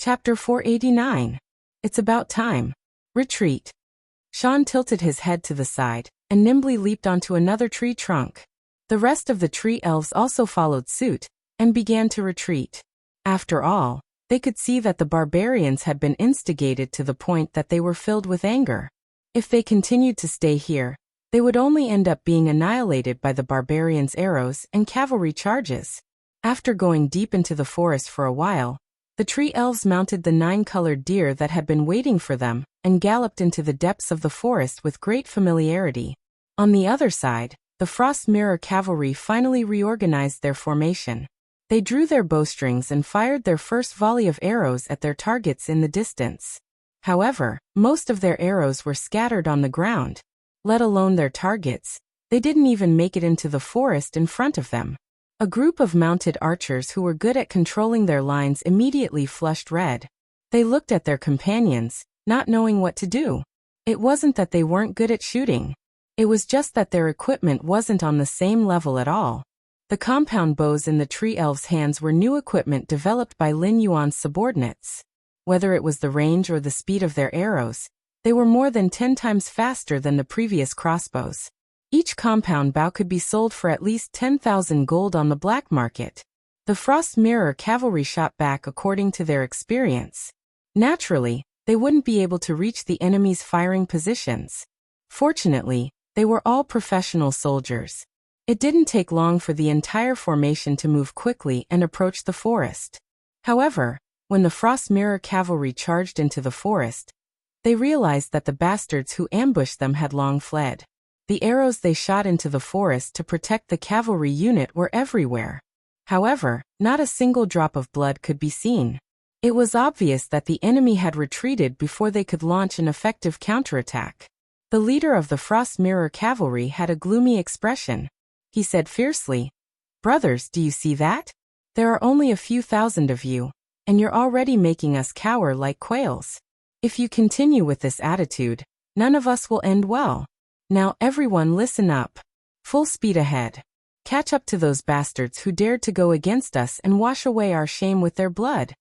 Chapter 489. It's about time. Retreat. Sean tilted his head to the side and nimbly leaped onto another tree trunk. The rest of the tree elves also followed suit and began to retreat. After all, they could see that the barbarians had been instigated to the point that they were filled with anger. If they continued to stay here, they would only end up being annihilated by the barbarians' arrows and cavalry charges. After going deep into the forest for a while, the tree elves mounted the 9-colored deer that had been waiting for them and galloped into the depths of the forest with great familiarity. On the other side, the Frost Mirror cavalry finally reorganized their formation. They drew their bowstrings and fired their first volley of arrows at their targets in the distance. However, most of their arrows were scattered on the ground. Let alone their targets, they didn't even make it into the forest in front of them. A group of mounted archers who were good at controlling their lines immediately flushed red. They looked at their companions, not knowing what to do. It wasn't that they weren't good at shooting. It was just that their equipment wasn't on the same level at all. The compound bows in the tree elves' hands were new equipment developed by Lin Yuan's subordinates. Whether it was the range or the speed of their arrows, they were more than 10 times faster than the previous crossbows. Each compound bow could be sold for at least 10,000 gold on the black market. The Frost Mirror cavalry shot back according to their experience. Naturally, they wouldn't be able to reach the enemy's firing positions. Fortunately, they were all professional soldiers. It didn't take long for the entire formation to move quickly and approach the forest. However, when the Frost Mirror cavalry charged into the forest, they realized that the bastards who ambushed them had long fled. The arrows they shot into the forest to protect the cavalry unit were everywhere. However, not a single drop of blood could be seen. It was obvious that the enemy had retreated before they could launch an effective counterattack. The leader of the Frost Mirror cavalry had a gloomy expression. He said fiercely, "Brothers, do you see that? There are only a few thousand of you, and you're already making us cower like quails. If you continue with this attitude, none of us will end well. Now everyone listen up. Full speed ahead. Catch up to those bastards who dared to go against us and wash away our shame with their blood.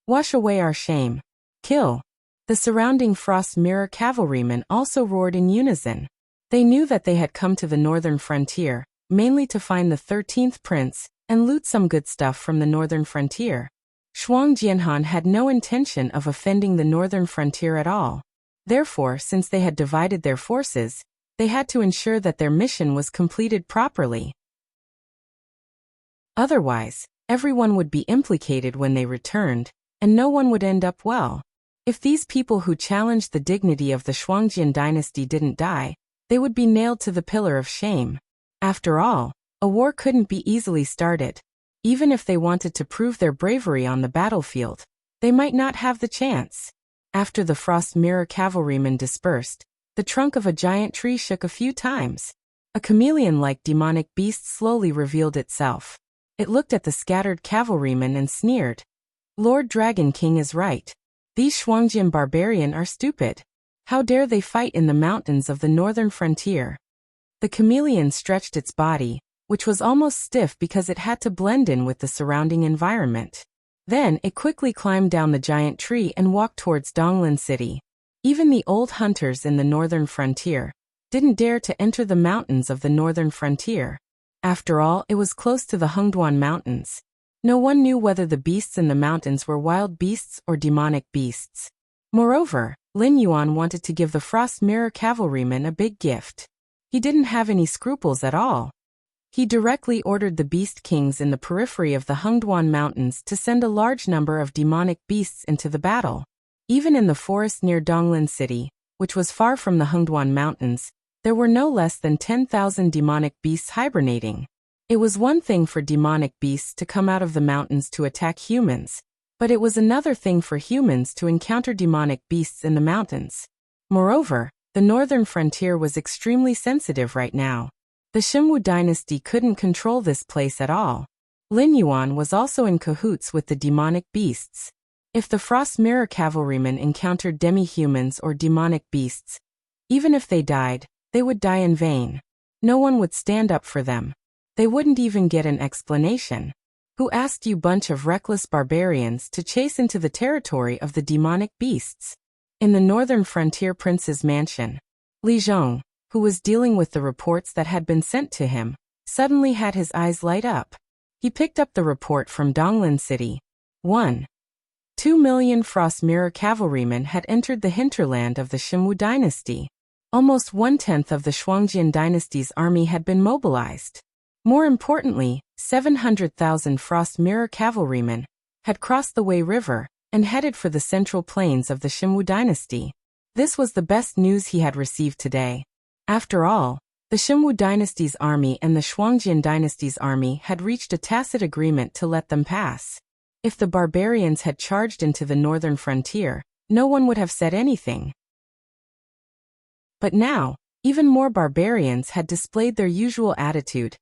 Wash away our shame. Kill." The surrounding Frost Mirror cavalrymen also roared in unison. They knew that they had come to the northern frontier, mainly to find the 13th prince and loot some good stuff from the northern frontier. Shuang Jianhan had no intention of offending the northern frontier at all. Therefore, since they had divided their forces, they had to ensure that their mission was completed properly. Otherwise, everyone would be implicated when they returned, and no one would end up well. If these people who challenged the dignity of the Shuangjian dynasty didn't die, they would be nailed to the pillar of shame. After all, a war couldn't be easily started. Even if they wanted to prove their bravery on the battlefield, they might not have the chance. After the Frost Mirror cavalrymen dispersed, the trunk of a giant tree shook a few times. A chameleon-like demonic beast slowly revealed itself. It looked at the scattered cavalrymen and sneered. "Lord Dragon King is right. These Shuangjian barbarian are stupid. How dare they fight in the mountains of the northern frontier?" The chameleon stretched its body, which was almost stiff because it had to blend in with the surrounding environment. Then it quickly climbed down the giant tree and walked towards Donglin City. Even the old hunters in the northern frontier didn't dare to enter the mountains of the northern frontier. After all, it was close to the Hengduan Mountains. No one knew whether the beasts in the mountains were wild beasts or demonic beasts. Moreover, Lin Yuan wanted to give the Frost Mirror cavalrymen a big gift. He didn't have any scruples at all. He directly ordered the beast kings in the periphery of the Hengduan Mountains to send a large number of demonic beasts into the battle. Even in the forest near Donglin City, which was far from the Hengduan Mountains, there were no less than 10,000 demonic beasts hibernating. It was one thing for demonic beasts to come out of the mountains to attack humans, but it was another thing for humans to encounter demonic beasts in the mountains. Moreover, the northern frontier was extremely sensitive right now. The Xinwu dynasty couldn't control this place at all. Lin Yuan was also in cahoots with the demonic beasts. If the Frost Mirror cavalrymen encountered demi-humans or demonic beasts, even if they died, they would die in vain. No one would stand up for them. They wouldn't even get an explanation. Who asked you bunch of reckless barbarians to chase into the territory of the demonic beasts? In the northern frontier prince's mansion, Li Zhong, who was dealing with the reports that had been sent to him, suddenly had his eyes light up. He picked up the report from Donglin City. 2 million Frost Mirror cavalrymen had entered the hinterland of the Xinwu dynasty. Almost 1/10 of the Shuangjian dynasty's army had been mobilized. More importantly, 700,000 Frost Mirror cavalrymen had crossed the Wei River and headed for the central plains of the Xinwu dynasty. This was the best news he had received today. After all, the Xinwu dynasty's army and the Shuangjian dynasty's army had reached a tacit agreement to let them pass. If the barbarians had charged into the northern frontier, no one would have said anything. But now, even more barbarians had displayed their usual attitude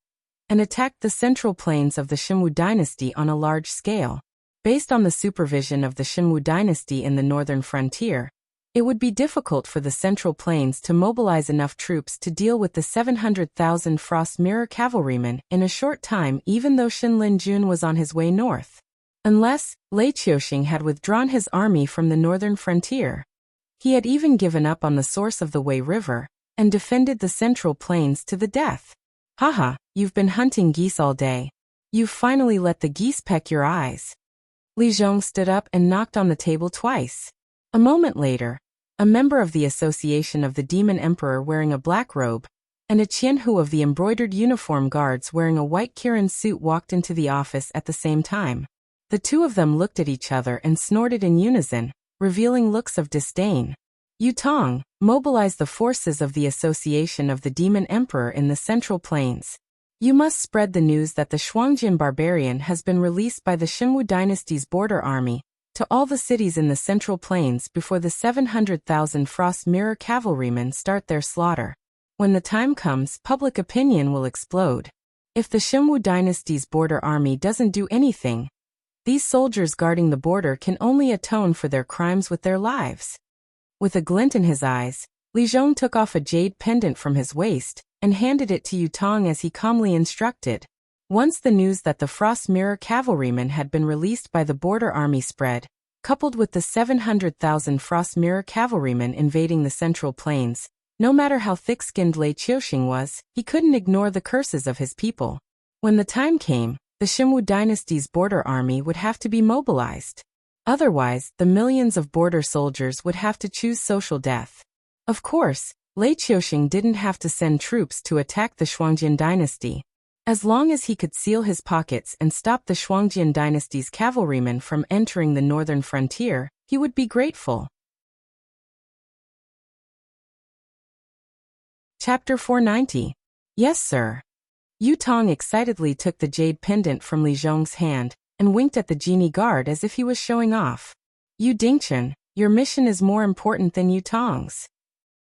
and attacked the central plains of the Xinwu dynasty on a large scale. Based on the supervision of the Xinwu dynasty in the northern frontier, it would be difficult for the central plains to mobilize enough troops to deal with the 700,000 Frost Mirror cavalrymen in a short time, even though Xin Linjun was on his way north. Unless Lei Qiuxing had withdrawn his army from the northern frontier. He had even given up on the source of the Wei River and defended the central plains to the death. Haha, you've been hunting geese all day. You've finally let the geese peck your eyes. Li Zhong stood up and knocked on the table twice. A moment later, a member of the Association of the Demon Emperor wearing a black robe and a Qianhu of the embroidered uniform guards wearing a white Kirin suit walked into the office at the same time. The two of them looked at each other and snorted in unison, revealing looks of disdain. Yu Tong, mobilize the forces of the Association of the Demon Emperor in the Central Plains. You must spread the news that the Shuangjian barbarian has been released by the Xinwu dynasty's border army to all the cities in the Central Plains before the 700,000 Frost Mirror cavalrymen start their slaughter. When the time comes, public opinion will explode. If the Xinwu dynasty's border army doesn't do anything, these soldiers guarding the border can only atone for their crimes with their lives. With a glint in his eyes, Li Zhong took off a jade pendant from his waist and handed it to Yu Tong as he calmly instructed. Once the news that the Frost Mirror cavalrymen had been released by the border army spread, coupled with the 700,000 Frost Mirror cavalrymen invading the Central Plains, no matter how thick-skinned Lei Qiuxing was, he couldn't ignore the curses of his people. When the time came, the Xinwu dynasty's border army would have to be mobilized. Otherwise, the millions of border soldiers would have to choose social death. Of course, Lei Qiuxing didn't have to send troops to attack the Shuangjian dynasty. As long as he could seal his pockets and stop the Shuangjian dynasty's cavalrymen from entering the northern frontier, he would be grateful. Chapter 490. Yes, sir. Yu Tong excitedly took the jade pendant from Li Zhong's hand and winked at the genie guard as if he was showing off. Yu Dingchen, your mission is more important than Yu Tong's.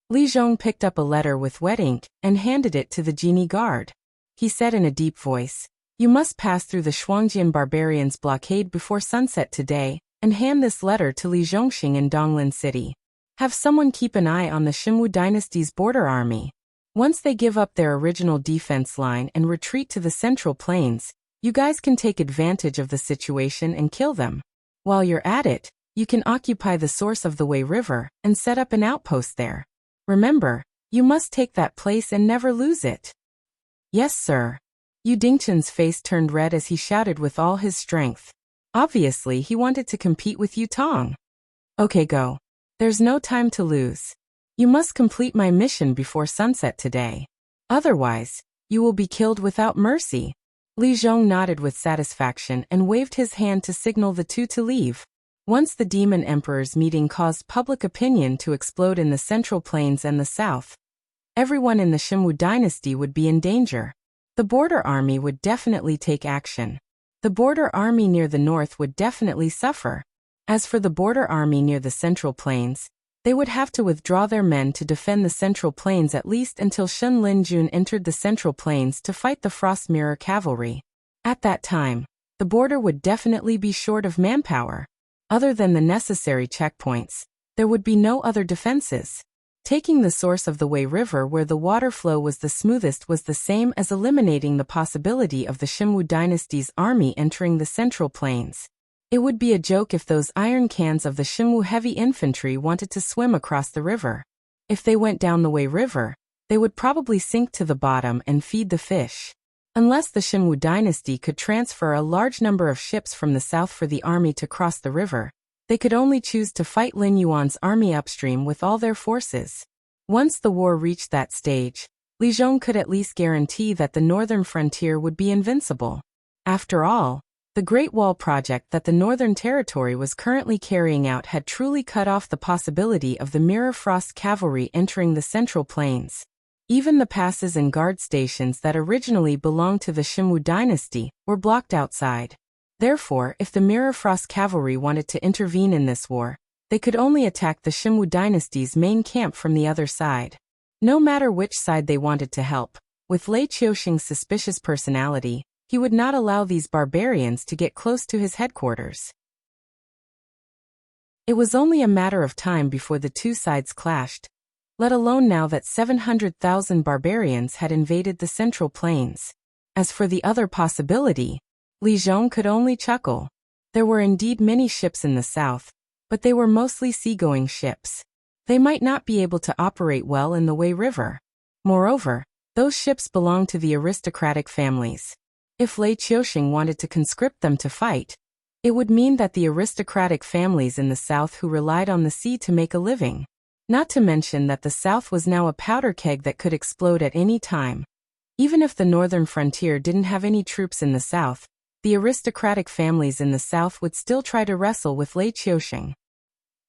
Li Zhong picked up a letter with wet ink and handed it to the genie guard. He said in a deep voice, you must pass through the Shuangjian barbarians' blockade before sunset today and hand this letter to Li Zhongxing in Donglin City. Have someone keep an eye on the Xinwu dynasty's border army. Once they give up their original defense line and retreat to the Central Plains, you guys can take advantage of the situation and kill them. While you're at it, you can occupy the source of the Wei River and set up an outpost there. Remember, you must take that place and never lose it. Yes, sir. Yu Dingchen's face turned red as he shouted with all his strength. Obviously, he wanted to compete with Yu Tong. Okay, go. There's no time to lose. You must complete my mission before sunset today. Otherwise, you will be killed without mercy. Li Zhong nodded with satisfaction and waved his hand to signal the two to leave. Once the Demon Emperor's meeting caused public opinion to explode in the Central Plains and the South, everyone in the Xinwu dynasty would be in danger. The border army would definitely take action. The border army near the north would definitely suffer. As for the border army near the Central Plains, they would have to withdraw their men to defend the Central Plains at least until Xin Linjun entered the Central Plains to fight the Frost Mirror cavalry. At that time, the border would definitely be short of manpower. Other than the necessary checkpoints, there would be no other defenses. Taking the source of the Wei River where the water flow was the smoothest was the same as eliminating the possibility of the Shimwu dynasty's army entering the Central Plains. It would be a joke if those iron cans of the Shimwu heavy infantry wanted to swim across the river. If they went down the Wei River, they would probably sink to the bottom and feed the fish. Unless the Shimwu dynasty could transfer a large number of ships from the south for the army to cross the river, they could only choose to fight Lin Yuan's army upstream with all their forces. Once the war reached that stage, Li Zhong could at least guarantee that the northern frontier would be invincible. After all, the Great Wall project that the Northern Territory was currently carrying out had truly cut off the possibility of the Mirror Frost cavalry entering the Central Plains. Even the passes and guard stations that originally belonged to the Shimwu dynasty were blocked outside. Therefore, if the Mirror Frost cavalry wanted to intervene in this war, they could only attack the Shimwu dynasty's main camp from the other side. No matter which side they wanted to help, with Lei Qiuxing's suspicious personality, he would not allow these barbarians to get close to his headquarters. It was only a matter of time before the two sides clashed, let alone now that 700,000 barbarians had invaded the Central Plains. As for the other possibility, Li Zhong could only chuckle. There were indeed many ships in the south, but they were mostly seagoing ships. They might not be able to operate well in the Wei River. Moreover, those ships belonged to the aristocratic families. If Lei Qiuxing wanted to conscript them to fight, it would mean that the aristocratic families in the south who relied on the sea to make a living. Not to mention that the south was now a powder keg that could explode at any time. Even if the northern frontier didn't have any troops in the south, the aristocratic families in the south would still try to wrestle with Lei Qiuxing.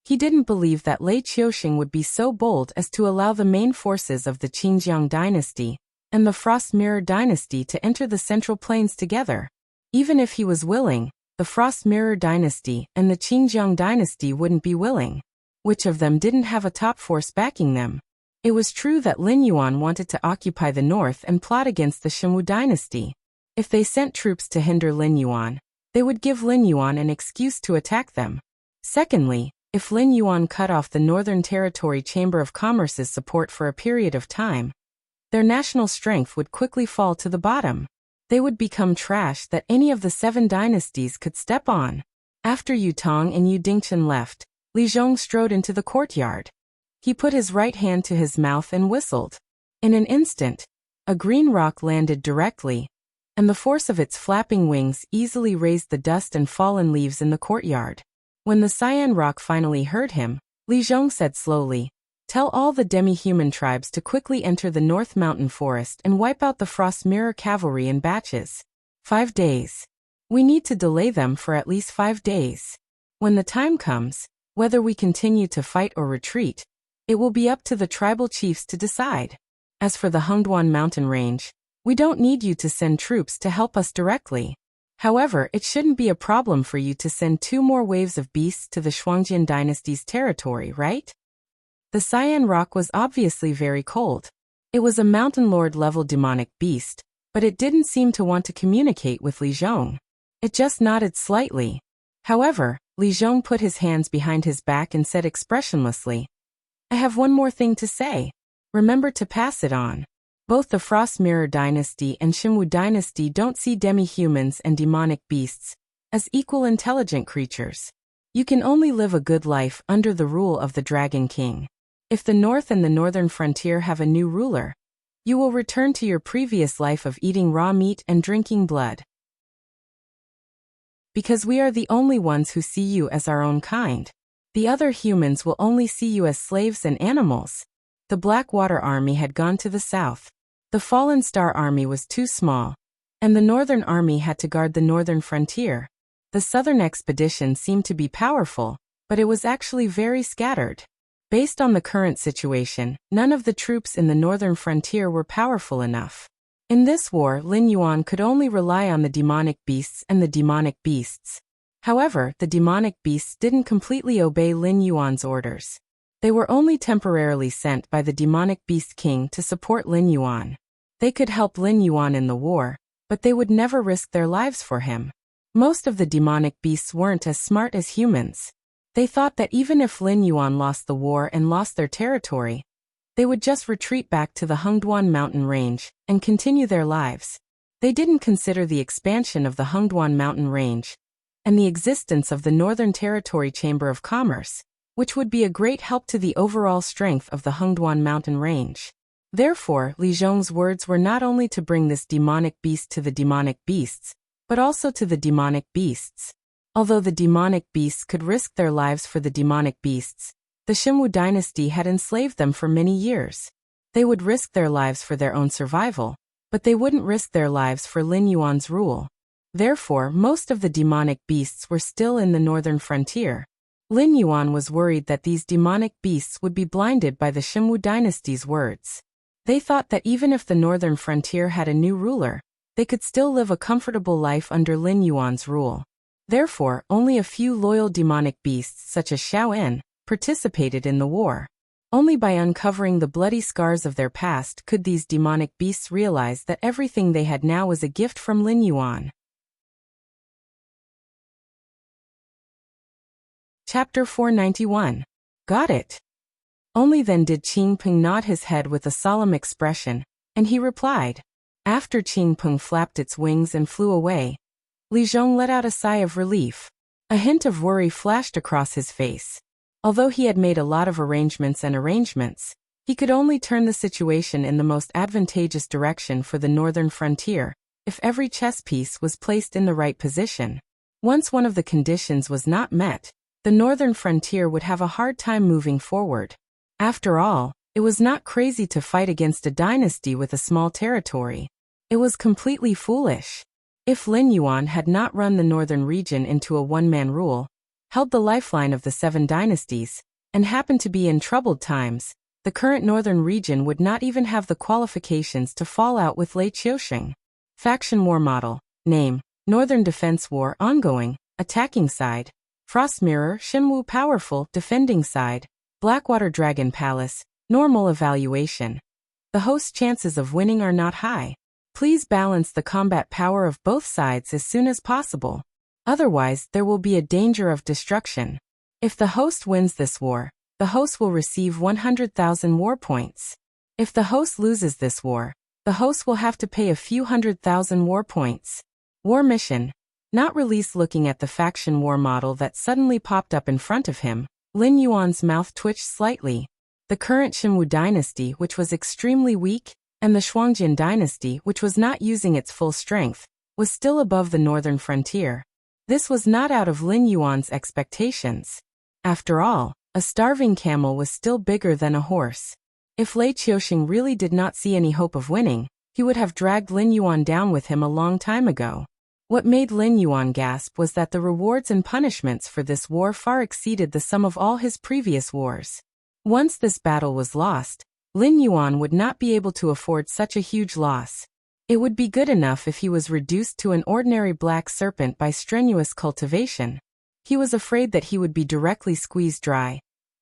He didn't believe that Lei Qiuxing would be so bold as to allow the main forces of the Qingjiang dynasty and the Frost Mirror dynasty to enter the Central Plains together. Even if he was willing, the Frost Mirror dynasty and the Qingjiang dynasty wouldn't be willing. Which of them didn't have a top force backing them? It was true that Lin Yuan wanted to occupy the north and plot against the Shimwu dynasty. If they sent troops to hinder Lin Yuan, they would give Lin Yuan an excuse to attack them. Secondly, if Lin Yuan cut off the Northern Territory Chamber of Commerce's support for a period of time, their national strength would quickly fall to the bottom. They would become trash that any of the 7 dynasties could step on. After Yu Tong and Yu Dingchen left, Li Zhong strode into the courtyard. He put his right hand to his mouth and whistled. In an instant, a green rock landed directly, and the force of its flapping wings easily raised the dust and fallen leaves in the courtyard. When the cyan rock finally heard him, Li Zhong said slowly, "Tell all the demi-human tribes to quickly enter the North Mountain Forest and wipe out the Frost Mirror cavalry in batches. 5 days. We need to delay them for at least 5 days. When the time comes, whether we continue to fight or retreat, it will be up to the tribal chiefs to decide. As for the Hengduan mountain range, we don't need you to send troops to help us directly. However, it shouldn't be a problem for you to send 2 more waves of beasts to the Shuangjian dynasty's territory, right?" The cyan rock was obviously very cold. It was a mountain lord-level demonic beast, but it didn't seem to want to communicate with Li Zhong. It just nodded slightly. However, Li Zhong put his hands behind his back and said expressionlessly, "I have one more thing to say. Remember to pass it on. Both the Frost Mirror dynasty and Shimwu dynasty don't see demi-humans and demonic beasts as equal intelligent creatures. You can only live a good life under the rule of the Dragon King. If the North and the Northern Frontier have a new ruler, you will return to your previous life of eating raw meat and drinking blood. Because we are the only ones who see you as our own kind. The other humans will only see you as slaves and animals." The Blackwater Army had gone to the south. The Fallen Star Army was too small, and the Northern Army had to guard the northern frontier. The Southern expedition seemed to be powerful, but it was actually very scattered. Based on the current situation, none of the troops in the northern frontier were powerful enough. In this war, Lin Yuan could only rely on the demonic beasts and the demonic beasts. However, the demonic beasts didn't completely obey Lin Yuan's orders. They were only temporarily sent by the demonic beast king to support Lin Yuan. They could help Lin Yuan in the war, but they would never risk their lives for him. Most of the demonic beasts weren't as smart as humans. They thought that even if Lin Yuan lost the war and lost their territory, They would just retreat back to the Hengduan mountain range and continue their lives. They didn't consider the expansion of the Hengduan mountain range and the existence of the Northern Territory Chamber of Commerce, which would be a great help to the overall strength of the Hengduan mountain range. Therefore, Li Zhong's words were not only to bring this demonic beast to the demonic beasts, but also to the demonic beasts. Although the demonic beasts could risk their lives for the demonic beasts, the Xinwu dynasty had enslaved them for many years. They would risk their lives for their own survival, but they wouldn't risk their lives for Lin Yuan's rule. Therefore, most of the demonic beasts were still in the northern frontier. Lin Yuan was worried that these demonic beasts would be blinded by the Xinwu dynasty's words. They thought that even if the northern frontier had a new ruler, they could still live a comfortable life under Lin Yuan's rule. Therefore, only a few loyal demonic beasts such as Xiaoan participated in the war. Only by uncovering the bloody scars of their past could these demonic beasts realize that everything they had now was a gift from Lin Yuan. Chapter 491. Got it. Only then did Qing Peng nod his head with a solemn expression, and he replied. After Qing Peng flapped its wings and flew away, Li Zhong let out a sigh of relief. A hint of worry flashed across his face. Although he had made a lot of arrangements, he could only turn the situation in the most advantageous direction for the northern frontier, if every chess piece was placed in the right position. Once one of the conditions was not met, the northern frontier would have a hard time moving forward. After all, it was not crazy to fight against a dynasty with a small territory. It was completely foolish. If Lin Yuan had not run the northern region into a one-man rule, held the lifeline of the 7 dynasties, and happened to be in troubled times, the current northern region would not even have the qualifications to fall out with Lei Qiusheng. Faction War Model. Name: Northern Defense War ongoing, attacking side. Frost Mirror Xinwu Powerful, defending side. Blackwater Dragon Palace, normal evaluation. The host's chances of winning are not high. Please balance the combat power of both sides as soon as possible. Otherwise, there will be a danger of destruction. If the host wins this war, the host will receive 100,000 war points. If the host loses this war, the host will have to pay a few 100,000 war points. War mission. Not released. Looking at the faction war model that suddenly popped up in front of him, Lin Yuan's mouth twitched slightly. The current Xinwu dynasty, which was extremely weak, and the Shuangjin dynasty, which was not using its full strength, was still above the northern frontier. This was not out of Lin Yuan's expectations. After all, a starving camel was still bigger than a horse. If Lei Qiusheng really did not see any hope of winning, he would have dragged Lin Yuan down with him a long time ago. What made Lin Yuan gasp was that the rewards and punishments for this war far exceeded the sum of all his previous wars. Once this battle was lost, Lin Yuan would not be able to afford such a huge loss. It would be good enough if he was reduced to an ordinary black serpent by strenuous cultivation. He was afraid that he would be directly squeezed dry,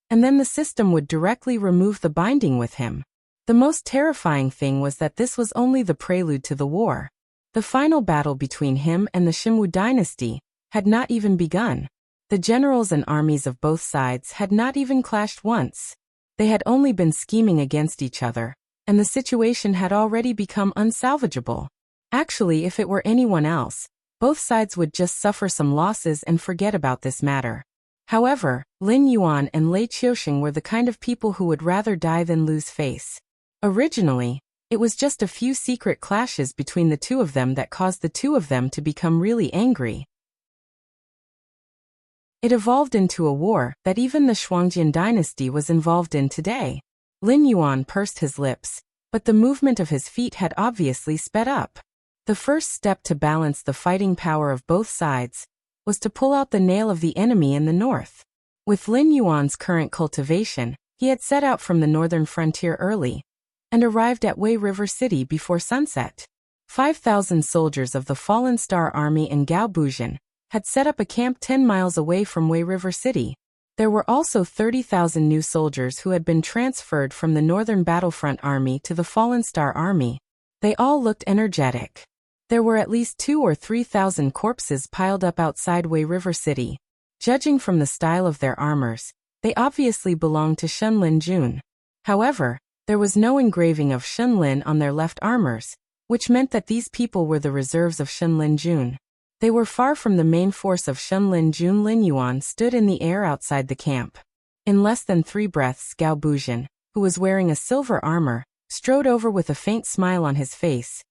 and then the system would directly remove the binding with him. The most terrifying thing was that this was only the prelude to the war. The final battle between him and the Xinwu dynasty had not even begun. The generals and armies of both sides had not even clashed once. They had only been scheming against each other, and the situation had already become unsalvageable. Actually, if it were anyone else, both sides would just suffer some losses and forget about this matter. However, Lin Yuan and Lei Qiusheng were the kind of people who would rather die than lose face. Originally, it was just a few secret clashes between the two of them that caused the two of them to become really angry. It evolved into a war that even the Shuangjin dynasty was involved in today. Lin Yuan pursed his lips, but the movement of his feet had obviously sped up. The first step to balance the fighting power of both sides was to pull out the nail of the enemy in the north. With Lin Yuan's current cultivation, he had set out from the northern frontier early and arrived at Wei River City before sunset. 5,000 soldiers of the Fallen Star Army in Gaobuzhen had set up a camp 10 miles away from Wei River City. There were also 30,000 new soldiers who had been transferred from the Northern Battlefront Army to the Fallen Star Army. They all looked energetic. There were at least 2,000 or 3,000 corpses piled up outside Wei River City. Judging from the style of their armors, they obviously belonged to Shenlin Jun. However, There was no engraving of Shenlin on their left armors, which meant that these people were the reserves of Shenlin Jun. They were far from the main force of Shenlin Jun. Lin Yuan stood in the air outside the camp. In less than 3 breaths, Gao Buzhan, who was wearing a silver armor, strode over with a faint smile on his face.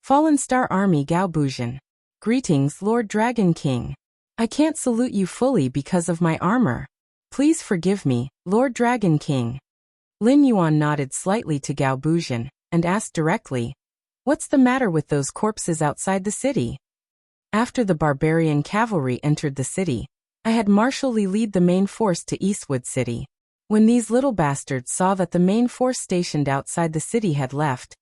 Fallen Star Army Gao Buzhan. Greetings, Lord Dragon King. I can't salute you fully because of my armor. Please forgive me, Lord Dragon King. Lin Yuan nodded slightly to Gao Buzhan and asked directly, "What's the matter with those corpses outside the city?" After the barbarian cavalry entered the city, I had Marshal Li lead the main force to Eastwood City. When these little bastards saw that the main force stationed outside the city had left,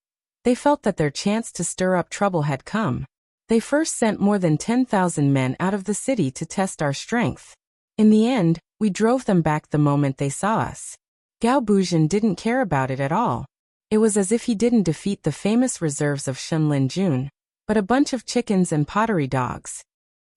they felt that their chance to stir up trouble had come. They first sent more than 10,000 men out of the city to test our strength. In the end, we drove them back the moment they saw us. Gao Buzhan didn't care about it at all. It was as if he didn't defeat the famous reserves of Shenlin Jun, but a bunch of chickens and pottery dogs.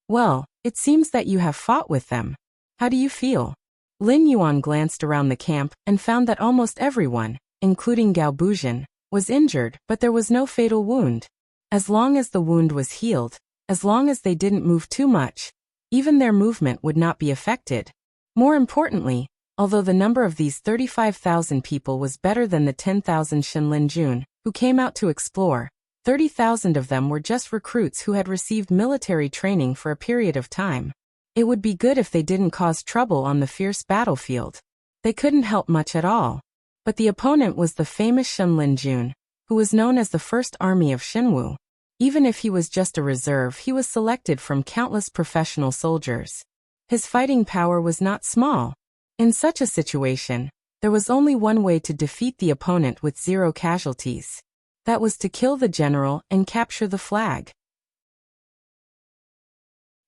Well, it seems that you have fought with them. How do you feel? Lin Yuan glanced around the camp and found that almost everyone, including Gao Buzhan, was injured, but there was no fatal wound. As long as the wound was healed, as long as they didn't move too much, even their movement would not be affected. More importantly, although the number of these 35,000 people was better than the 10,000 Shenlin Jun, who came out to explore, 30,000 of them were just recruits who had received military training for a period of time. It would be good if they didn't cause trouble on the fierce battlefield. They couldn't help much at all. But the opponent was the famous Shenlin Jun, who was known as the First Army of Shenwu. Even if he was just a reserve, he was selected from countless professional soldiers. His fighting power was not small. In such a situation, there was only one way to defeat the opponent with 0 casualties. That was to kill the general and capture the flag.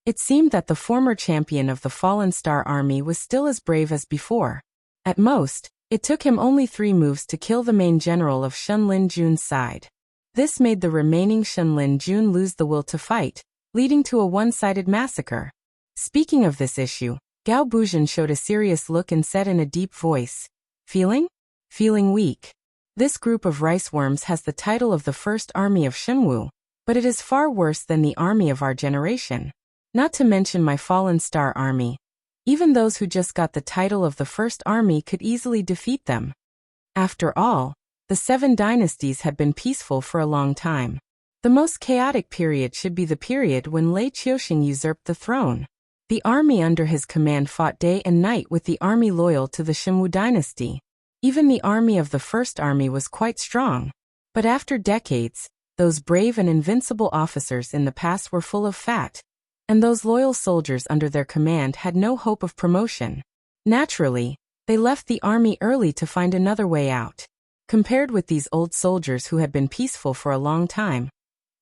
It seemed that the former champion of the Fallen Star Army was still as brave as before. At most, it took him only 3 moves to kill the main general of Shenlin Jun's side. This made the remaining Shenlin Jun lose the will to fight, leading to a one-sided massacre. Speaking of this issue, Gao Buzhan showed a serious look and said in a deep voice, "Feeling? Feeling weak. This group of rice worms has the title of the First Army of Shenwu, but it is far worse than the army of our generation. Not to mention my Fallen Star Army. Even those who just got the title of the First Army could easily defeat them. After all, the 7 dynasties had been peaceful for a long time. The most chaotic period should be the period when Lei Qiuxing usurped the throne. The army under his command fought day and night with the army loyal to the Shenwu dynasty. Even the army of the First Army was quite strong. But after decades, those brave and invincible officers in the past were full of fat, and those loyal soldiers under their command had no hope of promotion. Naturally, they left the army early to find another way out. Compared with these old soldiers who had been peaceful for a long time,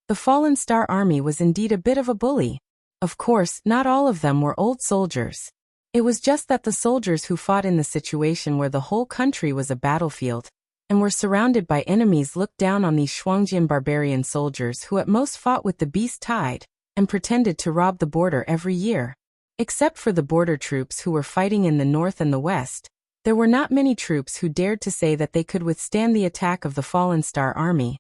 the Fallen Star Army was indeed a bit of a bully. Of course, not all of them were old soldiers. It was just that the soldiers who fought in the situation where the whole country was a battlefield and were surrounded by enemies looked down on these Shuangjian barbarian soldiers who at most fought with the beast tide and pretended to rob the border every year. Except for the border troops who were fighting in the north and the west, there were not many troops who dared to say that they could withstand the attack of the Fallen Star Army.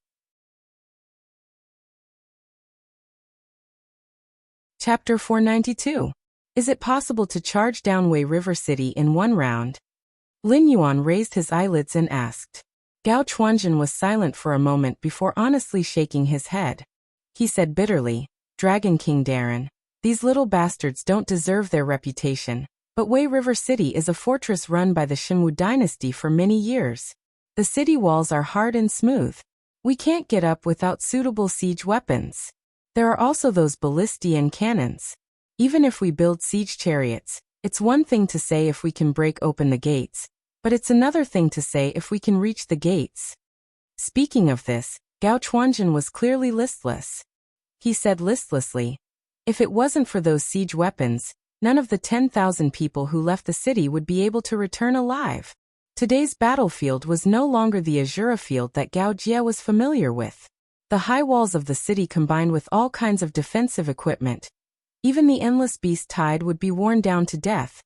Chapter 492. Is it possible to charge down Wei River City in one round? Lin Yuan raised his eyelids and asked. Gao Chuanjin was silent for a moment before honestly shaking his head. He said bitterly, "Dragon King Darren, these little bastards don't deserve their reputation, but Wei River City is a fortress run by the Shenwu dynasty for many years. The city walls are hard and smooth. We can't get up without suitable siege weapons. There are also those ballistae cannons. Even if we build siege chariots, it's one thing to say if we can break open the gates, but it's another thing to say if we can reach the gates." Speaking of this, Gao Chuanjin was clearly listless. He said listlessly, "If it wasn't for those siege weapons, none of the 10,000 people who left the city would be able to return alive." Today's battlefield was no longer the Azura field that Gao Jie was familiar with. The high walls of the city combined with all kinds of defensive equipment. Even the endless beast tide would be worn down to death,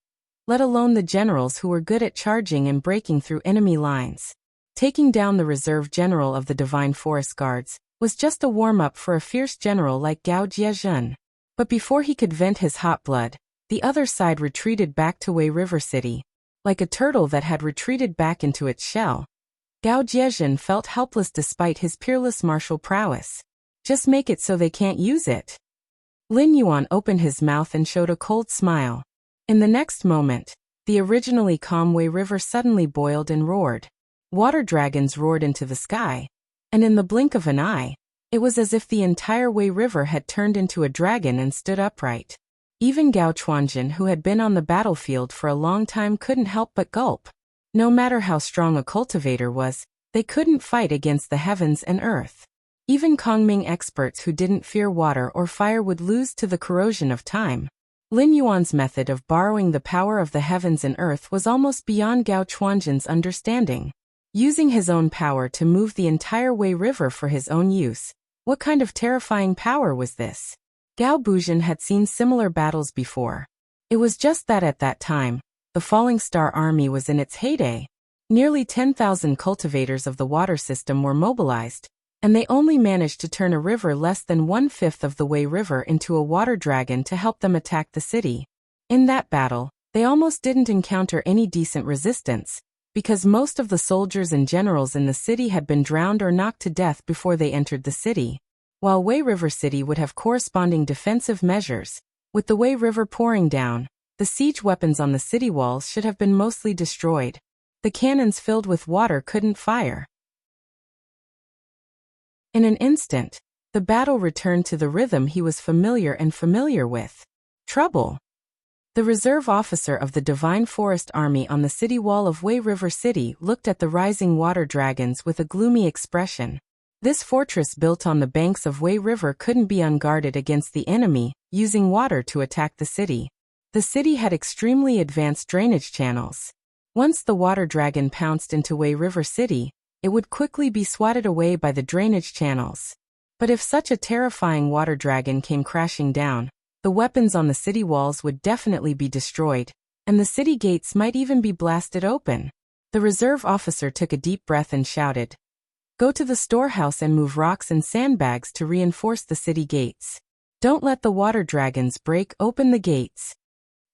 let alone the generals who were good at charging and breaking through enemy lines. Taking down the reserve general of the Divine Forest Guards was just a warm-up for a fierce general like Gao Jiejun. But before he could vent his hot blood, the other side retreated back to Wei River City. Like a turtle that had retreated back into its shell, Gao Jiejun felt helpless despite his peerless martial prowess. Just make it so they can't use it. Lin Yuan opened his mouth and showed a cold smile. In the next moment, the originally calm Wei River suddenly boiled and roared. Water dragons roared into the sky, and in the blink of an eye, it was as if the entire Wei River had turned into a dragon and stood upright. Even Gao Chuanjin, who had been on the battlefield for a long time, couldn't help but gulp. No matter how strong a cultivator was, they couldn't fight against the heavens and earth. Even Kongming experts who didn't fear water or fire would lose to the corrosion of time. Lin Yuan's method of borrowing the power of the heavens and earth was almost beyond Gao Chuanjin's understanding. Using his own power to move the entire Wei River for his own use. What kind of terrifying power was this? Gao Buzhen had seen similar battles before. It was just that at that time, the Falling Star Army was in its heyday. Nearly 10,000 cultivators of the water system were mobilized, and they only managed to turn a river less than 1/5 of the Wei River into a water dragon to help them attack the city. In that battle, they almost didn't encounter any decent resistance, because most of the soldiers and generals in the city had been drowned or knocked to death before they entered the city. While Wei River City would have corresponding defensive measures, with the Wei River pouring down, the siege weapons on the city walls should have been mostly destroyed. The cannons filled with water couldn't fire. In an instant, the battle returned to the rhythm he was familiar with. Trouble. The reserve officer of the Divine Forest Army on the city wall of Wei River City looked at the rising water dragons with a gloomy expression. This fortress built on the banks of Wei River couldn't be unguarded against the enemy, using water to attack the city. The city had extremely advanced drainage channels. Once the water dragon pounced into Wei River City, it would quickly be swatted away by the drainage channels. But if such a terrifying water dragon came crashing down, the weapons on the city walls would definitely be destroyed, and the city gates might even be blasted open. The reserve officer took a deep breath and shouted, "Go to the storehouse and move rocks and sandbags to reinforce the city gates. Don't let the water dragons break open the gates."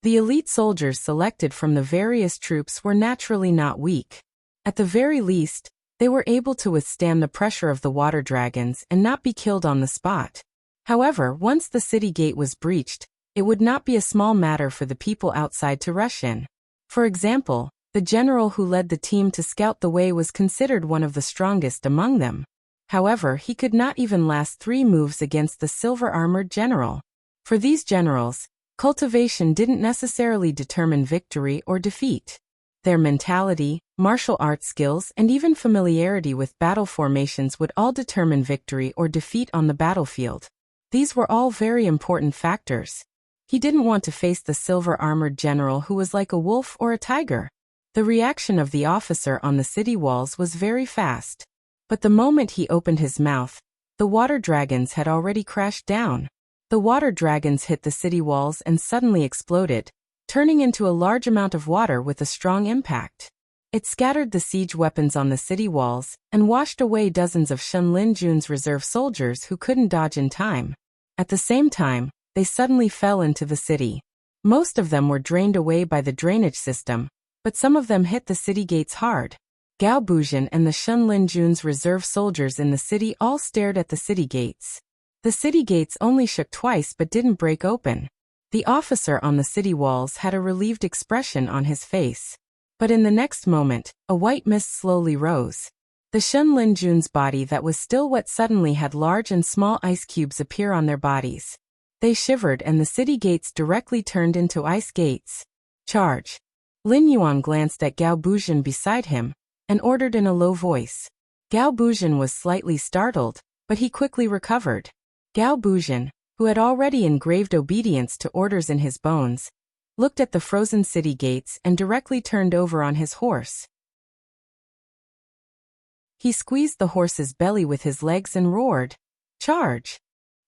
The elite soldiers selected from the various troops were naturally not weak. At the very least, they were able to withstand the pressure of the water dragons and not be killed on the spot. However, once the city gate was breached, it would not be a small matter for the people outside to rush in. For example, the general who led the team to scout the way was considered one of the strongest among them. However, he could not even last 3 moves against the silver-armored general. For these generals, cultivation didn't necessarily determine victory or defeat. Their mentality, martial arts skills, and even familiarity with battle formations would all determine victory or defeat on the battlefield. These were all very important factors. He didn't want to face the silver-armored general who was like a wolf or a tiger. The reaction of the officer on the city walls was very fast. But the moment he opened his mouth, the water dragons had already crashed down. The water dragons hit the city walls and suddenly exploded, turning into a large amount of water with a strong impact. It scattered the siege weapons on the city walls and washed away dozens of Shen Linjun's reserve soldiers who couldn't dodge in time. At the same time, they suddenly fell into the city. Most of them were drained away by the drainage system, but some of them hit the city gates hard. Gao Buzhen and the Shen Linjun's reserve soldiers in the city all stared at the city gates. The city gates only shook twice but didn't break open. The officer on the city walls had a relieved expression on his face. But in the next moment, a white mist slowly rose. The Shen Linjun's body that was still wet suddenly had large and small ice cubes appear on their bodies. They shivered and the city gates directly turned into ice gates. Charge! Lin Yuan glanced at Gao Buzhen beside him, and ordered in a low voice. Gao Buzhen was slightly startled, but he quickly recovered. Gao Buzhen, who had already engraved obedience to orders in his bones, looked at the frozen city gates and directly turned over on his horse. He squeezed the horse's belly with his legs and roared, "Charge!"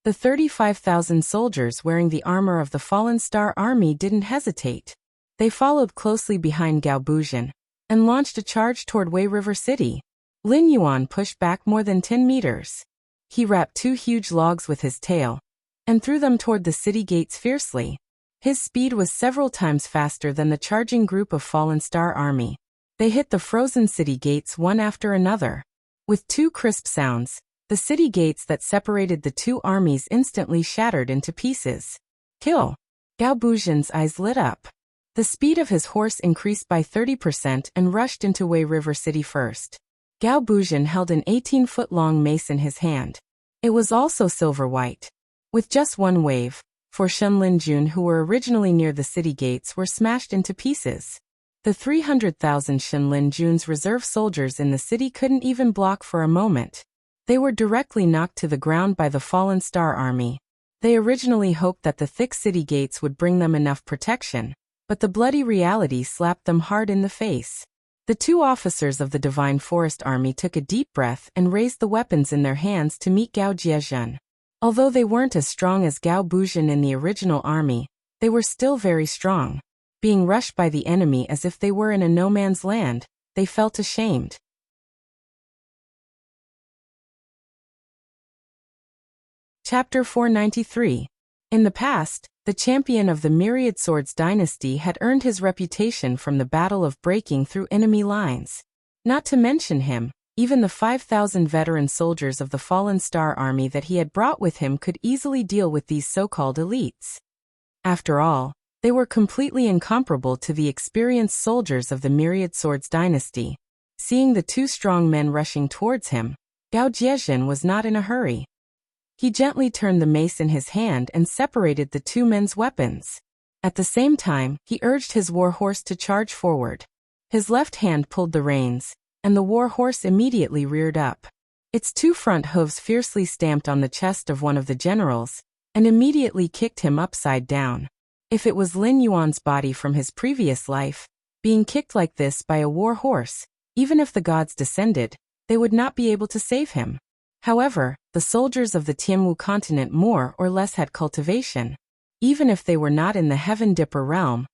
The 35,000 soldiers wearing the armor of the Fallen Star Army didn't hesitate. They followed closely behind Gao Buzhen and launched a charge toward Wei River City. Lin Yuan pushed back more than 10 meters. He wrapped 2 huge logs with his tail and threw them toward the city gates fiercely. His speed was several times faster than the charging group of Fallen Star Army. They hit the frozen city gates one after another. With 2 crisp sounds, the city gates that separated the 2 armies instantly shattered into pieces. Kill! Gao Buzhen's eyes lit up. The speed of his horse increased by 30% and rushed into Wei River City first. Gao Buzhen held an 18-foot-long mace in his hand. It was also silver-white. With just one wave, 4 Shenlin Jun who were originally near the city gates were smashed into pieces. The 300,000 Shenlin Jun's reserve soldiers in the city couldn't even block for a moment. They were directly knocked to the ground by the Fallen Star Army. They originally hoped that the thick city gates would bring them enough protection, but the bloody reality slapped them hard in the face. The 2 officers of the Divine Forest Army took a deep breath and raised the weapons in their hands to meet Gao Jiezhen. Although they weren't as strong as Gao Buzhen in the original army, they were still very strong. Being rushed by the enemy as if they were in a no-man's land, they felt ashamed. Chapter 493. In the past, the champion of the Myriad Swords dynasty had earned his reputation from the battle of breaking through enemy lines. Not to mention him, even the 5,000 veteran soldiers of the Fallen Star Army that he had brought with him could easily deal with these so-called elites. After all, they were completely incomparable to the experienced soldiers of the Myriad Swords dynasty. Seeing the 2 strong men rushing towards him, Gao Jiezhen was not in a hurry. He gently turned the mace in his hand and separated the 2 men's weapons. At the same time, he urged his war horse to charge forward. His left hand pulled the reins, and the war horse immediately reared up. Its 2 front hooves fiercely stamped on the chest of one of the generals, and immediately kicked him upside down. If it was Lin Yuan's body from his previous life, being kicked like this by a war horse, even if the gods descended, they would not be able to save him. However, the soldiers of the Tianwu continent more or less had cultivation. Even if they were not in the Heaven Dipper realm,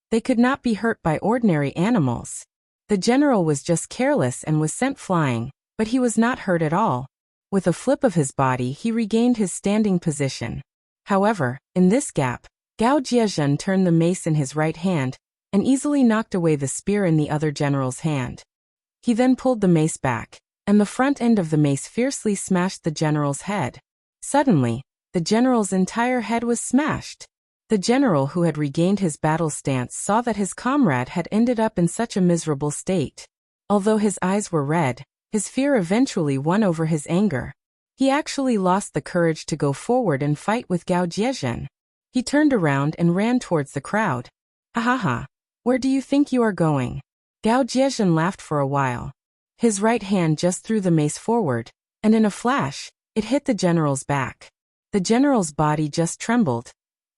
they could not be hurt by ordinary animals. The general was just careless and was sent flying, but he was not hurt at all. With a flip of his body he regained his standing position. However, in this gap, Gao Jiezhen turned the mace in his right hand, and easily knocked away the spear in the other general's hand. He then pulled the mace back, and the front end of the mace fiercely smashed the general's head. Suddenly, the general's entire head was smashed. The general who had regained his battle stance saw that his comrade had ended up in such a miserable state. Although his eyes were red, his fear eventually won over his anger. He actually lost the courage to go forward and fight with Gao Jiezhen. He turned around and ran towards the crowd. Ahaha! Where do you think you are going? Gao Jiezhen laughed for a while. His right hand just threw the mace forward, and in a flash, it hit the general's back. The general's body just trembled,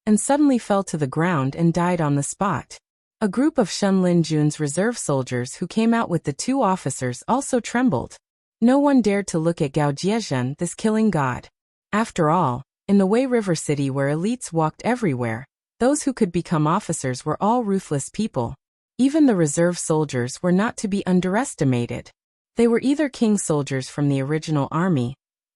and suddenly fell to the ground and died on the spot. A group of Shenlin Jun's reserve soldiers who came out with the 2 officers also trembled. No one dared to look at Gao Jiezhen, this killing god. After all, in the Wei River City where elites walked everywhere, those who could become officers were all ruthless people. Even the reserve soldiers were not to be underestimated. They were either king soldiers from the original army,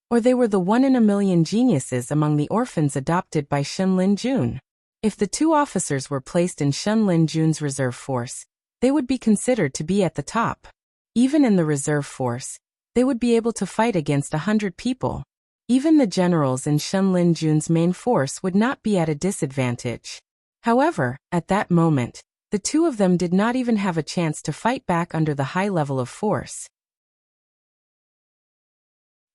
or they were the 1-in-a-million geniuses among the orphans adopted by Shenlin Jun. If the 2 officers were placed in Shenlin Jun's reserve force, they would be considered to be at the top. Even in the reserve force, they would be able to fight against 100 people. Even the generals in Shenlin Jun's main force would not be at a disadvantage. However, at that moment, the 2 of them did not even have a chance to fight back under the high level of force.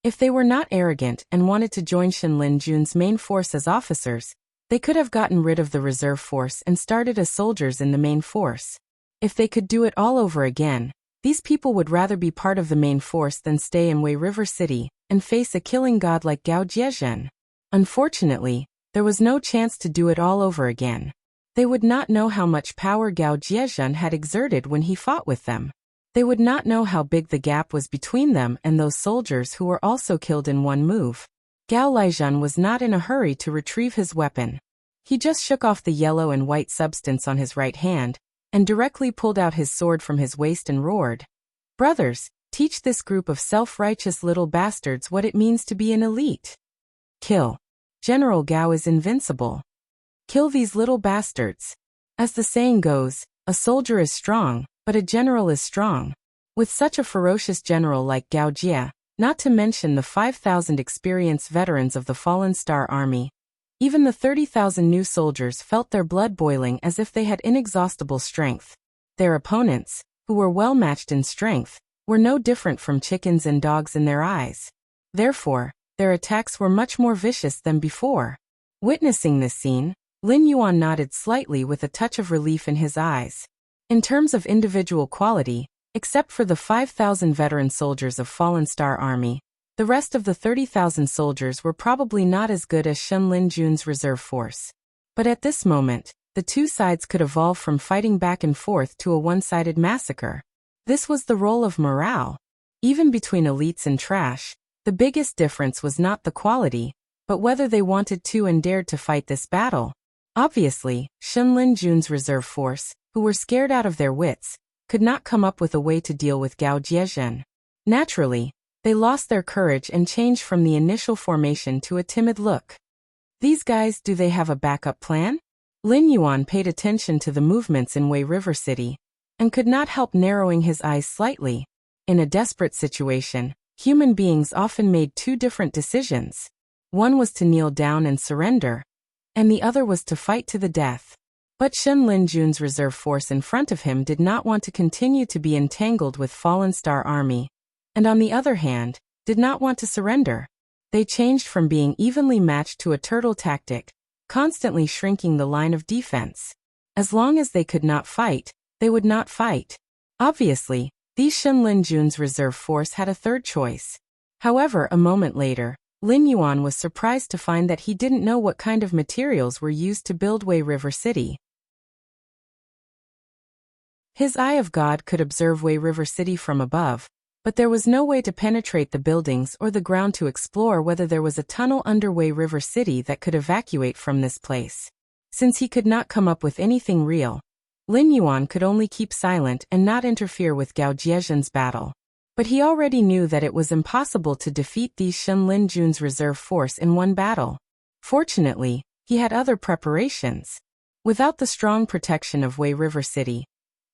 If they were not arrogant and wanted to join Shenlin Jun's main force as officers, they could have gotten rid of the reserve force and started as soldiers in the main force. If they could do it all over again, these people would rather be part of the main force than stay in Wei River City and face a killing god like Gao Jiezhen. Unfortunately, there was no chance to do it all over again. They would not know how much power Gao Jiezhen had exerted when he fought with them. They would not know how big the gap was between them and those soldiers who were also killed in one move. Gao Lijian was not in a hurry to retrieve his weapon. He just shook off the yellow and white substance on his right hand, and directly pulled out his sword from his waist and roared, "Brothers, Teach this group of self-righteous little bastards what it means to be an elite. Kill. General Gao is invincible. Kill these little bastards. As the saying goes, a soldier is strong, but a general is strong. With such a ferocious general like Gao Jie, not to mention the 5,000 experienced veterans of the Fallen Star Army, even the 30,000 new soldiers felt their blood boiling as if they had inexhaustible strength. Their opponents, who were well matched in strength, were no different from chickens and dogs in their eyes. Therefore, their attacks were much more vicious than before. Witnessing this scene, Lin Yuan nodded slightly with a touch of relief in his eyes. In terms of individual quality, except for the 5,000 veteran soldiers of Fallen Star Army, the rest of the 30,000 soldiers were probably not as good as Shen Linjun's reserve force. But at this moment, the two sides could evolve from fighting back and forth to a one-sided massacre. This was the role of morale. Even between elites and trash, the biggest difference was not the quality, but whether they wanted to and dared to fight this battle. Obviously, Shen Linjun's reserve force, who were scared out of their wits, could not come up with a way to deal with Gao Jiezhen. Naturally, they lost their courage and changed from the initial formation to a timid look. These guys, do they have a backup plan? Lin Yuan paid attention to the movements in Wei River City, and could not help narrowing his eyes slightly. In a desperate situation, human beings often made two different decisions. One was to kneel down and surrender, and the other was to fight to the death. But Shen Linjun's reserve force in front of him did not want to continue to be entangled with Fallen Star Army, and on the other hand, did not want to surrender. They changed from being evenly matched to a turtle tactic, constantly shrinking the line of defense. As long as they could not fight, they would not fight. Obviously, these Shen Linjun's reserve force had a third choice. However, a moment later, Lin Yuan was surprised to find that he didn't know what kind of materials were used to build Wei River City. His eye of God could observe Wei River City from above, but there was no way to penetrate the buildings or the ground to explore whether there was a tunnel under Wei River City that could evacuate from this place. Since he could not come up with anything real, Lin Yuan could only keep silent and not interfere with Gao Jiezhen's battle. But he already knew that it was impossible to defeat these Shen Linjun's reserve force in one battle. Fortunately, he had other preparations. Without the strong protection of Wei River City,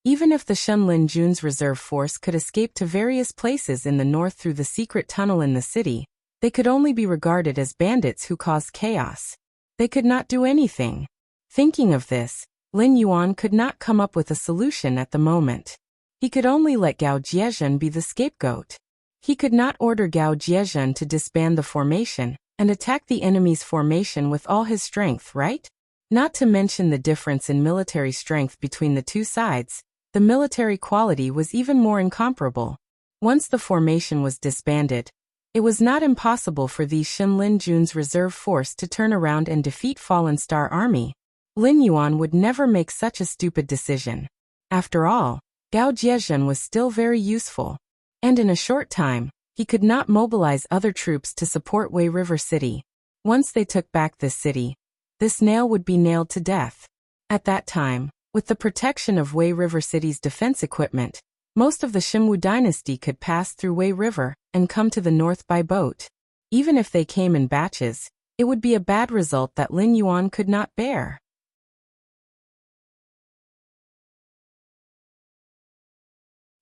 even if the Shen Linjun's reserve force could escape to various places in the north through the secret tunnel in the city, they could only be regarded as bandits who caused chaos. They could not do anything. Thinking of this, Lin Yuan could not come up with a solution at the moment. He could only let Gao Jiezhen be the scapegoat. He could not order Gao Jiezhen to disband the formation and attack the enemy's formation with all his strength, right? Not to mention the difference in military strength between the two sides, the military quality was even more incomparable. Once the formation was disbanded, it was not impossible for these Shen Linjun's reserve force to turn around and defeat Fallen Star Army. Lin Yuan would never make such a stupid decision. After all, Gao Jiezhen was still very useful, and in a short time, he could not mobilize other troops to support Wei River City. Once they took back this city, this nail would be nailed to death. At that time, with the protection of Wei River City's defense equipment, most of the Xinwu dynasty could pass through Wei River and come to the north by boat. Even if they came in batches, it would be a bad result that Lin Yuan could not bear.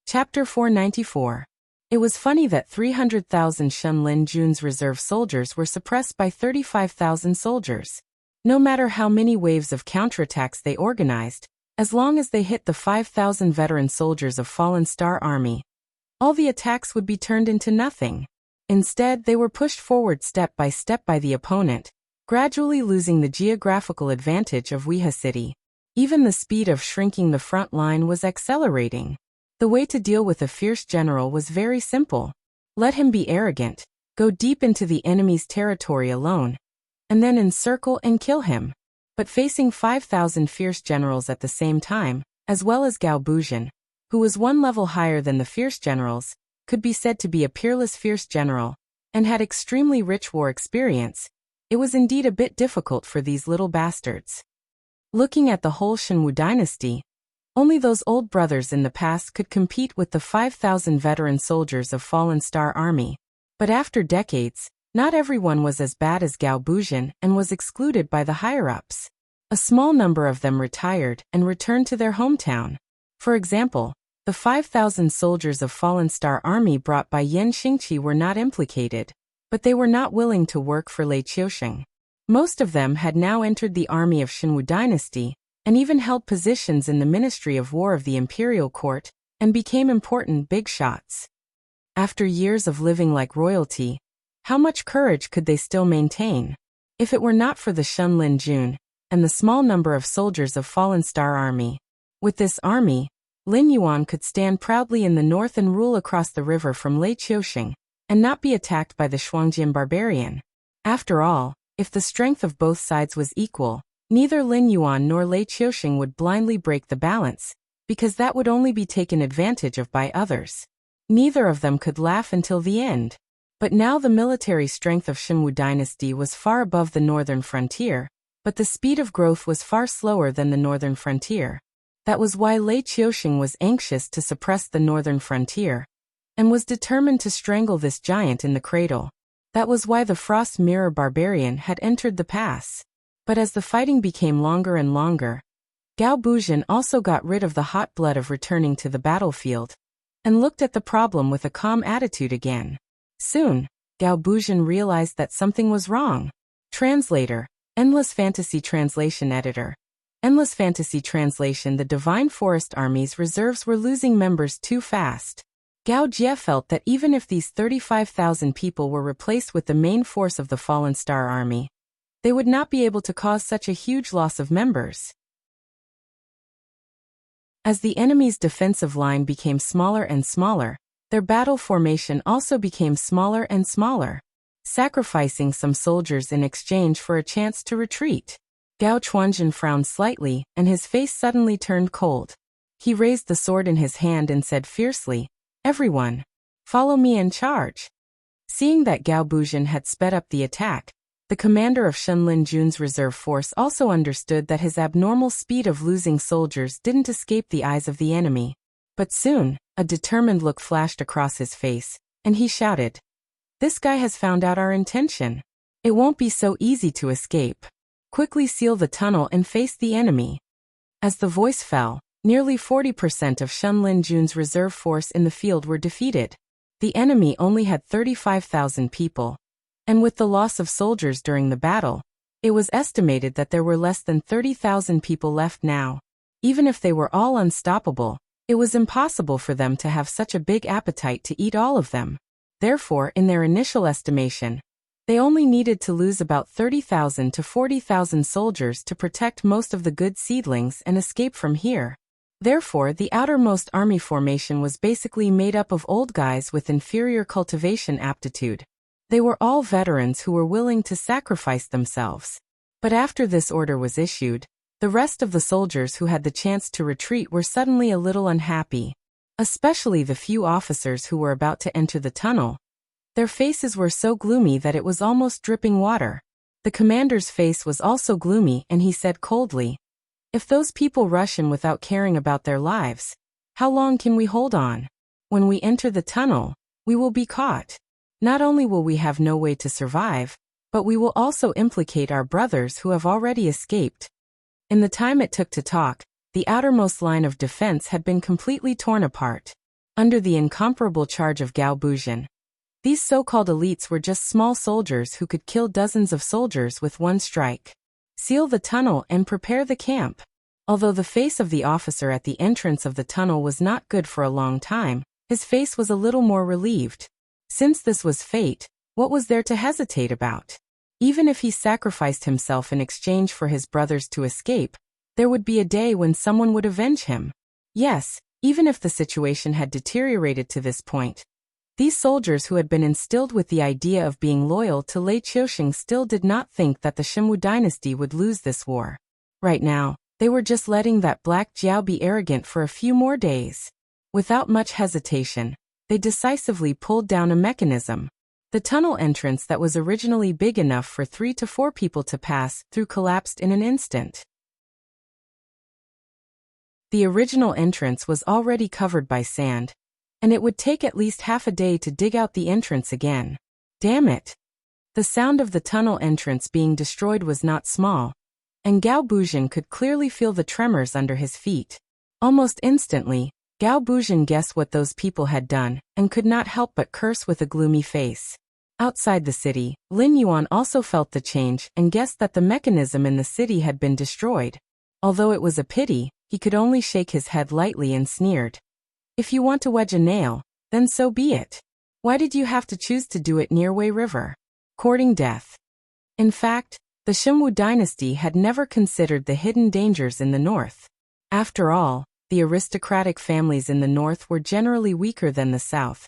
Chapter 494. It was funny that 300,000 Shen Linjun's reserve soldiers were suppressed by 35,000 soldiers. No matter how many waves of counterattacks they organized, as long as they hit the 5,000 veteran soldiers of Fallen Star Army, all the attacks would be turned into nothing. Instead, they were pushed forward step by the opponent, gradually losing the geographical advantage of Weihe City. Even the speed of shrinking the front line was accelerating. The way to deal with a fierce general was very simple. Let him be arrogant, go deep into the enemy's territory alone, and then encircle and kill him. But facing 5,000 fierce generals at the same time, as well as Gao Buzhen, who was one level higher than the fierce generals, could be said to be a peerless fierce general, and had extremely rich war experience, it was indeed a bit difficult for these little bastards. Looking at the whole Xinwu dynasty, Only those old brothers in the past could compete with the 5,000 veteran soldiers of Fallen Star Army. But after decades, not everyone was as bad as Gao Buzhan and was excluded by the higher-ups. A small number of them retired and returned to their hometown. For example, the 5,000 soldiers of Fallen Star Army brought by Yan Xingqi were not implicated, but they were not willing to work for Lei Qiusheng. Most of them had now entered the army of Shenwu dynasty, and even held positions in the Ministry of War of the Imperial Court, and became important big shots. After years of living like royalty, how much courage could they still maintain? If it were not for the Shen Lin Jun, and the small number of soldiers of Fallen Star Army. With this army, Lin Yuan could stand proudly in the north and rule across the river from Lei Qiusheng, and not be attacked by the Shuangjian barbarian. After all, if the strength of both sides was equal, neither Lin Yuan nor Lei Qiusheng would blindly break the balance, because that would only be taken advantage of by others. Neither of them could laugh until the end. But now the military strength of Shenwu dynasty was far above the northern frontier, but the speed of growth was far slower than the northern frontier. That was why Lei Qiusheng was anxious to suppress the northern frontier, and was determined to strangle this giant in the cradle. That was why the Frost Mirror Barbarian had entered the pass. But as the fighting became longer and longer, Gao Buzhan also got rid of the hot blood of returning to the battlefield, and looked at the problem with a calm attitude again. Soon, Gao Buzhan realized that something was wrong. Translator, Endless Fantasy Translation Editor. Endless Fantasy Translation. The Divine Forest Army's reserves were losing members too fast. Gao Jie felt that even if these 35,000 people were replaced with the main force of the Fallen Star Army, they would not be able to cause such a huge loss of members. As the enemy's defensive line became smaller and smaller, their battle formation also became smaller and smaller, sacrificing some soldiers in exchange for a chance to retreat. Gao Chuanjin frowned slightly, and his face suddenly turned cold. He raised the sword in his hand and said fiercely, "Everyone, follow me and charge." Seeing that Gao Buzhan had sped up the attack, the commander of Shen Lin Jun's reserve force also understood that his abnormal speed of losing soldiers didn't escape the eyes of the enemy. But soon, a determined look flashed across his face, and he shouted, "This guy has found out our intention. It won't be so easy to escape. Quickly seal the tunnel and face the enemy." As the voice fell, nearly 40% of Shen Lin Jun's reserve force in the field were defeated. The enemy only had 35,000 people. And with the loss of soldiers during the battle, it was estimated that there were less than 30,000 people left now. Even if they were all unstoppable, it was impossible for them to have such a big appetite to eat all of them. Therefore, in their initial estimation, they only needed to lose about 30,000 to 40,000 soldiers to protect most of the good seedlings and escape from here. Therefore, the outermost army formation was basically made up of old guys with inferior cultivation aptitude. They were all veterans who were willing to sacrifice themselves. But after this order was issued, the rest of the soldiers who had the chance to retreat were suddenly a little unhappy. Especially the few officers who were about to enter the tunnel. Their faces were so gloomy that it was almost dripping water. The commander's face was also gloomy, and he said coldly, "If those people rush in without caring about their lives, how long can we hold on? When we enter the tunnel, we will be caught. Not only will we have no way to survive, but we will also implicate our brothers who have already escaped." In the time it took to talk, the outermost line of defense had been completely torn apart. Under the incomparable charge of Gao Buzhan, these so-called elites were just small soldiers who could kill dozens of soldiers with one strike. Seal the tunnel and prepare the camp. Although the face of the officer at the entrance of the tunnel was not good for a long time, his face was a little more relieved. Since this was fate, what was there to hesitate about? Even if he sacrificed himself in exchange for his brothers to escape, there would be a day when someone would avenge him. Yes, even if the situation had deteriorated to this point. These soldiers who had been instilled with the idea of being loyal to Lei Qiusheng still did not think that the Shenwu dynasty would lose this war. Right now, they were just letting that Black Jiao be arrogant for a few more days. Without much hesitation, they decisively pulled down a mechanism. The tunnel entrance that was originally big enough for 3 to 4 people to pass through collapsed in an instant. The original entrance was already covered by sand, and it would take at least half a day to dig out the entrance again. Damn it! The sound of the tunnel entrance being destroyed was not small, and Gao Buzhen could clearly feel the tremors under his feet. Almost instantly, Gao Buzhen guessed what those people had done, and could not help but curse with a gloomy face. Outside the city, Lin Yuan also felt the change and guessed that the mechanism in the city had been destroyed. Although it was a pity, he could only shake his head lightly and sneered. If you want to wedge a nail, then so be it. Why did you have to choose to do it near Wei River? Courting death. In fact, the Shunwu dynasty had never considered the hidden dangers in the north. After all, the aristocratic families in the north were generally weaker than the south,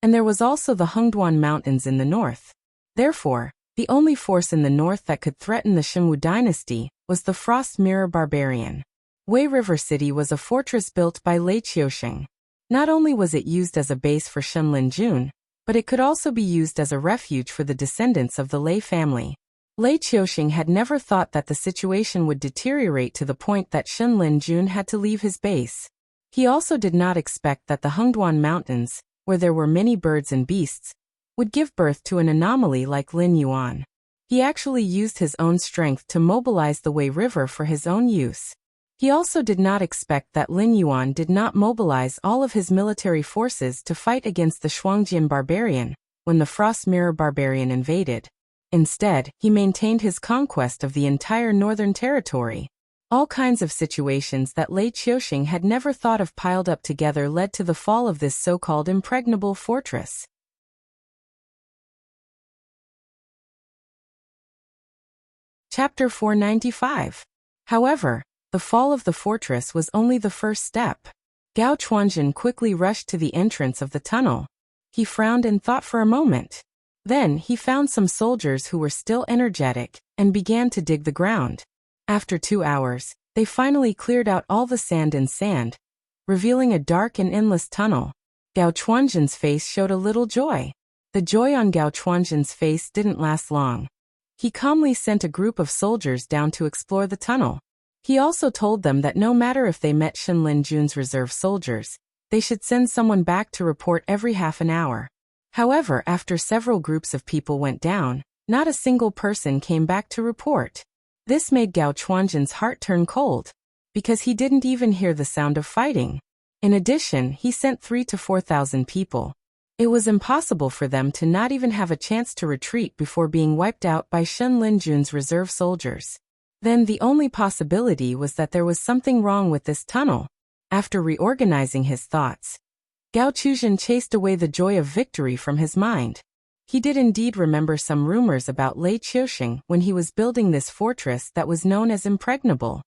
and there was also the Hengduan Mountains in the north. Therefore, the only force in the north that could threaten the Shunwu dynasty was the Frost Mirror Barbarian. Wei River City was a fortress built by Lei Qiusheng. Not only was it used as a base for Shen Linjun, but it could also be used as a refuge for the descendants of the Lei family. Lei Qiusheng had never thought that the situation would deteriorate to the point that Shen Linjun had to leave his base. He also did not expect that the Hengduan Mountains, where there were many birds and beasts, would give birth to an anomaly like Lin Yuan. He actually used his own strength to mobilize the Wei River for his own use. He also did not expect that Lin Yuan did not mobilize all of his military forces to fight against the Shuangjian barbarian when the Frost Mirror barbarian invaded. Instead, he maintained his conquest of the entire northern territory. All kinds of situations that Lei Qiusheng had never thought of piled up together led to the fall of this so-called impregnable fortress. Chapter 495. However, the fall of the fortress was only the first step. Gao Chuanjin quickly rushed to the entrance of the tunnel. He frowned and thought for a moment. Then he found some soldiers who were still energetic and began to dig the ground. After 2 hours, they finally cleared out all the sand and sand, revealing a dark and endless tunnel. Gao Chuanjin's face showed a little joy. The joy on Gao Chuanjin's face didn't last long. He calmly sent a group of soldiers down to explore the tunnel. He also told them that no matter if they met Shen Linjun's reserve soldiers, they should send someone back to report every half an hour. However, after several groups of people went down, not a single person came back to report. This made Gao Chuanjin's heart turn cold, because he didn't even hear the sound of fighting. In addition, he sent 3,000 to 4,000 people. It was impossible for them to not even have a chance to retreat before being wiped out by Shen Linjun's reserve soldiers. Then the only possibility was that there was something wrong with this tunnel. After reorganizing his thoughts, Gao Chuzhen chased away the joy of victory from his mind. He did indeed remember some rumors about Lei Qiusheng when he was building this fortress that was known as impregnable.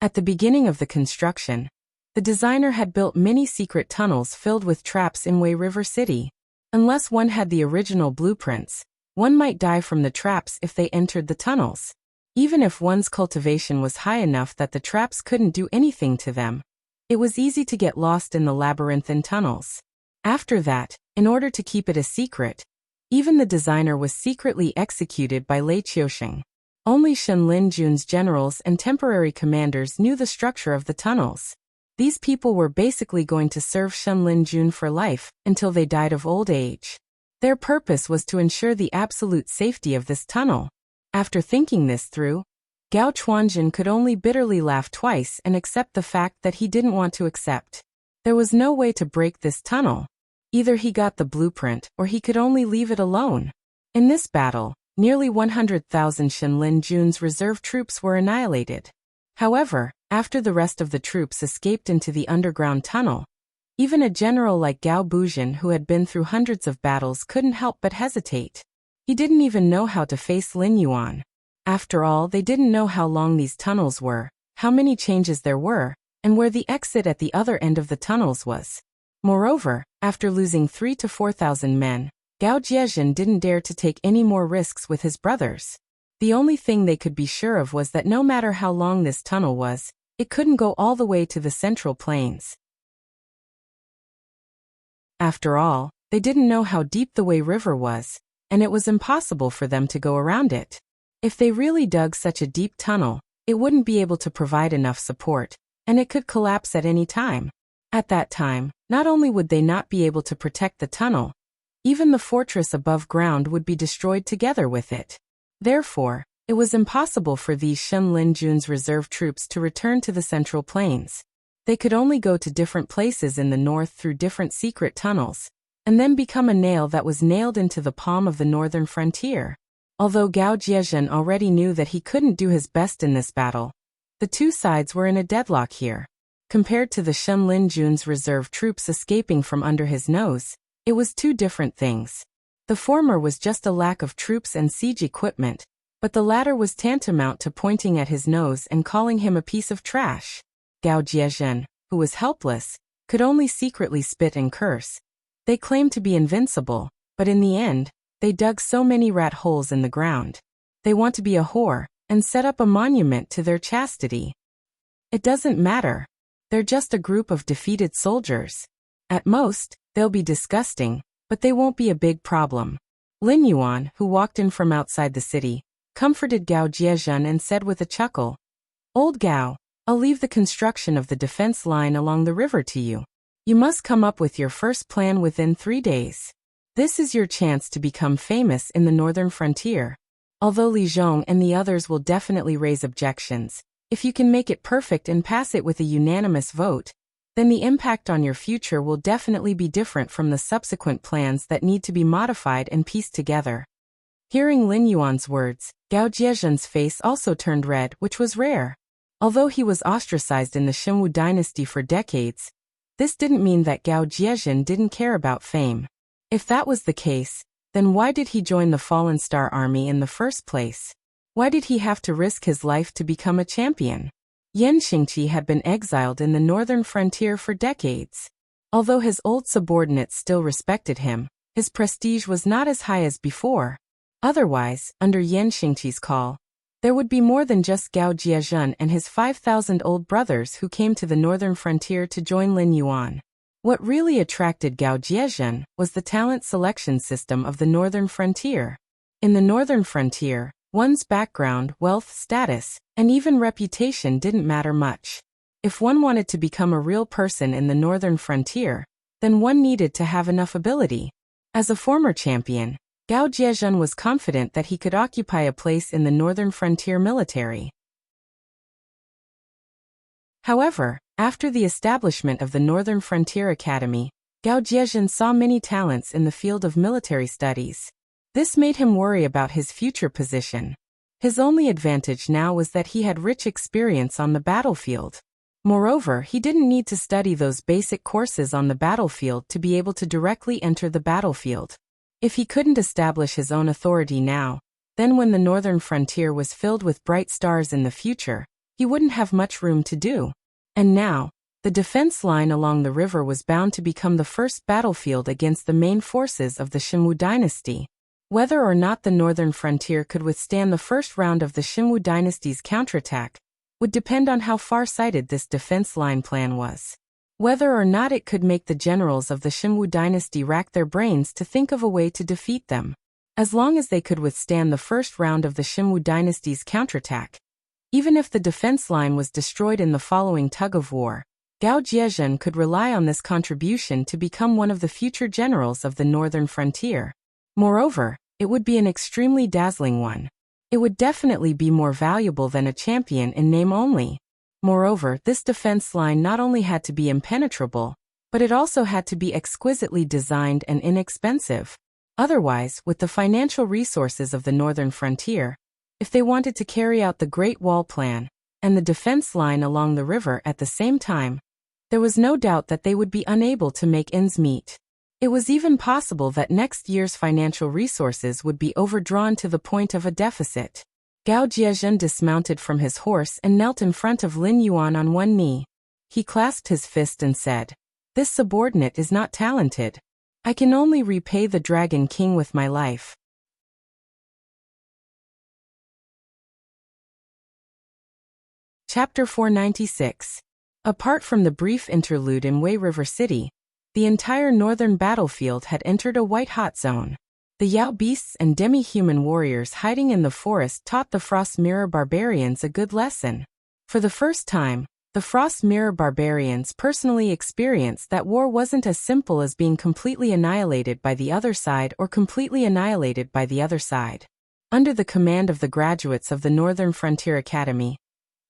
At the beginning of the construction, the designer had built many secret tunnels filled with traps in Wei River City. Unless one had the original blueprints, one might die from the traps if they entered the tunnels. Even if one's cultivation was high enough that the traps couldn't do anything to them, it was easy to get lost in the labyrinthine tunnels. After that, in order to keep it a secret, even the designer was secretly executed by Lei Qiusheng. Only Shen Linjun's generals and temporary commanders knew the structure of the tunnels. These people were basically going to serve Shen Linjun for life until they died of old age. Their purpose was to ensure the absolute safety of this tunnel. After thinking this through, Gao Chuanjin could only bitterly laugh twice and accept the fact that he didn't want to accept. There was no way to break this tunnel. Either he got the blueprint or he could only leave it alone. In this battle, nearly 100,000 Shen Linjun's reserve troops were annihilated. However, after the rest of the troops escaped into the underground tunnel, even a general like Gao Buzhen, who had been through hundreds of battles, couldn't help but hesitate. He didn't even know how to face Lin Yuan. After all, they didn't know how long these tunnels were, how many changes there were, and where the exit at the other end of the tunnels was. Moreover, after losing 3,000 to 4,000 men, Gao Jiezhen didn't dare to take any more risks with his brothers. The only thing they could be sure of was that no matter how long this tunnel was, it couldn't go all the way to the central plains. After all, they didn't know how deep the Wei River was, and it was impossible for them to go around it. If they really dug such a deep tunnel, it wouldn't be able to provide enough support, and it could collapse at any time. At that time, not only would they not be able to protect the tunnel, even the fortress above ground would be destroyed together with it. Therefore, it was impossible for these Shen Linjun's reserve troops to return to the Central Plains. They could only go to different places in the north through different secret tunnels, and then become a nail that was nailed into the palm of the northern frontier. Although Gao Jiezhen already knew that he couldn't do his best in this battle, the two sides were in a deadlock here. Compared to the Shen Linjun's reserve troops escaping from under his nose, it was two different things. The former was just a lack of troops and siege equipment, but the latter was tantamount to pointing at his nose and calling him a piece of trash. Gao Jiezhen, who was helpless, could only secretly spit and curse. They claimed to be invincible, but in the end, they dug so many rat holes in the ground. They want to be a whore, and set up a monument to their chastity. It doesn't matter. They're just a group of defeated soldiers. At most, they'll be disgusting, but they won't be a big problem. Lin Yuan, who walked in from outside the city, comforted Gao Jiezhen and said with a chuckle, "Old Gao, I'll leave the construction of the defense line along the river to you. You must come up with your first plan within 3 days. This is your chance to become famous in the northern frontier. Although Li Zhong and the others will definitely raise objections, if you can make it perfect and pass it with a unanimous vote, then the impact on your future will definitely be different from the subsequent plans that need to be modified and pieced together." Hearing Lin Yuan's words, Gao Jiezhen's face also turned red, which was rare. Although he was ostracized in the Xinwu dynasty for decades, this didn't mean that Gao Jiezhen didn't care about fame. If that was the case, then why did he join the Fallen Star Army in the first place? Why did he have to risk his life to become a champion? Yan Xingqi had been exiled in the northern frontier for decades. Although his old subordinates still respected him, his prestige was not as high as before. Otherwise, under Yan Xingqi's call, there would be more than just Gao Jiezhen and his 5,000 old brothers who came to the northern frontier to join Lin Yuan. What really attracted Gao Jiezhen was the talent selection system of the northern frontier. In the northern frontier, one's background, wealth, status, and even reputation didn't matter much. If one wanted to become a real person in the northern frontier, then one needed to have enough ability. As a former champion, Gao Jiezhen was confident that he could occupy a place in the northern frontier military. However, after the establishment of the Northern Frontier Academy, Gao Jiezhen saw many talents in the field of military studies. This made him worry about his future position. His only advantage now was that he had rich experience on the battlefield. Moreover, he didn't need to study those basic courses on the battlefield to be able to directly enter the battlefield. If he couldn't establish his own authority now, then when the northern frontier was filled with bright stars in the future, he wouldn't have much room to do. And now, the defense line along the river was bound to become the first battlefield against the main forces of the Xinwu dynasty. Whether or not the northern frontier could withstand the first round of the Xinwu dynasty's counterattack would depend on how far-sighted this defense line plan was. Whether or not it could make the generals of the Xinwu dynasty rack their brains to think of a way to defeat them. As long as they could withstand the first round of the Xinwu dynasty's counterattack, even if the defense line was destroyed in the following tug-of-war, Gao Jiezhen could rely on this contribution to become one of the future generals of the northern frontier. Moreover, it would be an extremely dazzling one. It would definitely be more valuable than a champion in name only. Moreover, this defense line not only had to be impenetrable, but it also had to be exquisitely designed and inexpensive. Otherwise, with the financial resources of the northern frontier, if they wanted to carry out the Great Wall plan and the defense line along the river at the same time, there was no doubt that they would be unable to make ends meet. It was even possible that next year's financial resources would be overdrawn to the point of a deficit. Gao Jiezhen dismounted from his horse and knelt in front of Lin Yuan on one knee. He clasped his fist and said, "This subordinate is not talented. I can only repay the Dragon King with my life." Chapter 496. Apart from the brief interlude in Wei River City, the entire northern battlefield had entered a white-hot zone. The Yao beasts and demi-human warriors hiding in the forest taught the Frost Mirror barbarians a good lesson. For the first time, The Frost Mirror barbarians personally experienced that war wasn't as simple as being completely annihilated by the other side or completely annihilated by the other side. Under the command of the graduates of the Northern Frontier Academy,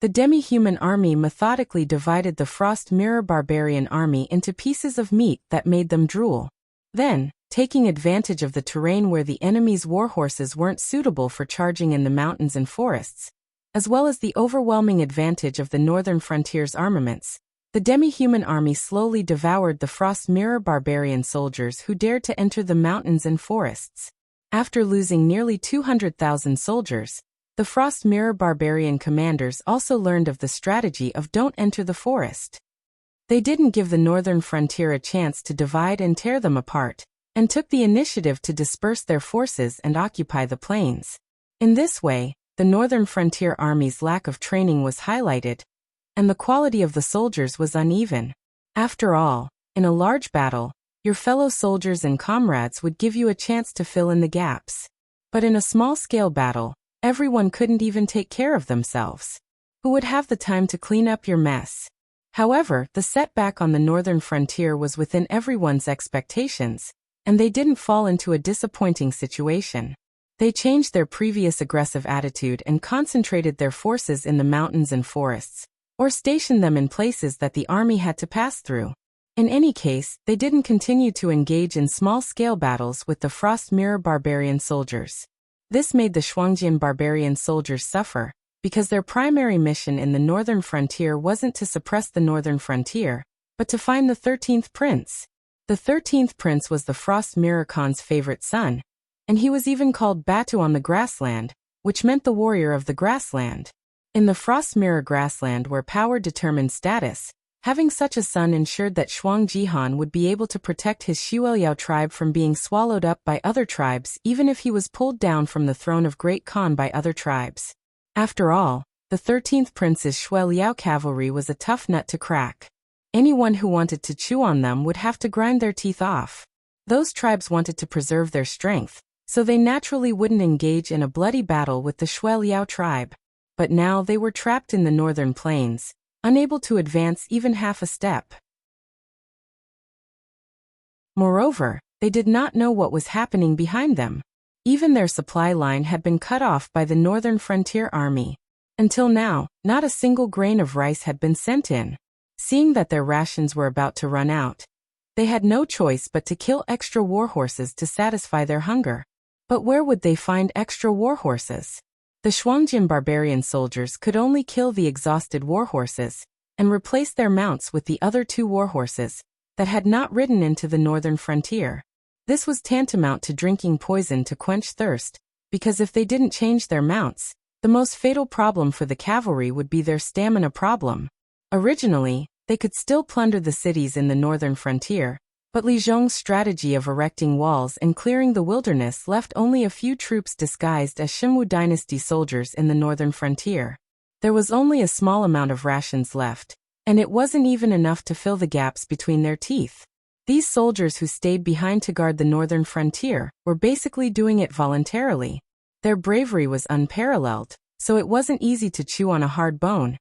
the demi-human army methodically divided the Frost Mirror barbarian army into pieces of meat that made them drool. Then, taking advantage of the terrain where the enemy's warhorses weren't suitable for charging in the mountains and forests, as well as the overwhelming advantage of the Northern Frontier's armaments, the demi-human army slowly devoured the Frost Mirror barbarian soldiers who dared to enter the mountains and forests. After losing nearly 200,000 soldiers, the Frost Mirror barbarian commanders also learned of the strategy of don't enter the forest. They didn't give the Northern Frontier a chance to divide and tear them apart, and took the initiative to disperse their forces and occupy the plains. In this way, the Northern Frontier Army's lack of training was highlighted, and the quality of the soldiers was uneven. After all, in a large battle, your fellow soldiers and comrades would give you a chance to fill in the gaps. But in a small-scale battle, everyone couldn't even take care of themselves. Who would have the time to clean up your mess? However, the setback on the Northern Frontier was within everyone's expectations, and they didn't fall into a disappointing situation. They changed their previous aggressive attitude and concentrated their forces in the mountains and forests, or stationed them in places that the army had to pass through. In any case, they didn't continue to engage in small-scale battles with the Frost Mirror barbarian soldiers. This made the Shuangjian barbarian soldiers suffer, because their primary mission in the Northern Frontier wasn't to suppress the Northern Frontier, but to find the 13th Prince. The 13th Prince was the Frost Mirror Khan's favorite son, and he was even called Batu on the Grassland, which meant the warrior of the grassland. In the Frost Mirror grassland where power determined status, having such a son ensured that Shuang Jihan would be able to protect his Xueliao tribe from being swallowed up by other tribes even if he was pulled down from the throne of Great Khan by other tribes. After all, the 13th Prince's Xueliao cavalry was a tough nut to crack. Anyone who wanted to chew on them would have to grind their teeth off. Those tribes wanted to preserve their strength, so they naturally wouldn't engage in a bloody battle with the Xueliao tribe. But now they were trapped in the northern plains, unable to advance even half a step. Moreover, they did not know what was happening behind them. Even their supply line had been cut off by the Northern Frontier Army. Until now, not a single grain of rice had been sent in. Seeing that their rations were about to run out, they had no choice but to kill extra warhorses to satisfy their hunger. But where would they find extra warhorses? The Shuangjian barbarian soldiers could only kill the exhausted warhorses and replace their mounts with the other two warhorses that had not ridden into the Northern Frontier. This was tantamount to drinking poison to quench thirst, because if they didn't change their mounts, the most fatal problem for the cavalry would be their stamina problem. Originally, they could still plunder the cities in the Northern Frontier, but Li Zhong's strategy of erecting walls and clearing the wilderness left only a few troops disguised as Xinwu dynasty soldiers in the Northern Frontier. There was only a small amount of rations left, and it wasn't even enough to fill the gaps between their teeth. These soldiers who stayed behind to guard the Northern Frontier were basically doing it voluntarily. Their bravery was unparalleled, so it wasn't easy to chew on a hard bone.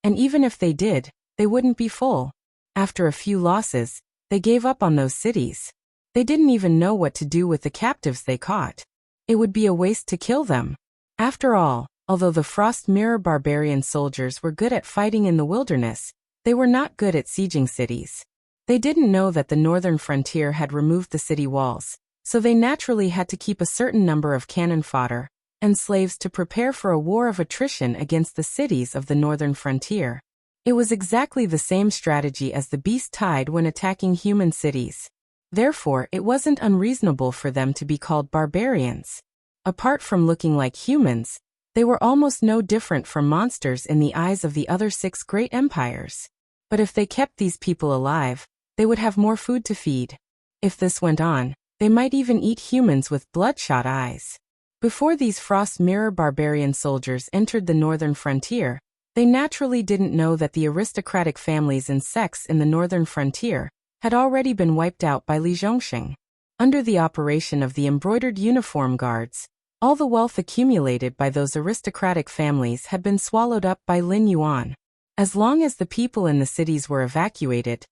And even if they did, they wouldn't be full. After a few losses, they gave up on those cities. They didn't even know what to do with the captives they caught. It would be a waste to kill them. After all, although the Frost Mirror barbarian soldiers were good at fighting in the wilderness, they were not good at sieging cities. They didn't know that the Northern Frontier had removed the city walls, so they naturally had to keep a certain number of cannon fodder and slaves to prepare for a war of attrition against the cities of the Northern Frontier. It was exactly the same strategy as the beast tide when attacking human cities. Therefore, it wasn't unreasonable for them to be called barbarians. Apart from looking like humans, they were almost no different from monsters in the eyes of the other 6 great empires. But if they kept these people alive, they would have more food to feed. If this went on, they might even eat humans with bloodshot eyes. Before these Frost Mirror barbarian soldiers entered the Northern Frontier, they naturally didn't know that the aristocratic families and sects in the Northern Frontier had already been wiped out by Li Zhongxing. Under the operation of the embroidered uniform guards, all the wealth accumulated by those aristocratic families had been swallowed up by Lin Yuan. As long as the people in the cities were evacuated,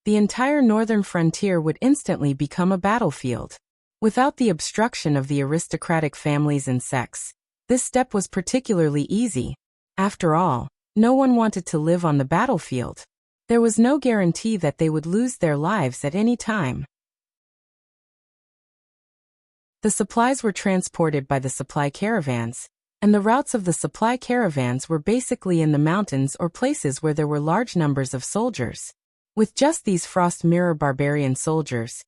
the entire northern frontier would instantly become a battlefield. Without the obstruction of the aristocratic families and sects, this step was particularly easy. After all, no one wanted to live on the battlefield. There was no guarantee that they would lose their lives at any time. The supplies were transported by the supply caravans, and the routes of the supply caravans were basically in the mountains or places where there were large numbers of soldiers. With just these Frost Mirror barbarian soldiers,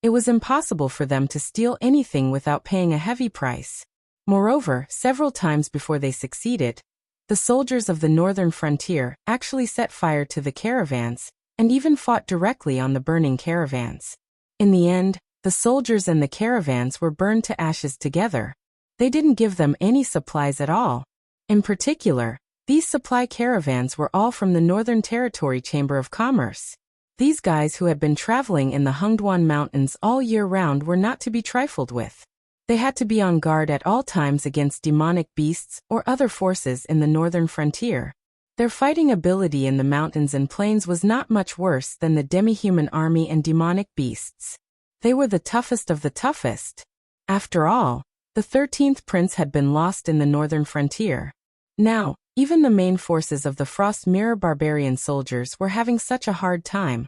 it was impossible for them to steal anything without paying a heavy price. Moreover, several times before they succeeded, the soldiers of the northern frontier actually set fire to the caravans, and even fought directly on the burning caravans. In the end, the soldiers and the caravans were burned to ashes together. They didn't give them any supplies at all. In particular, these supply caravans were all from the Northern Territory Chamber of Commerce. These guys who had been traveling in the Hungduan Mountains all year round were not to be trifled with. They had to be on guard at all times against demonic beasts or other forces in the northern frontier. Their fighting ability in the mountains and plains was not much worse than the demi-human army and demonic beasts. They were the toughest of the toughest. After all, the 13th prince had been lost in the northern frontier. Now, even the main forces of the Frost Mirror barbarian soldiers were having such a hard time,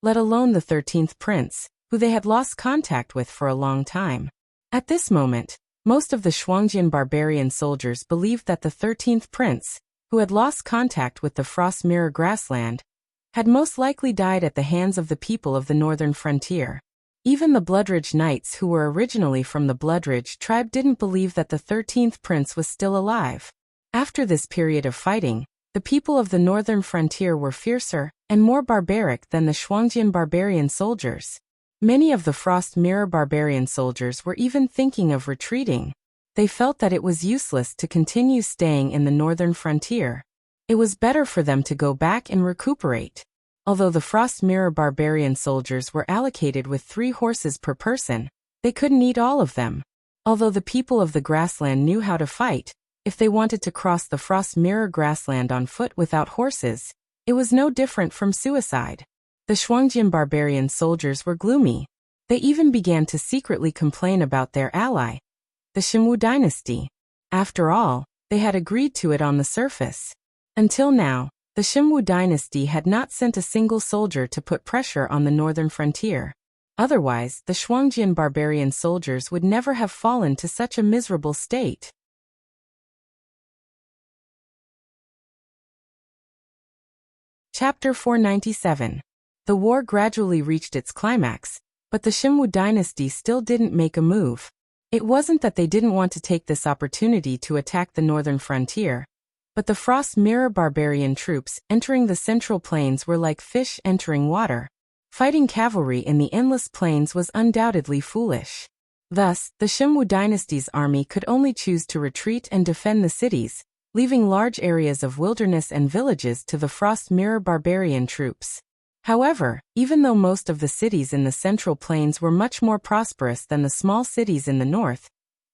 let alone the 13th prince, who they had lost contact with for a long time. At this moment, most of the Shuangjian barbarian soldiers believed that the 13th prince, who had lost contact with the Frost Mirror grassland, had most likely died at the hands of the people of the northern frontier. Even the Bloodridge Knights, who were originally from the Bloodridge tribe, didn't believe that the 13th prince was still alive. After this period of fighting, the people of the northern frontier were fiercer and more barbaric than the Shuangjian barbarian soldiers. Many of the Frost Mirror barbarian soldiers were even thinking of retreating. They felt that it was useless to continue staying in the northern frontier. It was better for them to go back and recuperate. Although the Frost Mirror barbarian soldiers were allocated with 3 horses per person, they couldn't eat all of them. Although the people of the grassland knew how to fight, if they wanted to cross the Frost Mirror grassland on foot without horses, it was no different from suicide. The Shuangjian barbarian soldiers were gloomy. They even began to secretly complain about their ally, the Xinwu dynasty. After all, they had agreed to it on the surface. Until now, the Xinwu dynasty had not sent a single soldier to put pressure on the northern frontier. Otherwise, the Shuangjian barbarian soldiers would never have fallen to such a miserable state. Chapter 497. The war gradually reached its climax, but the Xinwu dynasty still didn't make a move. It wasn't that they didn't want to take this opportunity to attack the northern frontier, but the Frost Mirror barbarian troops entering the central plains were like fish entering water. Fighting cavalry in the endless plains was undoubtedly foolish. Thus, the Xinwu dynasty's army could only choose to retreat and defend the cities, leaving large areas of wilderness and villages to the Frost Mirror barbarian troops. However, even though most of the cities in the central plains were much more prosperous than the small cities in the north,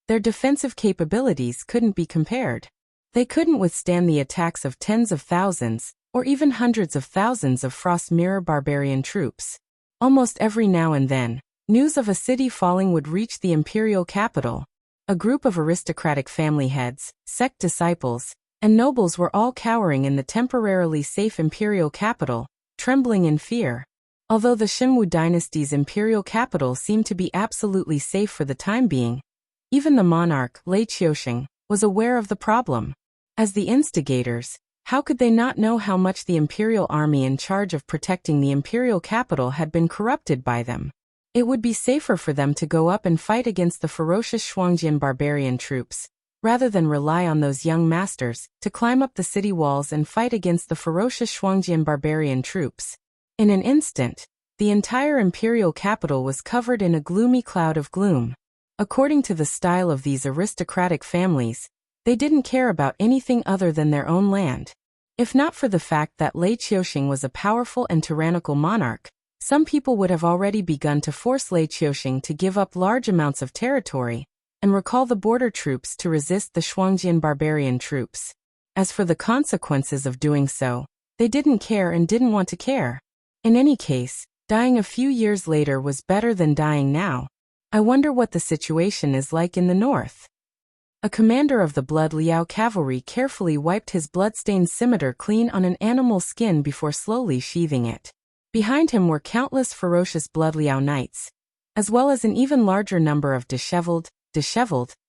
their defensive capabilities couldn't be compared. They couldn't withstand the attacks of tens of thousands, or even hundreds of thousands of Frost Mirror barbarian troops. Almost every now and then, news of a city falling would reach the imperial capital. A group of aristocratic family heads, sect disciples, and nobles were all cowering in the temporarily safe imperial capital, trembling in fear. Although the Xinwu dynasty's imperial capital seemed to be absolutely safe for the time being, even the monarch, Lei Qiusheng, was aware of the problem. As the instigators, how could they not know how much the imperial army in charge of protecting the imperial capital had been corrupted by them? It would be safer for them to go up and fight against the ferocious Shuangjian barbarian troops, rather than rely on those young masters to climb up the city walls and fight against the ferocious Shuangjian barbarian troops. In an instant, the entire imperial capital was covered in a gloomy cloud of gloom. According to the style of these aristocratic families, they didn't care about anything other than their own land. If not for the fact that Lei Qiusheng was a powerful and tyrannical monarch, some people would have already begun to force Lei Qiusheng to give up large amounts of territory and recall the border troops to resist the Shuangjian barbarian troops. As for the consequences of doing so, They didn't care and didn't want to care. In any case, dying a few years later was better than dying now. I wonder what the situation is like in the north. A commander of the Blood Liao cavalry carefully wiped his bloodstained scimitar clean on an animal's skin before slowly sheathing it. Behind him were countless ferocious Blood Liao knights, as well as an even larger number of disheveled,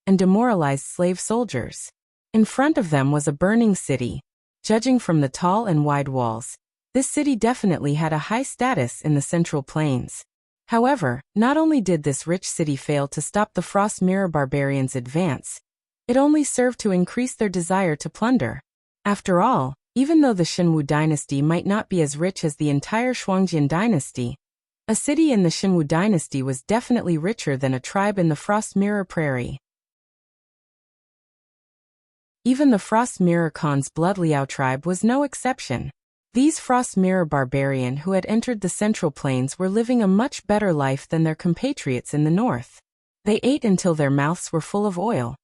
and demoralized slave soldiers. In front of them was a burning city. Judging from the tall and wide walls, this city definitely had a high status in the Central Plains. However, not only did this rich city fail to stop the Frost Mirror barbarians' advance, it only served to increase their desire to plunder. After all, even though the Xinwu dynasty might not be as rich as the entire Shuangjian dynasty, a city in the Xinwu dynasty was definitely richer than a tribe in the Frost Mirror Prairie. Even the Frost Mirror Khan's Blood Liao tribe was no exception. These Frost Mirror barbarian who had entered the Central Plains were living a much better life than their compatriots in the north. They ate until their mouths were full of oil,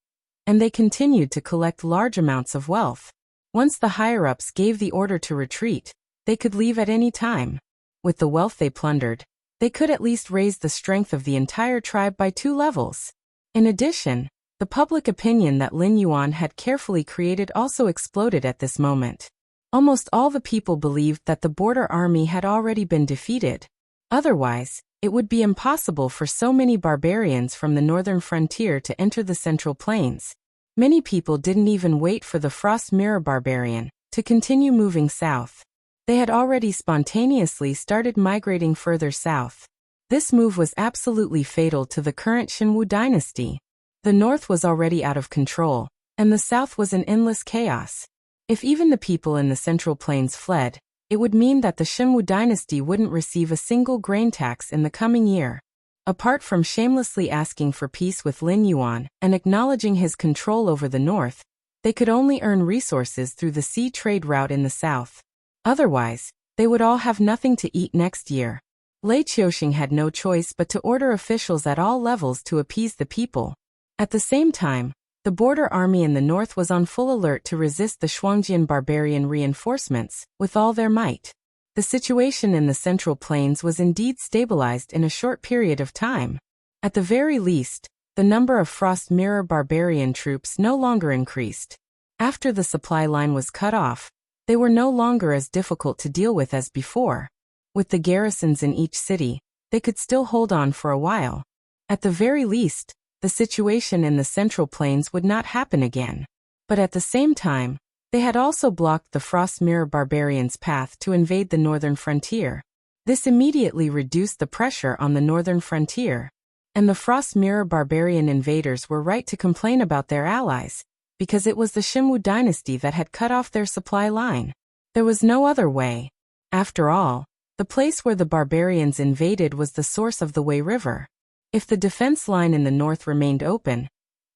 and they continued to collect large amounts of wealth. Once the higher-ups gave the order to retreat, they could leave at any time. With the wealth they plundered, they could at least raise the strength of the entire tribe by 2 levels. In addition, the public opinion that Lin Yuan had carefully created also exploded at this moment. Almost all the people believed that the border army had already been defeated. Otherwise, it would be impossible for so many barbarians from the northern frontier to enter the Central Plains. Many people didn't even wait for the Frost Mirror barbarian to continue moving south. They had already spontaneously started migrating further south. This move was absolutely fatal to the current Xinwu dynasty. The north was already out of control, and the south was in endless chaos. If even the people in the Central Plains fled, it would mean that the Xinwu dynasty wouldn't receive a single grain tax in the coming year. Apart from shamelessly asking for peace with Lin Yuan and acknowledging his control over the north, they could only earn resources through the sea trade route in the south. Otherwise, they would all have nothing to eat next year. Lei Qiuxing had no choice but to order officials at all levels to appease the people. At the same time, the border army in the north was on full alert to resist the Shuangjian barbarian reinforcements with all their might. The situation in the Central Plains was indeed stabilized in a short period of time. At the very least, the number of Frost Mirror barbarian troops no longer increased. After the supply line was cut off, they were no longer as difficult to deal with as before. With the garrisons in each city, they could still hold on for a while. At the very least, the situation in the Central Plains would not happen again. But at the same time, they had also blocked the Frost Mirror barbarians' path to invade the northern frontier. This immediately reduced the pressure on the northern frontier. And the Frost Mirror barbarian invaders were right to complain about their allies, because it was the Xinwu dynasty that had cut off their supply line. There was no other way. After all, the place where the barbarians invaded was the source of the Wei River. If the defense line in the north remained open,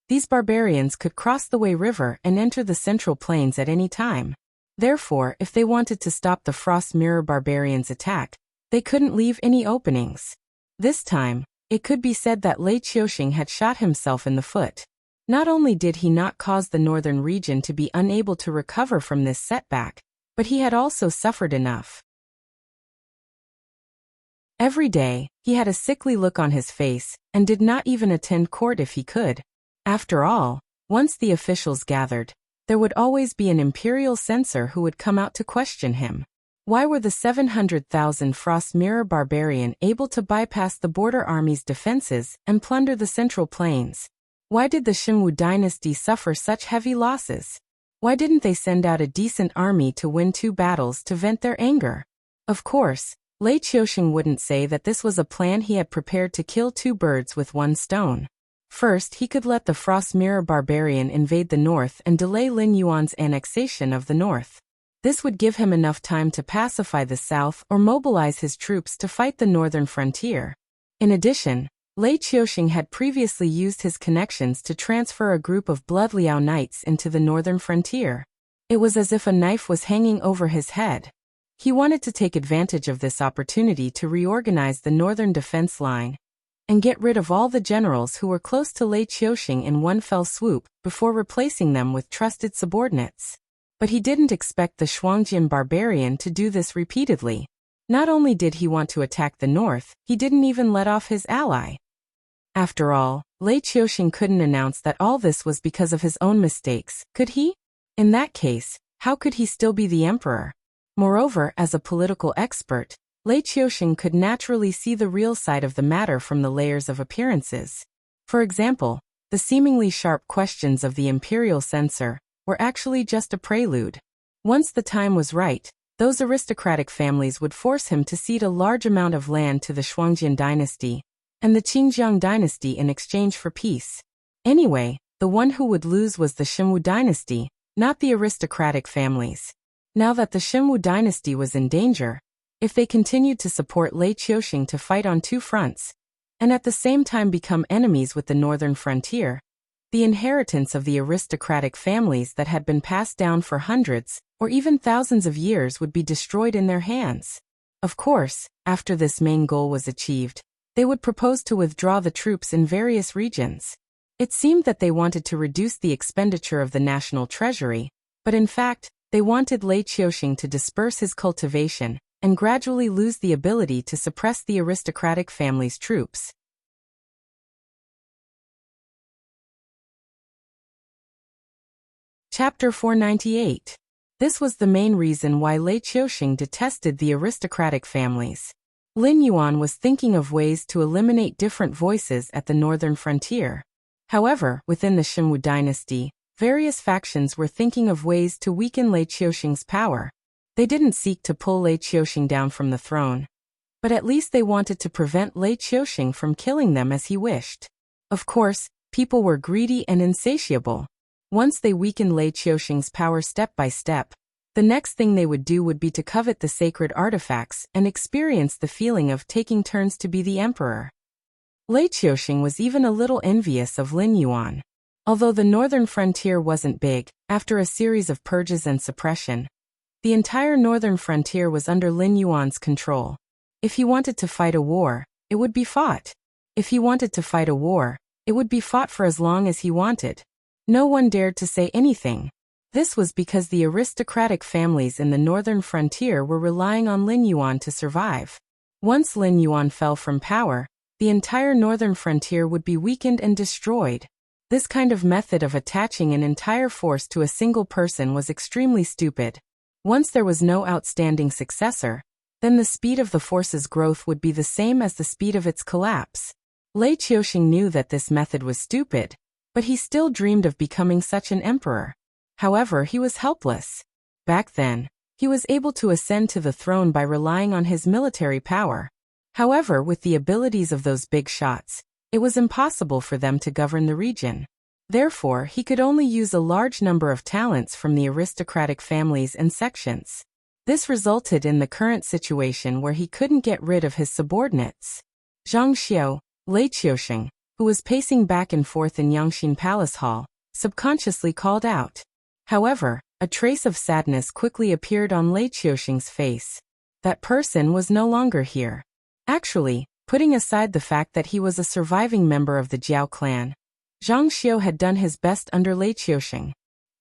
these barbarians could cross the Wei River and enter the Central Plains at any time. Therefore, if they wanted to stop the Frost Mirror barbarians' attack, they couldn't leave any openings. This time, it could be said that Lei Qiuxing had shot himself in the foot. Not only did he not cause the northern region to be unable to recover from this setback, but he had also suffered enough. Every day, he had a sickly look on his face, and did not even attend court if he could. After all, once the officials gathered, there would always be an imperial censor who would come out to question him. Why were the 700,000 Frost Mirror barbarian able to bypass the border army's defenses and plunder the Central Plains? Why did the Xinwu dynasty suffer such heavy losses? Why didn't they send out a decent army to win 2 battles to vent their anger? Of course, Lei Qiuxing wouldn't say that this was a plan he had prepared to kill 2 birds with 1 stone. First, he could let the Frost Mirror barbarian invade the north and delay Lin Yuan's annexation of the north. This would give him enough time to pacify the south or mobilize his troops to fight the northern frontier. In addition, Lei Qiuxing had previously used his connections to transfer a group of Blood Liao knights into the northern frontier. It was as if a knife was hanging over his head. He wanted to take advantage of this opportunity to reorganize the northern defense line and get rid of all the generals who were close to Lei Qiuxing in one fell swoop before replacing them with trusted subordinates. But he didn't expect the Shuangjian barbarian to do this repeatedly. Not only did he want to attack the north, he didn't even let off his ally. After all, Lei Qiuxing couldn't announce that all this was because of his own mistakes, could he? In that case, how could he still be the emperor? Moreover, as a political expert, Lei Qiuxing could naturally see the real side of the matter from the layers of appearances. For example, the seemingly sharp questions of the imperial censor were actually just a prelude. Once the time was right, those aristocratic families would force him to cede a large amount of land to the Shuangjian dynasty and the Qingjiang dynasty in exchange for peace. Anyway, the one who would lose was the Xinwu dynasty, not the aristocratic families. Now that the Xinwu dynasty was in danger, if they continued to support Lei Qiuxing to fight on two fronts, and at the same time become enemies with the northern frontier, the inheritance of the aristocratic families that had been passed down for hundreds or even thousands of years would be destroyed in their hands. Of course, after this main goal was achieved, they would propose to withdraw the troops in various regions. It seemed that they wanted to reduce the expenditure of the national treasury, but in fact, they wanted Lei Qiuxing to disperse his cultivation and gradually lose the ability to suppress the aristocratic family's troops. Chapter 498. This was the main reason why Lei Qiuxing detested the aristocratic families. Lin Yuan was thinking of ways to eliminate different voices at the northern frontier. However, within the Xinwu dynasty, various factions were thinking of ways to weaken Lei Qiuxing's power. They didn't seek to pull Lei Qiuxing down from the throne, but at least they wanted to prevent Lei Qiuxing from killing them as he wished. Of course, people were greedy and insatiable. Once they weakened Lei Qiuxing's power step by step, the next thing they would do would be to covet the sacred artifacts and experience the feeling of taking turns to be the emperor. Lei Qiuxing was even a little envious of Lin Yuan. Although the northern frontier wasn't big, after a series of purges and suppression, the entire northern frontier was under Lin Yuan's control. If he wanted to fight a war, it would be fought. If he wanted to fight a war, it would be fought for as long as he wanted. No one dared to say anything. This was because the aristocratic families in the northern frontier were relying on Lin Yuan to survive. Once Lin Yuan fell from power, the entire northern frontier would be weakened and destroyed. This kind of method of attaching an entire force to a single person was extremely stupid. Once there was no outstanding successor, then the speed of the force's growth would be the same as the speed of its collapse. Lei Qiuxing knew that this method was stupid, but he still dreamed of becoming such an emperor. However, he was helpless. Back then, he was able to ascend to the throne by relying on his military power. However, with the abilities of those big shots, it was impossible for them to govern the region. Therefore, he could only use a large number of talents from the aristocratic families and sections. This resulted in the current situation where he couldn't get rid of his subordinates. Zhang Xiao, Lei Qiuxing, who was pacing back and forth in Yangxin Palace Hall, subconsciously called out. However, a trace of sadness quickly appeared on Lei Qiuxing's face. That person was no longer here. Actually, putting aside the fact that he was a surviving member of the Jiao clan, Zhang Xiao had done his best under Lei Qiuxing.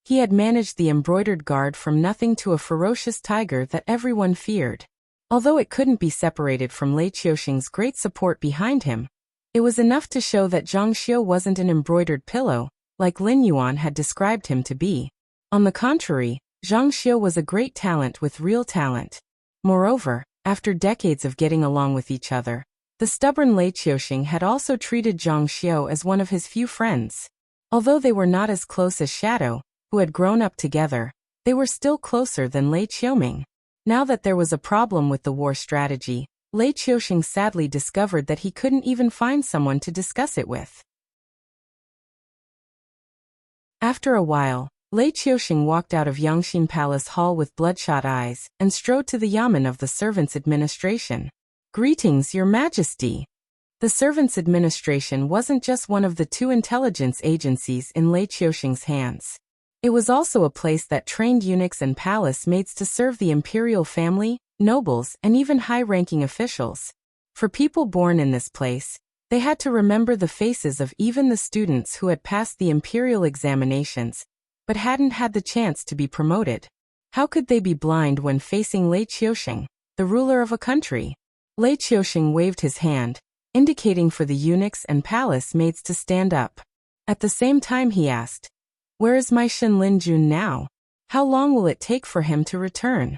He had managed the embroidered guard from nothing to a ferocious tiger that everyone feared. Although it couldn't be separated from Lei Qiuxing's great support behind him, it was enough to show that Zhang Xiao wasn't an embroidered pillow, like Lin Yuan had described him to be. On the contrary, Zhang Xiao was a great talent with real talent. Moreover, after decades of getting along with each other, the stubborn Lei Qiuxing had also treated Zhang Xiao as one of his few friends. Although they were not as close as Shadow, who had grown up together, they were still closer than Lei Qiuming. Now that there was a problem with the war strategy, Lei Qiuxing sadly discovered that he couldn't even find someone to discuss it with. After a while, Lei Qiuxing walked out of Yangxin Palace Hall with bloodshot eyes and strode to the yamen of the Servants' Administration. "Greetings, Your Majesty." The Servants' Administration wasn't just one of the two intelligence agencies in Lei Qiuxing's hands. It was also a place that trained eunuchs and palace maids to serve the imperial family, nobles, and even high-ranking officials. For people born in this place, they had to remember the faces of even the students who had passed the imperial examinations, but hadn't had the chance to be promoted. How could they be blind when facing Lei Qiusheng, the ruler of a country? Lei Qiusheng waved his hand, indicating for the eunuchs and palace maids to stand up. At the same time he asked, "Where is my Shen Linjun now? How long will it take for him to return?"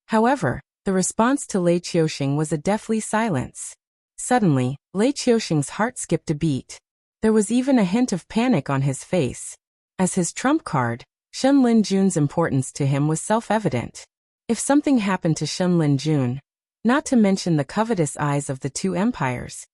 However, the response to Lei Qiusheng was a deathly silence. Suddenly, Lei Qiusheng's heart skipped a beat. There was even a hint of panic on his face. As his trump card, Shen Linjun's importance to him was self-evident. If something happened to Shen Linjun, not to mention the covetous eyes of the two empires,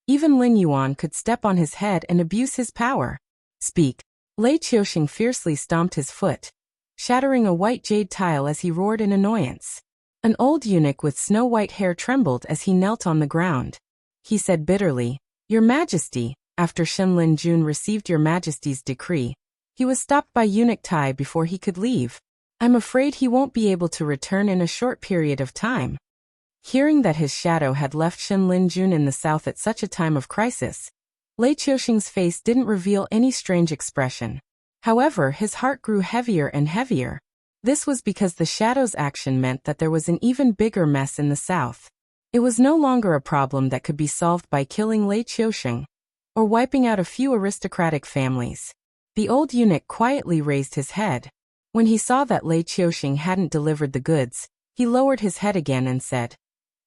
even Lin Yuan could step on his head and abuse his power. "Speak." Lei Qiusheng fiercely stomped his foot, shattering a white jade tile as he roared in annoyance. An old eunuch with snow-white hair trembled as he knelt on the ground. He said bitterly, "Your Majesty, after Shen Linjun received Your Majesty's decree, he was stopped by Eunuch Tai before he could leave. I'm afraid he won't be able to return in a short period of time." Hearing that his shadow had left Shen Linjun in the south at such a time of crisis, Lei Qiusheng's face didn't reveal any strange expression. However, his heart grew heavier and heavier. This was because the shadow's action meant that there was an even bigger mess in the south. It was no longer a problem that could be solved by killing Lei Qiusheng or wiping out a few aristocratic families. The old eunuch quietly raised his head. When he saw that Lei Qiusheng hadn't delivered the goods, he lowered his head again and said,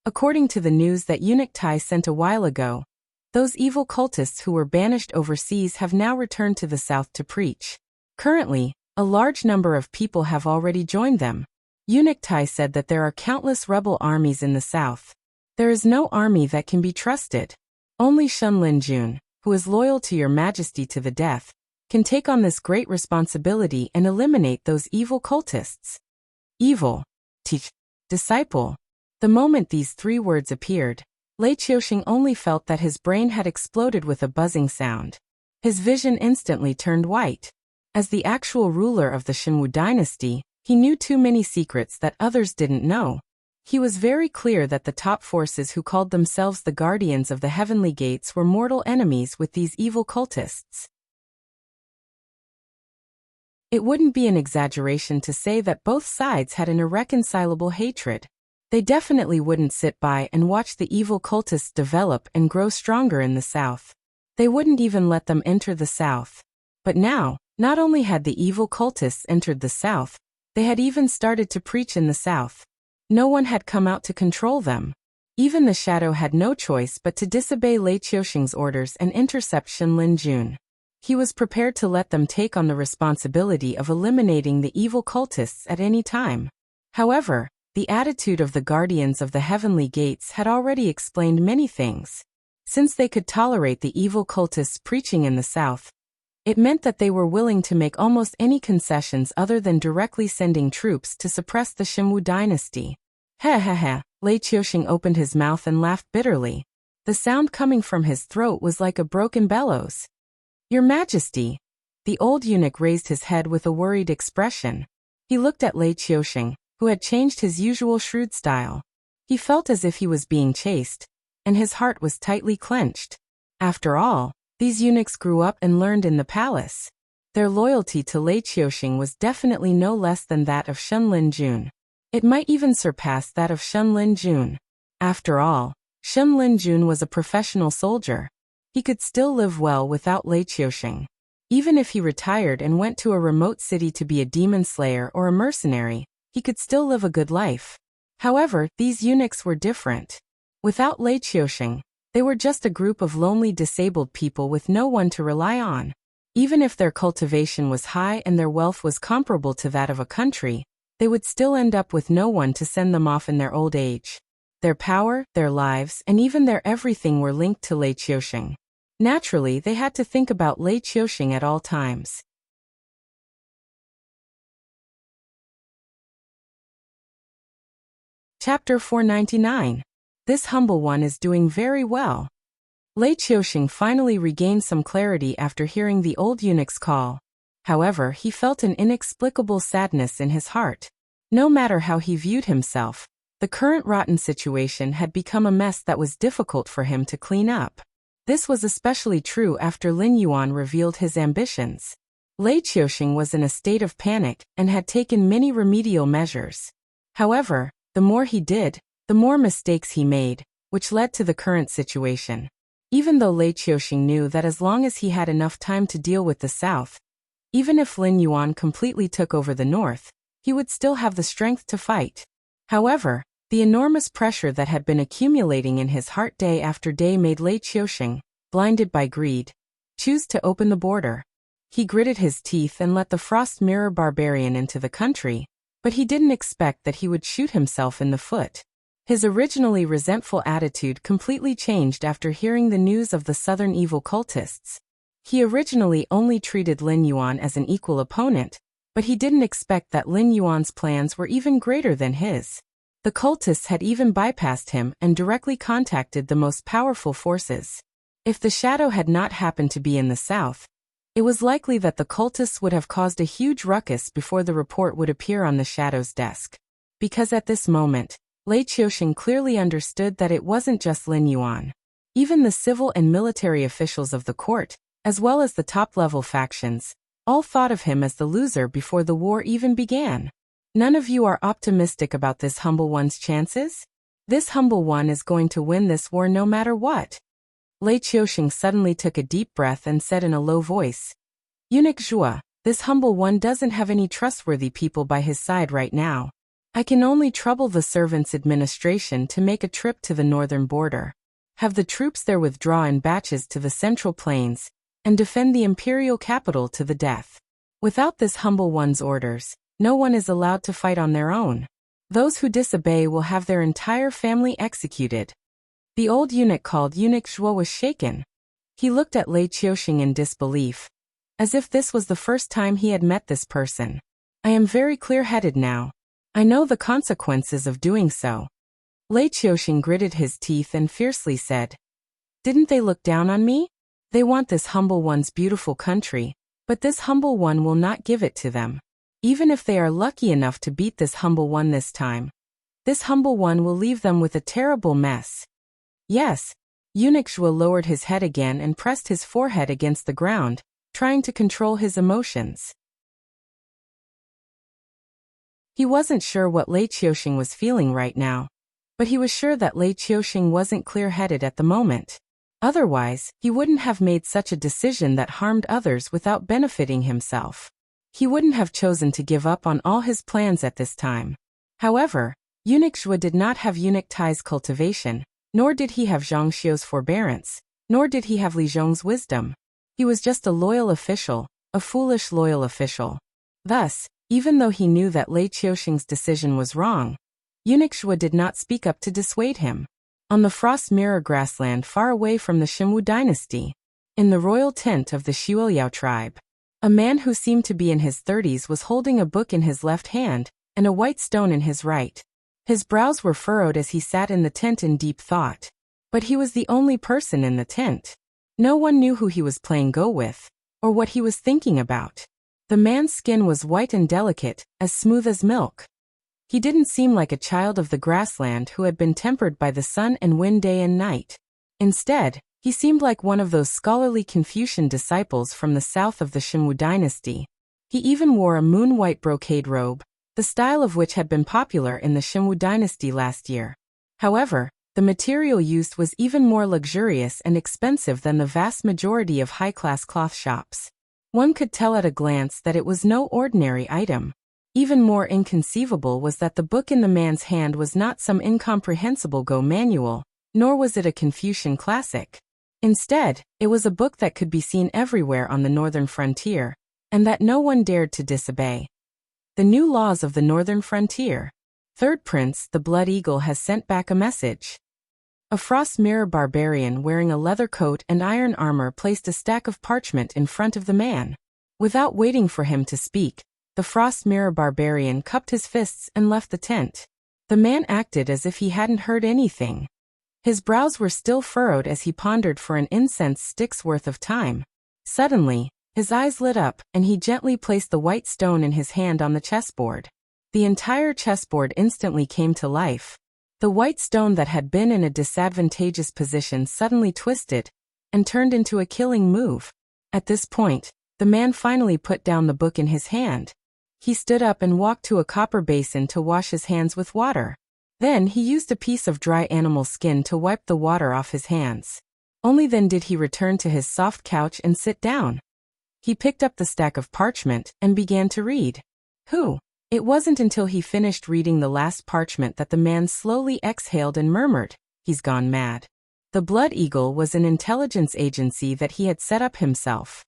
"According to the news that Eunuch Tai sent a while ago, those evil cultists who were banished overseas have now returned to the south to preach. Currently, a large number of people have already joined them. Eunuch Tai said that there are countless rebel armies in the south. There is no army that can be trusted. Only Shen Linjun, who is loyal to Your Majesty to the death, can take on this great responsibility and eliminate those evil cultists." Evil. Teach. Disciple. The moment these three words appeared, Lei Qiusheng only felt that his brain had exploded with a buzzing sound. His vision instantly turned white. As the actual ruler of the Shenwu dynasty, he knew too many secrets that others didn't know. He was very clear that the top forces who called themselves the Guardians of the Heavenly Gates were mortal enemies with these evil cultists. It wouldn't be an exaggeration to say that both sides had an irreconcilable hatred. They definitely wouldn't sit by and watch the evil cultists develop and grow stronger in the south. They wouldn't even let them enter the south. But now, not only had the evil cultists entered the south, they had even started to preach in the south. No one had come out to control them. Even the shadow had no choice but to disobey Lei Qiusheng's orders and intercept Shen Linjun. He was prepared to let them take on the responsibility of eliminating the evil cultists at any time. However, the attitude of the Guardians of the Heavenly Gates had already explained many things. Since they could tolerate the evil cultists preaching in the south, it meant that they were willing to make almost any concessions other than directly sending troops to suppress the Shenwu dynasty. Ha ha ha, Lei Qiusheng opened his mouth and laughed bitterly. The sound coming from his throat was like a broken bellows. "Your Majesty." The old eunuch raised his head with a worried expression. He looked at Lei Qiusheng, who had changed his usual shrewd style. He felt as if he was being chased, and his heart was tightly clenched. After all, these eunuchs grew up and learned in the palace. Their loyalty to Lei Qiusheng was definitely no less than that of Shen Linjun. It might even surpass that of Shen Linjun. After all, Shen Linjun was a professional soldier. He could still live well without Lei Qiusheng. Even if he retired and went to a remote city to be a demon slayer or a mercenary, he could still live a good life. However, these eunuchs were different. Without Lei Qiusheng, they were just a group of lonely disabled people with no one to rely on. Even if their cultivation was high and their wealth was comparable to that of a country, they would still end up with no one to send them off in their old age. Their power, their lives, and even their everything were linked to Lei Qiusheng. Naturally, they had to think about Lei Qiusheng at all times. Chapter 499. This humble one is doing very well. Lei Qiusheng finally regained some clarity after hearing the old eunuch's call. However, he felt an inexplicable sadness in his heart. No matter how he viewed himself, the current rotten situation had become a mess that was difficult for him to clean up. This was especially true after Lin Yuan revealed his ambitions. Lei Qiuxing was in a state of panic and had taken many remedial measures. However, the more he did, the more mistakes he made, which led to the current situation. Even though Lei Qiuxing knew that as long as he had enough time to deal with the south, even if Lin Yuan completely took over the north, he would still have the strength to fight. However, the enormous pressure that had been accumulating in his heart day after day made Lei Qiuxing, blinded by greed, choose to open the border. He gritted his teeth and let the Frost Mirror Barbarian into the country, but he didn't expect that he would shoot himself in the foot. His originally resentful attitude completely changed after hearing the news of the southern evil cultists. He originally only treated Lin Yuan as an equal opponent, but he didn't expect that Lin Yuan's plans were even greater than his. The cultists had even bypassed him and directly contacted the most powerful forces. If the shadow had not happened to be in the south, it was likely that the cultists would have caused a huge ruckus before the report would appear on the shadow's desk. Because at this moment, Lei Qiuxing clearly understood that it wasn't just Lin Yuan. Even the civil and military officials of the court, as well as the top-level factions, all thought of him as the loser before the war even began. None of you are optimistic about this humble one's chances? This humble one is going to win this war no matter what. Lei Qiuxing suddenly took a deep breath and said in a low voice, Eunuch Zhuo, this humble one doesn't have any trustworthy people by his side right now. I can only trouble the servants' administration to make a trip to the northern border, have the troops there withdraw in batches to the central plains, and defend the imperial capital to the death. Without this humble one's orders, no one is allowed to fight on their own. Those who disobey will have their entire family executed. The old eunuch called Eunuch Zhuo was shaken. He looked at Lei Qiuxing in disbelief, as if this was the first time he had met this person. I am very clear-headed now. I know the consequences of doing so. Lei Qiuxing gritted his teeth and fiercely said, Didn't they look down on me? They want this humble one's beautiful country, but this humble one will not give it to them. Even if they are lucky enough to beat this humble one this time, this humble one will leave them with a terrible mess. Yes. Eunuch Zhuo lowered his head again and pressed his forehead against the ground, trying to control his emotions. He wasn't sure what Lei Qiuxing was feeling right now, but he was sure that Lei Qiuxing wasn't clear-headed at the moment. Otherwise, he wouldn't have made such a decision that harmed others without benefiting himself. He wouldn't have chosen to give up on all his plans at this time. However, Eunuch Zhuo did not have Eunuch Tai's cultivation, nor did he have Zhang Xiu's forbearance, nor did he have Li Zhong's wisdom. He was just a loyal official, a foolish loyal official. Thus, even though he knew that Lei Qiuxing's decision was wrong, Eunuch Zhuo did not speak up to dissuade him. On the Frost Mirror grassland far away from the Xinwu dynasty, in the royal tent of the Xueliao tribe, a man who seemed to be in his 30s was holding a book in his left hand and a white stone in his right. His brows were furrowed as he sat in the tent in deep thought. But he was the only person in the tent. No one knew who he was playing Go with, or what he was thinking about. The man's skin was white and delicate, as smooth as milk. He didn't seem like a child of the grassland who had been tempered by the sun and wind day and night. Instead, he seemed like one of those scholarly Confucian disciples from the south of the Xinwu dynasty. He even wore a moon-white brocade robe, the style of which had been popular in the Xinwu dynasty last year. However, the material used was even more luxurious and expensive than the vast majority of high-class cloth shops. One could tell at a glance that it was no ordinary item. Even more inconceivable was that the book in the man's hand was not some incomprehensible Go manual, nor was it a Confucian classic. Instead, it was a book that could be seen everywhere on the northern frontier, and that no one dared to disobey. The new laws of the northern frontier. Third Prince, the Blood Eagle, has sent back a message. A Frost Mirror barbarian wearing a leather coat and iron armor placed a stack of parchment in front of the man. Without waiting for him to speak, the Frost Mirror barbarian cupped his fists and left the tent. The man acted as if he hadn't heard anything. His brows were still furrowed as he pondered for an incense stick's worth of time. Suddenly, his eyes lit up, and he gently placed the white stone in his hand on the chessboard. The entire chessboard instantly came to life. The white stone that had been in a disadvantageous position suddenly twisted and turned into a killing move. At this point, The man finally put down the book in his hand. He stood up and walked to a copper basin to wash his hands with water. Then he used a piece of dry animal skin to wipe the water off his hands. Only then did he return to his soft couch and sit down. He picked up the stack of parchment and began to read. It wasn't until he finished reading the last parchment that the man slowly exhaled and murmured, "He's gone mad." The Blood Eagle was an intelligence agency that he had set up himself.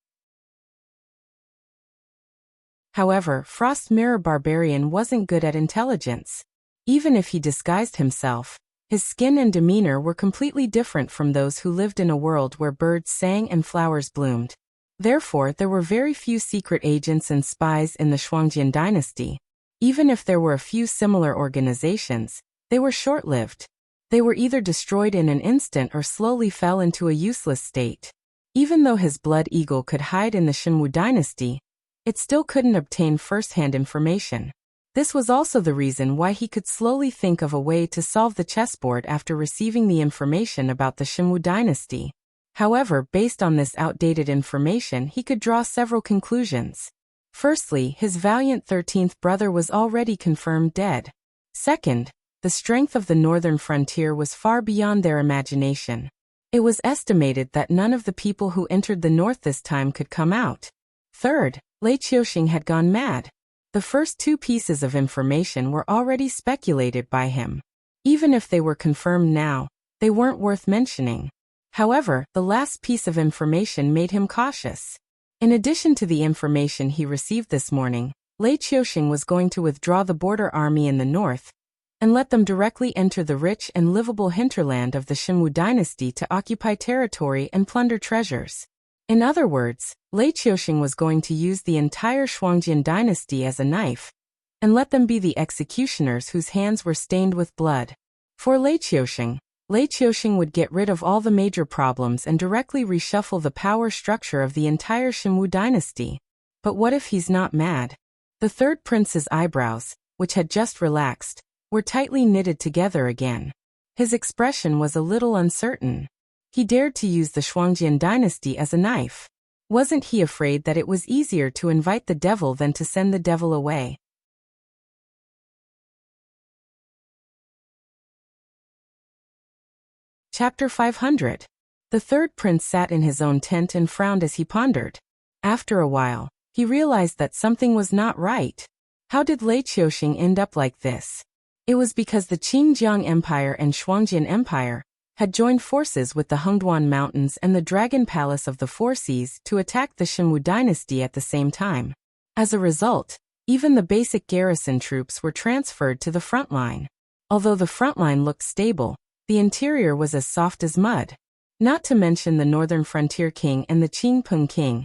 However, Frost Mirror Barbarian wasn't good at intelligence. Even if he disguised himself, his skin and demeanor were completely different from those who lived in a world where birds sang and flowers bloomed. Therefore, there were very few secret agents and spies in the Shuangjian dynasty. Even if there were a few similar organizations, they were short-lived. They were either destroyed in an instant or slowly fell into a useless state. Even though his Blood Eagle could hide in the Shenwu dynasty, it still couldn't obtain first-hand information. This was also the reason why he could slowly think of a way to solve the chessboard after receiving the information about the Shenwu dynasty. However, based on this outdated information, he could draw several conclusions. Firstly, his valiant 13th brother was already confirmed dead. Second, the strength of the northern frontier was far beyond their imagination. It was estimated that none of the people who entered the north this time could come out. Third, Lei Qiuxing had gone mad. The first two pieces of information were already speculated by him. Even if they were confirmed now, they weren't worth mentioning. However, the last piece of information made him cautious. In addition to the information he received this morning, Lei Qiuxing was going to withdraw the border army in the north and let them directly enter the rich and livable hinterland of the Shenwu dynasty to occupy territory and plunder treasures. In other words, Lei Qiuxing was going to use the entire Shuangjian dynasty as a knife and let them be the executioners whose hands were stained with blood. For Lei Qiuxing would get rid of all the major problems and directly reshuffle the power structure of the entire Shenwu dynasty. But what if he's not mad? The third prince's eyebrows, which had just relaxed, were tightly knitted together again. His expression was a little uncertain. He dared to use the Shuangjian dynasty as a knife. Wasn't he afraid that it was easier to invite the devil than to send the devil away? Chapter 500. The third prince sat in his own tent and frowned as he pondered. After a while, he realized that something was not right. How did Lei Qiuxing end up like this? It was because the Qingjiang Empire and Shuangjian Empire had joined forces with the Hengduan Mountains and the Dragon Palace of the Four Seas to attack the Shenwu dynasty at the same time. As a result, even the basic garrison troops were transferred to the front line. Although the front line looked stable, the interior was as soft as mud. Not to mention the northern frontier king and the Qingpeng king.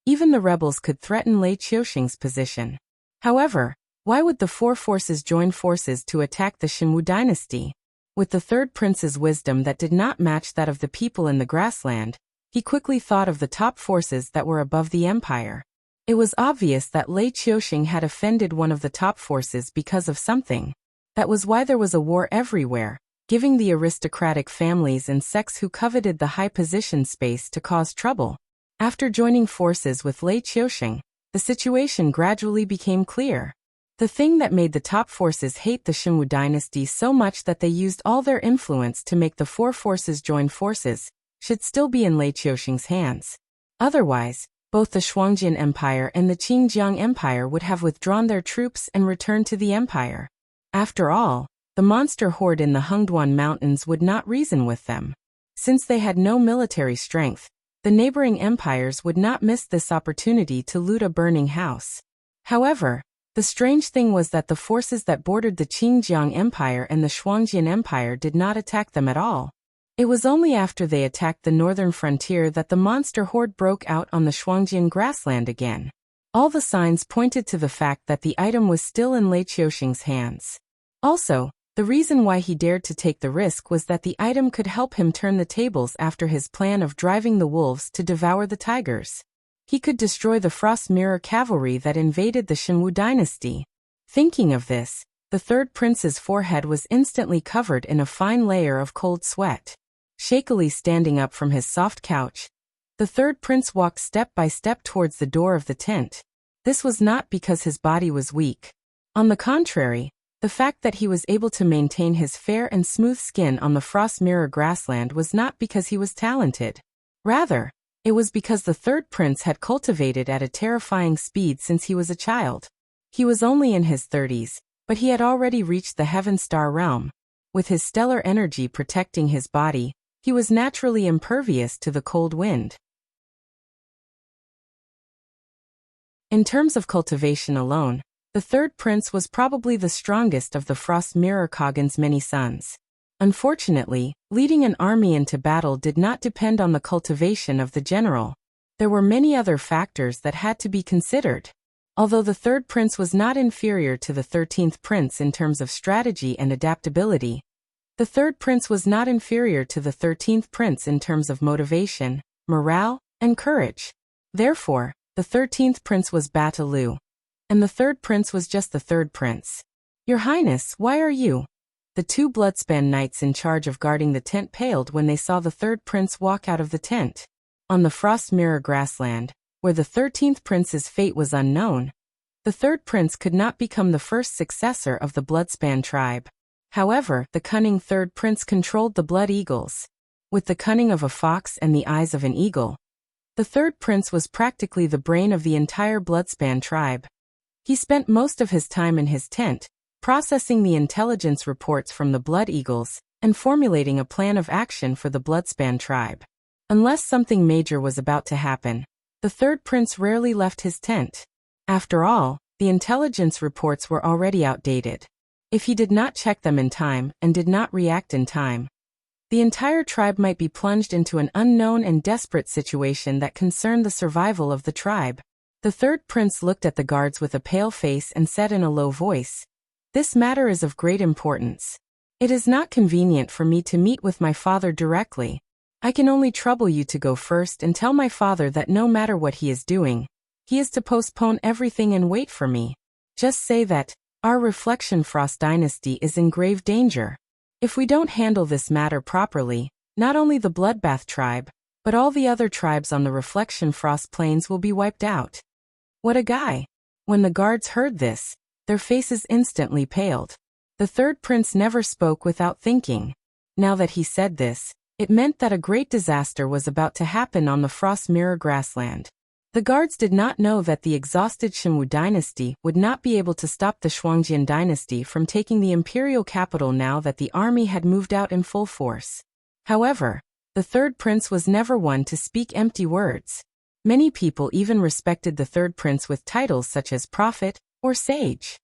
Even the rebels could threaten Lei Qiuxing's position. However, why would the four forces join forces to attack the Shenwu dynasty? With the third prince's wisdom that did not match that of the people in the grassland, he quickly thought of the top forces that were above the empire. It was obvious that Lei Qiuxing had offended one of the top forces because of something. That was why there was a war everywhere, giving the aristocratic families and sects who coveted the high position space to cause trouble. After joining forces with Lei Qiuxing, the situation gradually became clear. The thing that made the top forces hate the Shenwu dynasty so much that they used all their influence to make the four forces join forces should still be in Lei Qiuxing's hands. Otherwise, both the Shuangjian Empire and the Qingjiang Empire would have withdrawn their troops and returned to the empire. After all, the monster horde in the Hengduan Mountains would not reason with them. Since they had no military strength, the neighboring empires would not miss this opportunity to loot a burning house. However, the strange thing was that the forces that bordered the Qingjiang Empire and the Shuangjian Empire did not attack them at all. It was only after they attacked the northern frontier that the monster horde broke out on the Shuangjian grassland again. All the signs pointed to the fact that the item was still in Lei Qiuxing's hands. Also, the reason why he dared to take the risk was that the item could help him turn the tables after his plan of driving the wolves to devour the tigers. He could destroy the Frost Mirror cavalry that invaded the Shenwu dynasty. Thinking of this, the third prince's forehead was instantly covered in a fine layer of cold sweat. Shakily standing up from his soft couch, The third prince walked step by step towards the door of the tent. This was not because his body was weak. On the contrary, the fact that he was able to maintain his fair and smooth skin on the frost mirror grassland was not because he was talented. Rather, it was because the third prince had cultivated at a terrifying speed since he was a child. He was only in his 30s, but he had already reached the Heaven Star realm. With his stellar energy protecting his body, he was naturally impervious to the cold wind. In terms of cultivation alone, the third prince was probably the strongest of the Frost Mirror Khagan's many sons. Unfortunately, leading an army into battle did not depend on the cultivation of the general. There were many other factors that had to be considered. Although the third prince was not inferior to the 13th prince in terms of strategy and adaptability, the third prince was not inferior to the 13th prince in terms of motivation, morale, and courage. Therefore, the 13th prince was Batalu. And the third prince was just the third prince. Your Highness, why are you? The two Bloodspan knights in charge of guarding the tent paled when they saw the third prince walk out of the tent. On the Frost Mirror grassland, where the 13th prince's fate was unknown, the third prince could not become the first successor of the Bloodspan tribe. However, the cunning third prince controlled the Blood Eagles. With the cunning of a fox and the eyes of an eagle, the third prince was practically the brain of the entire Bloodspan tribe. He spent most of his time in his tent, processing the intelligence reports from the Blood Eagles, and formulating a plan of action for the Bloodspan tribe. Unless something major was about to happen, the third prince rarely left his tent. After all, the intelligence reports were already outdated. If he did not check them in time and did not react in time, the entire tribe might be plunged into an unknown and desperate situation that concerned the survival of the tribe. The third prince looked at the guards with a pale face and said in a low voice, "This matter is of great importance. It is not convenient for me to meet with my father directly. I can only trouble you to go first and tell my father that no matter what he is doing, he is to postpone everything and wait for me. Just say that our Reflection Frost dynasty is in grave danger. If we don't handle this matter properly, not only the Bloodbath tribe, but all the other tribes on the Reflection Frost plains will be wiped out." What a guy! When the guards heard this, their faces instantly paled. The third prince never spoke without thinking. Now that he said this, it meant that a great disaster was about to happen on the Frost Mirror grassland. The guards did not know that the exhausted Shenwu dynasty would not be able to stop the Shuangjian dynasty from taking the imperial capital now that the army had moved out in full force. However, the third prince was never one to speak empty words. Many people even respected the third prince with titles such as prophet or sage.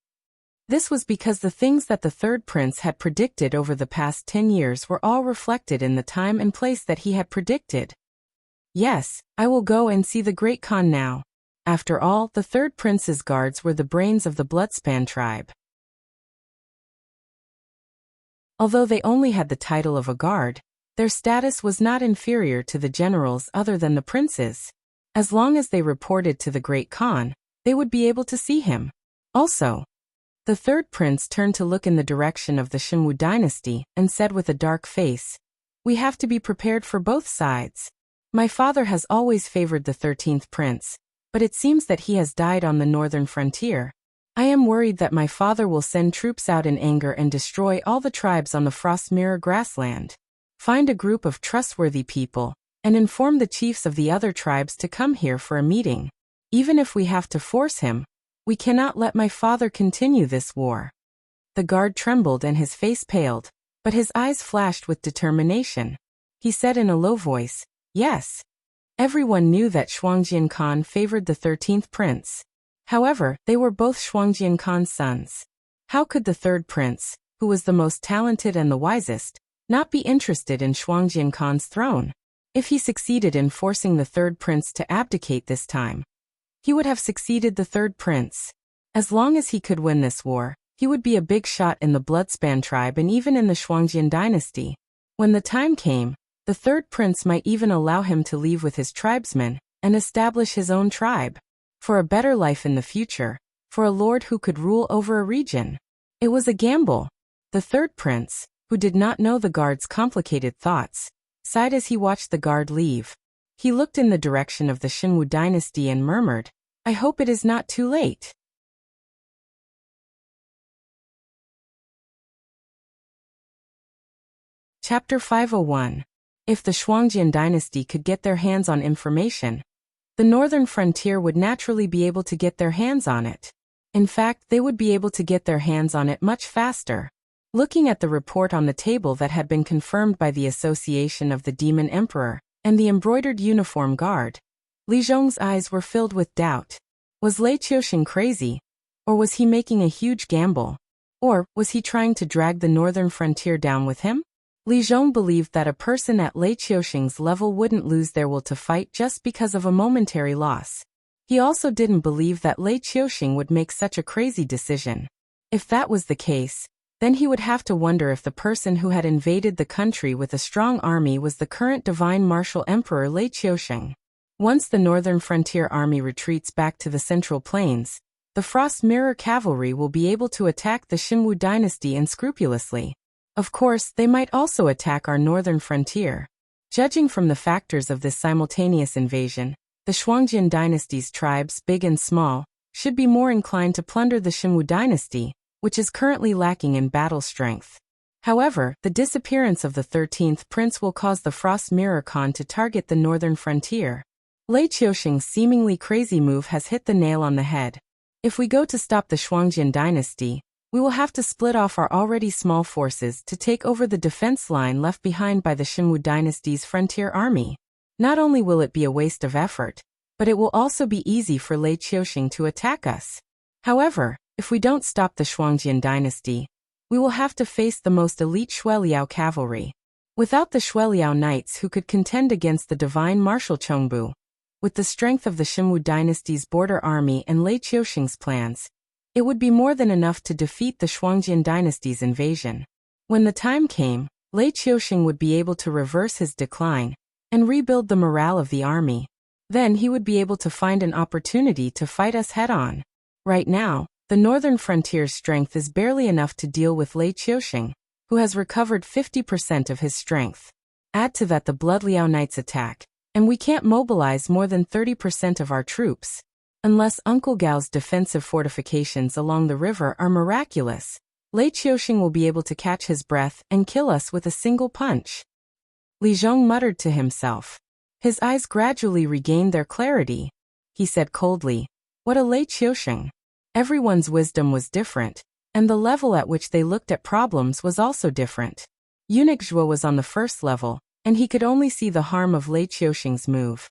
This was because the things that the third prince had predicted over the past 10 years were all reflected in the time and place that he had predicted. Yes, I will go and see the Great Khan now. After all, the third prince's guards were the brains of the Bloodspan tribe. Although they only had the title of a guard, their status was not inferior to the generals other than the princes. As long as they reported to the Great Khan, they would be able to see him. Also, the third prince turned to look in the direction of the Shenwu dynasty and said with a dark face, "We have to be prepared for both sides. My father has always favored the 13th prince, but it seems that he has died on the northern frontier. I am worried that my father will send troops out in anger and destroy all the tribes on the Frost Mirror grassland. Find a group of trustworthy people and inform the chiefs of the other tribes to come here for a meeting. Even if we have to force him, we cannot let my father continue this war." The guard trembled and his face paled, but his eyes flashed with determination. He said in a low voice, "Yes." Everyone knew that Shuangjian Khan favored the 13th prince. However, they were both Shuangjian Khan's sons. How could the third prince, who was the most talented and the wisest, not be interested in Shuangjian Khan's throne? If he succeeded in forcing the third prince to abdicate this time, he would have succeeded the third prince. As long as he could win this war, he would be a big shot in the Bloodspan tribe and even in the Shuangjian dynasty. When the time came, the third prince might even allow him to leave with his tribesmen and establish his own tribe. For a better life in the future, for a lord who could rule over a region. It was a gamble. The third prince, who did not know the guard's complicated thoughts, sighed as he watched the guard leave. He looked in the direction of the Xinwu dynasty and murmured, "I hope it is not too late." Chapter 501. If the Shuangjian dynasty could get their hands on information, the northern frontier would naturally be able to get their hands on it. In fact, they would be able to get their hands on it much faster. Looking at the report on the table that had been confirmed by the Association of the Demon Emperor and the embroidered uniform guard, Li Zhong's eyes were filled with doubt. Was Lei Qiuxing crazy? Or was he making a huge gamble? Or was he trying to drag the northern frontier down with him? Li Zhong believed that a person at Lei Qiuxing's level wouldn't lose their will to fight just because of a momentary loss. He also didn't believe that Lei Qiuxing would make such a crazy decision. If that was the case, then he would have to wonder if the person who had invaded the country with a strong army was the current divine martial emperor Lei Qiuxing. Once the northern frontier army retreats back to the central plains, the Frost Mirror cavalry will be able to attack the Xinwu dynasty unscrupulously. Of course, they might also attack our northern frontier. Judging from the factors of this simultaneous invasion, the Shuangjian dynasty's tribes, big and small, should be more inclined to plunder the Xinwu dynasty, which is currently lacking in battle strength. However, the disappearance of the 13th prince will cause the Frost Mirror Khan to target the northern frontier. Lei Qiuxing's seemingly crazy move has hit the nail on the head. If we go to stop the Shuangjian dynasty, we will have to split off our already small forces to take over the defense line left behind by the Xinwu dynasty's frontier army. Not only will it be a waste of effort, but it will also be easy for Lei Qiuxing to attack us. However, if we don't stop the Shuangjian dynasty, we will have to face the most elite Shueliao cavalry. Without the Shueliao knights who could contend against the divine martial Chongbu, with the strength of the Xinwu dynasty's border army and Lei Qiuxing's plans, it would be more than enough to defeat the Shuangjian dynasty's invasion. When the time came, Lei Qiuxing would be able to reverse his decline and rebuild the morale of the army. Then he would be able to find an opportunity to fight us head-on. Right now, the northern frontier's strength is barely enough to deal with Lei Qiuxing, who has recovered 50% of his strength. Add to that the Blood Liao Knights attack, and we can't mobilize more than 30% of our troops. Unless Uncle Gao's defensive fortifications along the river are miraculous, Lei Qiuxing will be able to catch his breath and kill us with a single punch. Li Zhong muttered to himself. His eyes gradually regained their clarity. He said coldly, "What a Lei Qiuxing." Everyone's wisdom was different, and the level at which they looked at problems was also different. Eunuch Zhuo was on the first level, and he could only see the harm of Lei Qiuxing's move.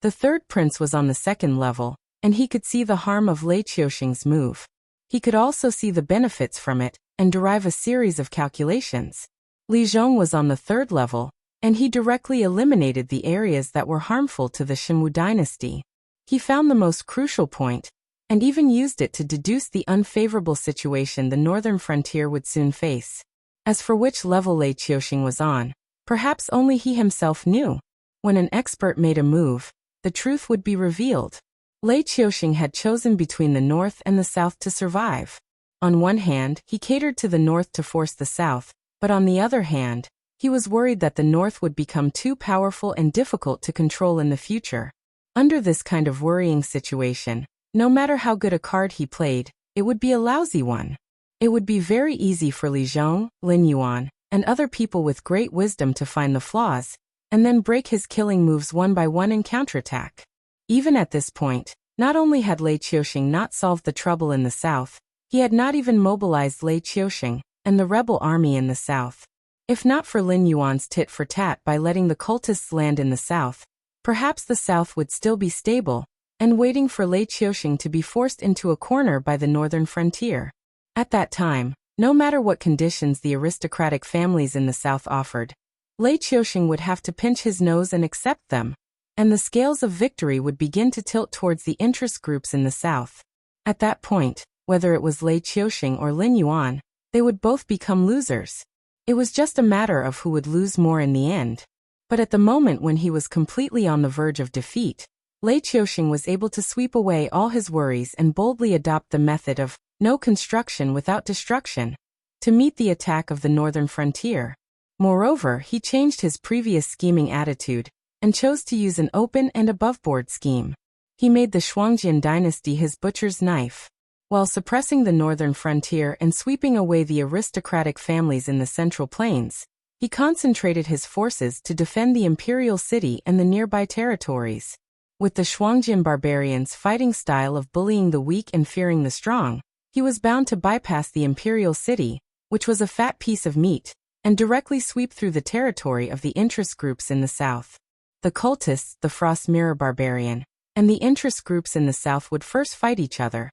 The third prince was on the second level, and he could see the harm of Lei Qiuxing's move. He could also see the benefits from it, and derive a series of calculations. Li Zhong was on the third level, and he directly eliminated the areas that were harmful to the Xinwu dynasty. He found the most crucial point, and even used it to deduce the unfavorable situation the northern frontier would soon face. As for which level Lei Qiuxing was on, perhaps only he himself knew. When an expert made a move, the truth would be revealed. Lei Qiuxing had chosen between the north and the south to survive. On one hand, he catered to the north to force the south, but on the other hand, he was worried that the north would become too powerful and difficult to control in the future. Under this kind of worrying situation, no matter how good a card he played, it would be a lousy one. It would be very easy for Li Zhong, Lin Yuan, and other people with great wisdom to find the flaws, and then break his killing moves one by one and counterattack. Even at this point, not only had Lei Qiuxing not solved the trouble in the south, he had not even mobilized Lei Qiuxing and the rebel army in the south. If not for Lin Yuan's tit-for-tat by letting the cultists land in the south, perhaps the south would still be stable, and waiting for Lei Qiuxing to be forced into a corner by the northern frontier. At that time, no matter what conditions the aristocratic families in the south offered, Lei Qiuxing would have to pinch his nose and accept them, and the scales of victory would begin to tilt towards the interest groups in the south. At that point, whether it was Lei Qiuxing or Lin Yuan, they would both become losers. It was just a matter of who would lose more in the end. But at the moment when he was completely on the verge of defeat, Lei Qiuxing was able to sweep away all his worries and boldly adopt the method of no construction without destruction to meet the attack of the northern frontier. Moreover, he changed his previous scheming attitude and chose to use an open and aboveboard scheme. He made the Shuangjian dynasty his butcher's knife. While suppressing the northern frontier and sweeping away the aristocratic families in the Central Plains, he concentrated his forces to defend the imperial city and the nearby territories. With the Shuangjian barbarians' fighting style of bullying the weak and fearing the strong, he was bound to bypass the imperial city, which was a fat piece of meat, and directly sweep through the territory of the interest groups in the south. The cultists, the Frost Mirror Barbarian, and the interest groups in the south would first fight each other.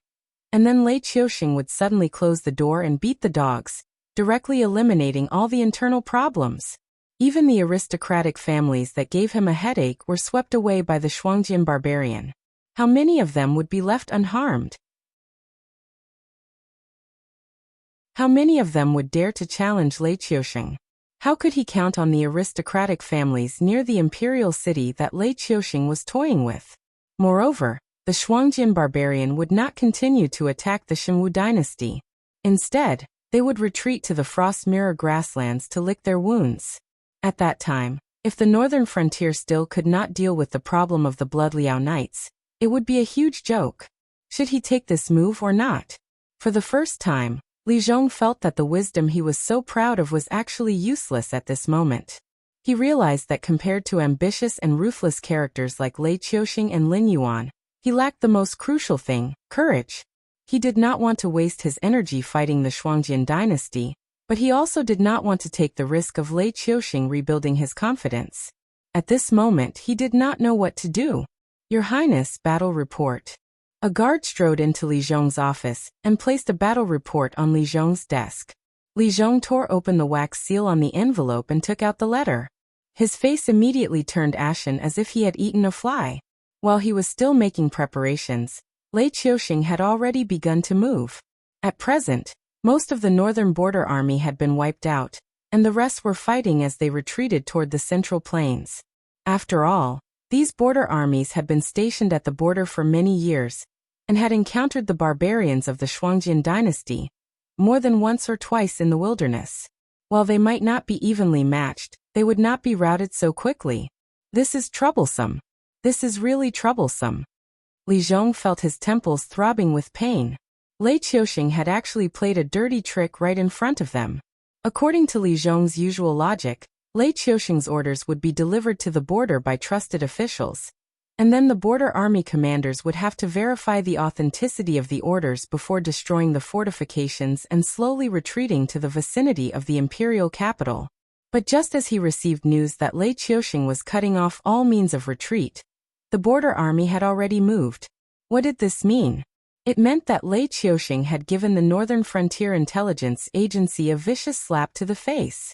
And then Lei Qiuxing would suddenly close the door and beat the dogs, directly eliminating all the internal problems. Even the aristocratic families that gave him a headache were swept away by the Shuangjian barbarian. How many of them would be left unharmed? How many of them would dare to challenge Lei Qiuxing? How could he count on the aristocratic families near the imperial city that Lei Qiuxing was toying with? Moreover, the Shuangjian barbarian would not continue to attack the Shenwu dynasty. Instead, they would retreat to the Frost Mirror grasslands to lick their wounds. At that time, if the northern frontier still could not deal with the problem of the Blood Liao Knights, it would be a huge joke. Should he take this move or not? For the first time, Li Zhong felt that the wisdom he was so proud of was actually useless at this moment. He realized that compared to ambitious and ruthless characters like Lei Qiuxing and Lin Yuan, he lacked the most crucial thing, courage. He did not want to waste his energy fighting the Shuangjian dynasty, but he also did not want to take the risk of Lei Qiuxing rebuilding his confidence. At this moment he did not know what to do. Your Highness, battle report. A guard strode into Li Zhong's office and placed a battle report on Li Zhong's desk. Li Zhong tore open the wax seal on the envelope and took out the letter. His face immediately turned ashen as if he had eaten a fly. While he was still making preparations, Lei Qiuxing had already begun to move. At present, most of the northern border army had been wiped out, and the rest were fighting as they retreated toward the Central Plains. After all, these border armies had been stationed at the border for many years, and had encountered the barbarians of the Shuangjian dynasty more than once or twice in the wilderness. While they might not be evenly matched, they would not be routed so quickly. This is troublesome. This is really troublesome. Li Zhong felt his temples throbbing with pain. Lei Qiuxing had actually played a dirty trick right in front of them. According to Li Zhong's usual logic, Lei Qiuxing's orders would be delivered to the border by trusted officials, and then the border army commanders would have to verify the authenticity of the orders before destroying the fortifications and slowly retreating to the vicinity of the imperial capital. But just as he received news that Lei Qiuxing was cutting off all means of retreat, the border army had already moved. What did this mean? It meant that Lei Qiuxing had given the Northern Frontier Intelligence Agency a vicious slap to the face.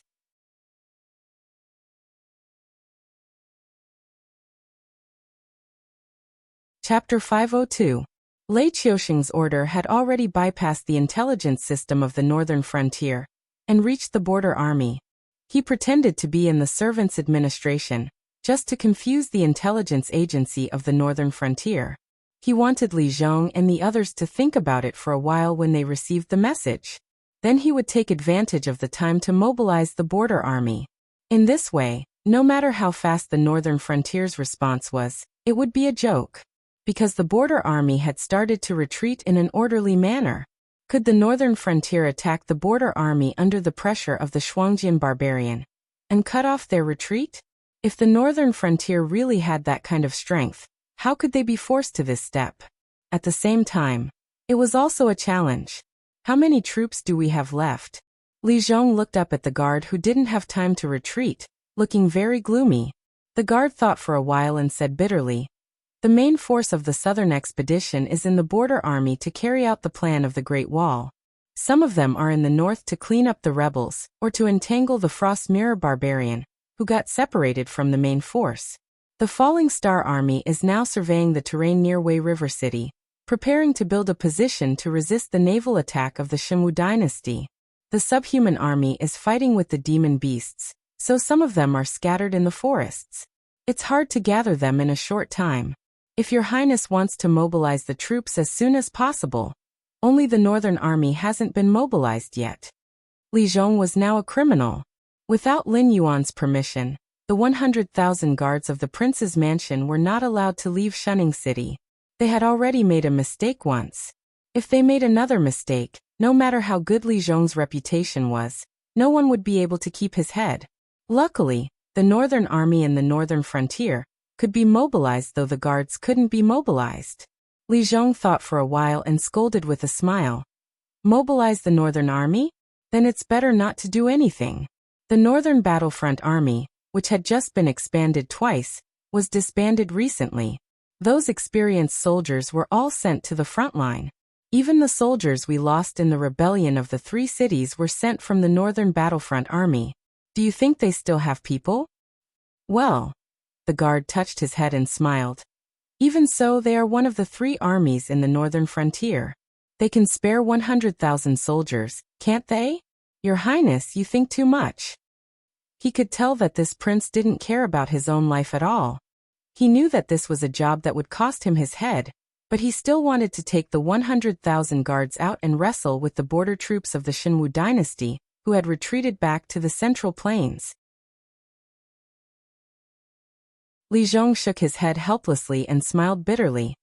Chapter 502. Lei Qiuxing's order had already bypassed the intelligence system of the northern frontier and reached the border army. He pretended to be in the servants' administration, just to confuse the intelligence agency of the northern frontier. He wanted Li Zhong and the others to think about it for a while when they received the message. Then he would take advantage of the time to mobilize the border army. In this way, no matter how fast the northern frontier's response was, it would be a joke. Because the border army had started to retreat in an orderly manner. Could the northern frontier attack the border army under the pressure of the Shuangjian barbarian and cut off their retreat? If the northern frontier really had that kind of strength, how could they be forced to this step? At the same time, it was also a challenge. How many troops do we have left? Li Zhong looked up at the guard who didn't have time to retreat, looking very gloomy. The guard thought for a while and said bitterly, "The main force of the southern expedition is in the border army to carry out the plan of the Great Wall. Some of them are in the north to clean up the rebels, or to entangle the Frost Mirror Barbarian, who got separated from the main force. The Falling Star Army is now surveying the terrain near Wei River City, preparing to build a position to resist the naval attack of the Shenwu dynasty. The Subhuman Army is fighting with the demon beasts, so some of them are scattered in the forests. It's hard to gather them in a short time. If your highness wants to mobilize the troops as soon as possible, only the northern army hasn't been mobilized yet." Li Zhong was now a criminal. Without Lin Yuan's permission, the 100,000 guards of the prince's mansion were not allowed to leave Shunning City. They had already made a mistake once. If they made another mistake, no matter how good Li Zhong's reputation was, no one would be able to keep his head. Luckily, the Northern Army and the Northern Frontier could be mobilized, though the guards couldn't be mobilized. Li Zhong thought for a while and scolded with a smile. Mobilize the Northern Army? Then it's better not to do anything. The Northern Battlefront Army, which had just been expanded twice, was disbanded recently. Those experienced soldiers were all sent to the front line. Even the soldiers we lost in the rebellion of the 3 cities were sent from the Northern Battlefront Army. Do you think they still have people? Well, the guard touched his head and smiled. Even so, they are one of the 3 armies in the Northern Frontier. They can spare 100,000 soldiers, can't they? Your Highness, you think too much. He could tell that this prince didn't care about his own life at all. He knew that this was a job that would cost him his head, but he still wanted to take the 100,000 guards out and wrestle with the border troops of the Shenwu dynasty, who had retreated back to the Central Plains. Li Zhong shook his head helplessly and smiled bitterly.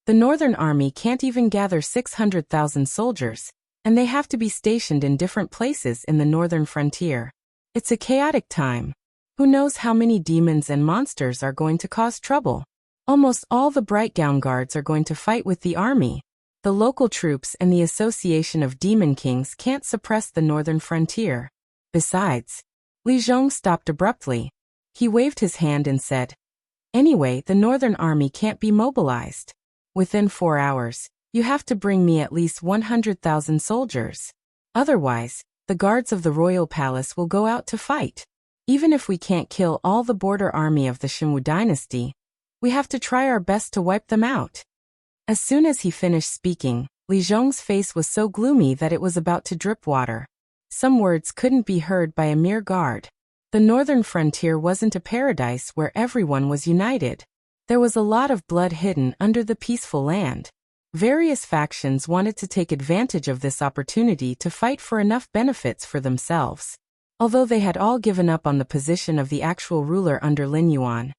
The Northern Army can't even gather 600,000 soldiers, and they have to be stationed in different places in the Northern Frontier. It's a chaotic time. Who knows how many demons and monsters are going to cause trouble? Almost all the Bright Gown Guards are going to fight with the army. The local troops and the Association of Demon Kings can't suppress the Northern Frontier. Besides, Li Zhong stopped abruptly. He waved his hand and said, "Anyway, the Northern Army can't be mobilized. Within 4 hours, you have to bring me at least 100,000 soldiers. Otherwise, the guards of the royal palace will go out to fight. Even if we can't kill all the border army of the Shenwu dynasty, we have to try our best to wipe them out." As soon as he finished speaking, Li Zhong's face was so gloomy that it was about to drip water. Some words couldn't be heard by a mere guard. The Northern Frontier wasn't a paradise where everyone was united. There was a lot of blood hidden under the peaceful land. Various factions wanted to take advantage of this opportunity to fight for enough benefits for themselves. Although they had all given up on the position of the actual ruler under Lin Yuan,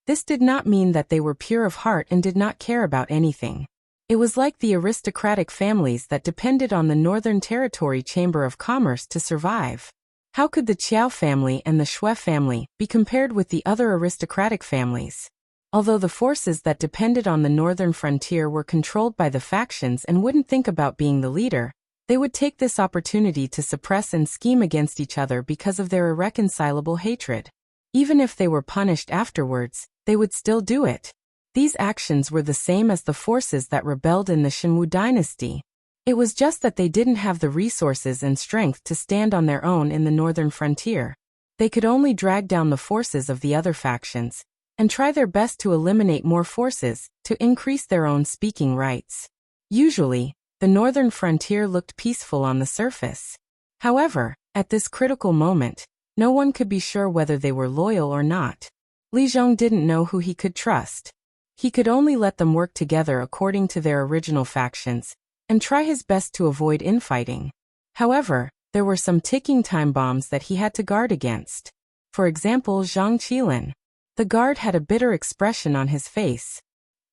this did not mean that they were pure of heart and did not care about anything. It was like the aristocratic families that depended on the Northern Territory Chamber of Commerce to survive. How could the Qiao family and the Shui family be compared with the other aristocratic families? Although the forces that depended on the Northern Frontier were controlled by the factions and wouldn't think about being the leader, they would take this opportunity to suppress and scheme against each other because of their irreconcilable hatred. Even if they were punished afterwards, they would still do it. These actions were the same as the forces that rebelled in the Shenwu dynasty. It was just that they didn't have the resources and strength to stand on their own in the Northern Frontier. They could only drag down the forces of the other factions and try their best to eliminate more forces to increase their own speaking rights. Usually, the Northern Frontier looked peaceful on the surface. However, at this critical moment, no one could be sure whether they were loyal or not. Li Zhong didn't know who he could trust. He could only let them work together according to their original factions and try his best to avoid infighting. However, there were some ticking time bombs that he had to guard against. For example, Zhang Qilin. The guard had a bitter expression on his face.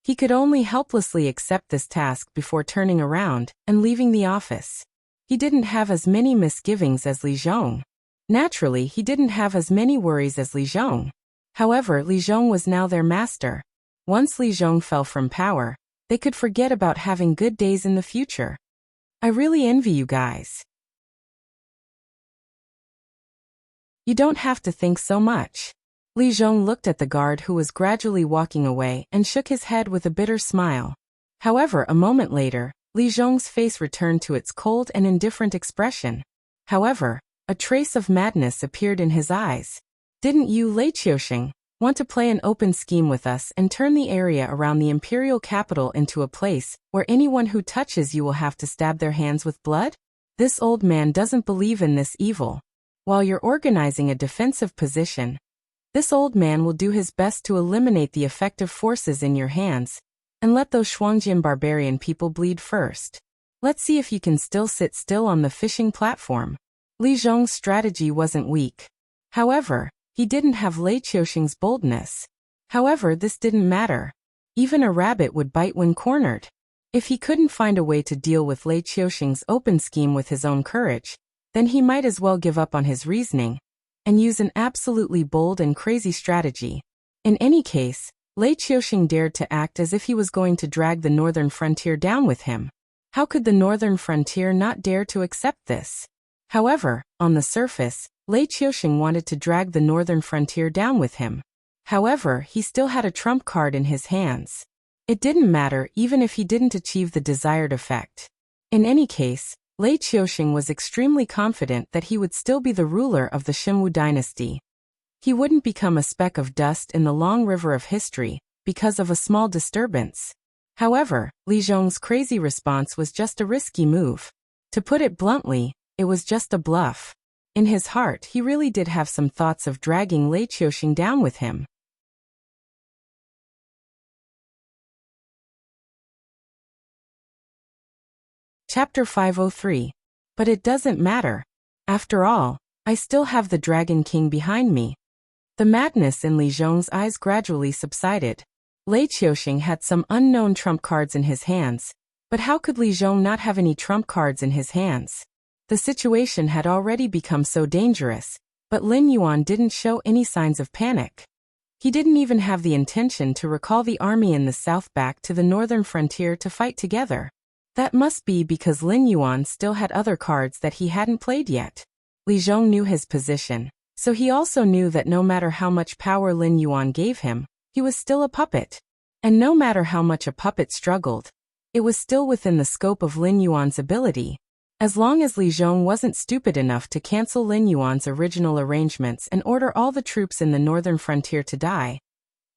He could only helplessly accept this task before turning around and leaving the office. He didn't have as many misgivings as Li Zhong. Naturally, he didn't have as many worries as Li Zhong. However, Li Zhong was now their master. Once Li Zhong fell from power, they could forget about having good days in the future. I really envy you guys. You don't have to think so much. Li Zhong looked at the guard who was gradually walking away and shook his head with a bitter smile. However, a moment later, Li Zhong's face returned to its cold and indifferent expression. However, a trace of madness appeared in his eyes. Didn't you, Lei Qiusheng, want to play an open scheme with us and turn the area around the imperial capital into a place where anyone who touches you will have to stab their hands with blood? This old man doesn't believe in this evil. While you're organizing a defensive position, this old man will do his best to eliminate the effective forces in your hands and let those Shuangjian barbarian people bleed first. Let's see if you can still sit still on the fishing platform. Li Zhong's strategy wasn't weak. However, he didn't have Lei Qiuxing's boldness. However, this didn't matter. Even a rabbit would bite when cornered. If he couldn't find a way to deal with Lei Qiuxing's open scheme with his own courage, then he might as well give up on his reasoning and use an absolutely bold and crazy strategy. In any case, Lei Qiuxing dared to act as if he was going to drag the northern frontier down with him. How could the northern frontier not dare to accept this? However, on the surface, Lei Qiuxing wanted to drag the northern frontier down with him. However, he still had a trump card in his hands. It didn't matter even if he didn't achieve the desired effect. In any case, Lei Qiuxing was extremely confident that he would still be the ruler of the Xinwu dynasty. He wouldn't become a speck of dust in the long river of history because of a small disturbance. However, Li Zhong's crazy response was just a risky move. To put it bluntly, it was just a bluff. In his heart, he really did have some thoughts of dragging Lei Qiuxing down with him. Chapter 503. But it doesn't matter. After all, I still have the Dragon King behind me. The madness in Li Zhong's eyes gradually subsided. Lei Qiuxing had some unknown trump cards in his hands, but how could Li Zhong not have any trump cards in his hands? The situation had already become so dangerous, but Lin Yuan didn't show any signs of panic. He didn't even have the intention to recall the army in the south back to the northern frontier to fight together. That must be because Lin Yuan still had other cards that he hadn't played yet. Li Zhong knew his position, so he also knew that no matter how much power Lin Yuan gave him, he was still a puppet. And no matter how much a puppet struggled, it was still within the scope of Lin Yuan's ability. As long as Li Zhong wasn't stupid enough to cancel Lin Yuan's original arrangements and order all the troops in the northern frontier to die,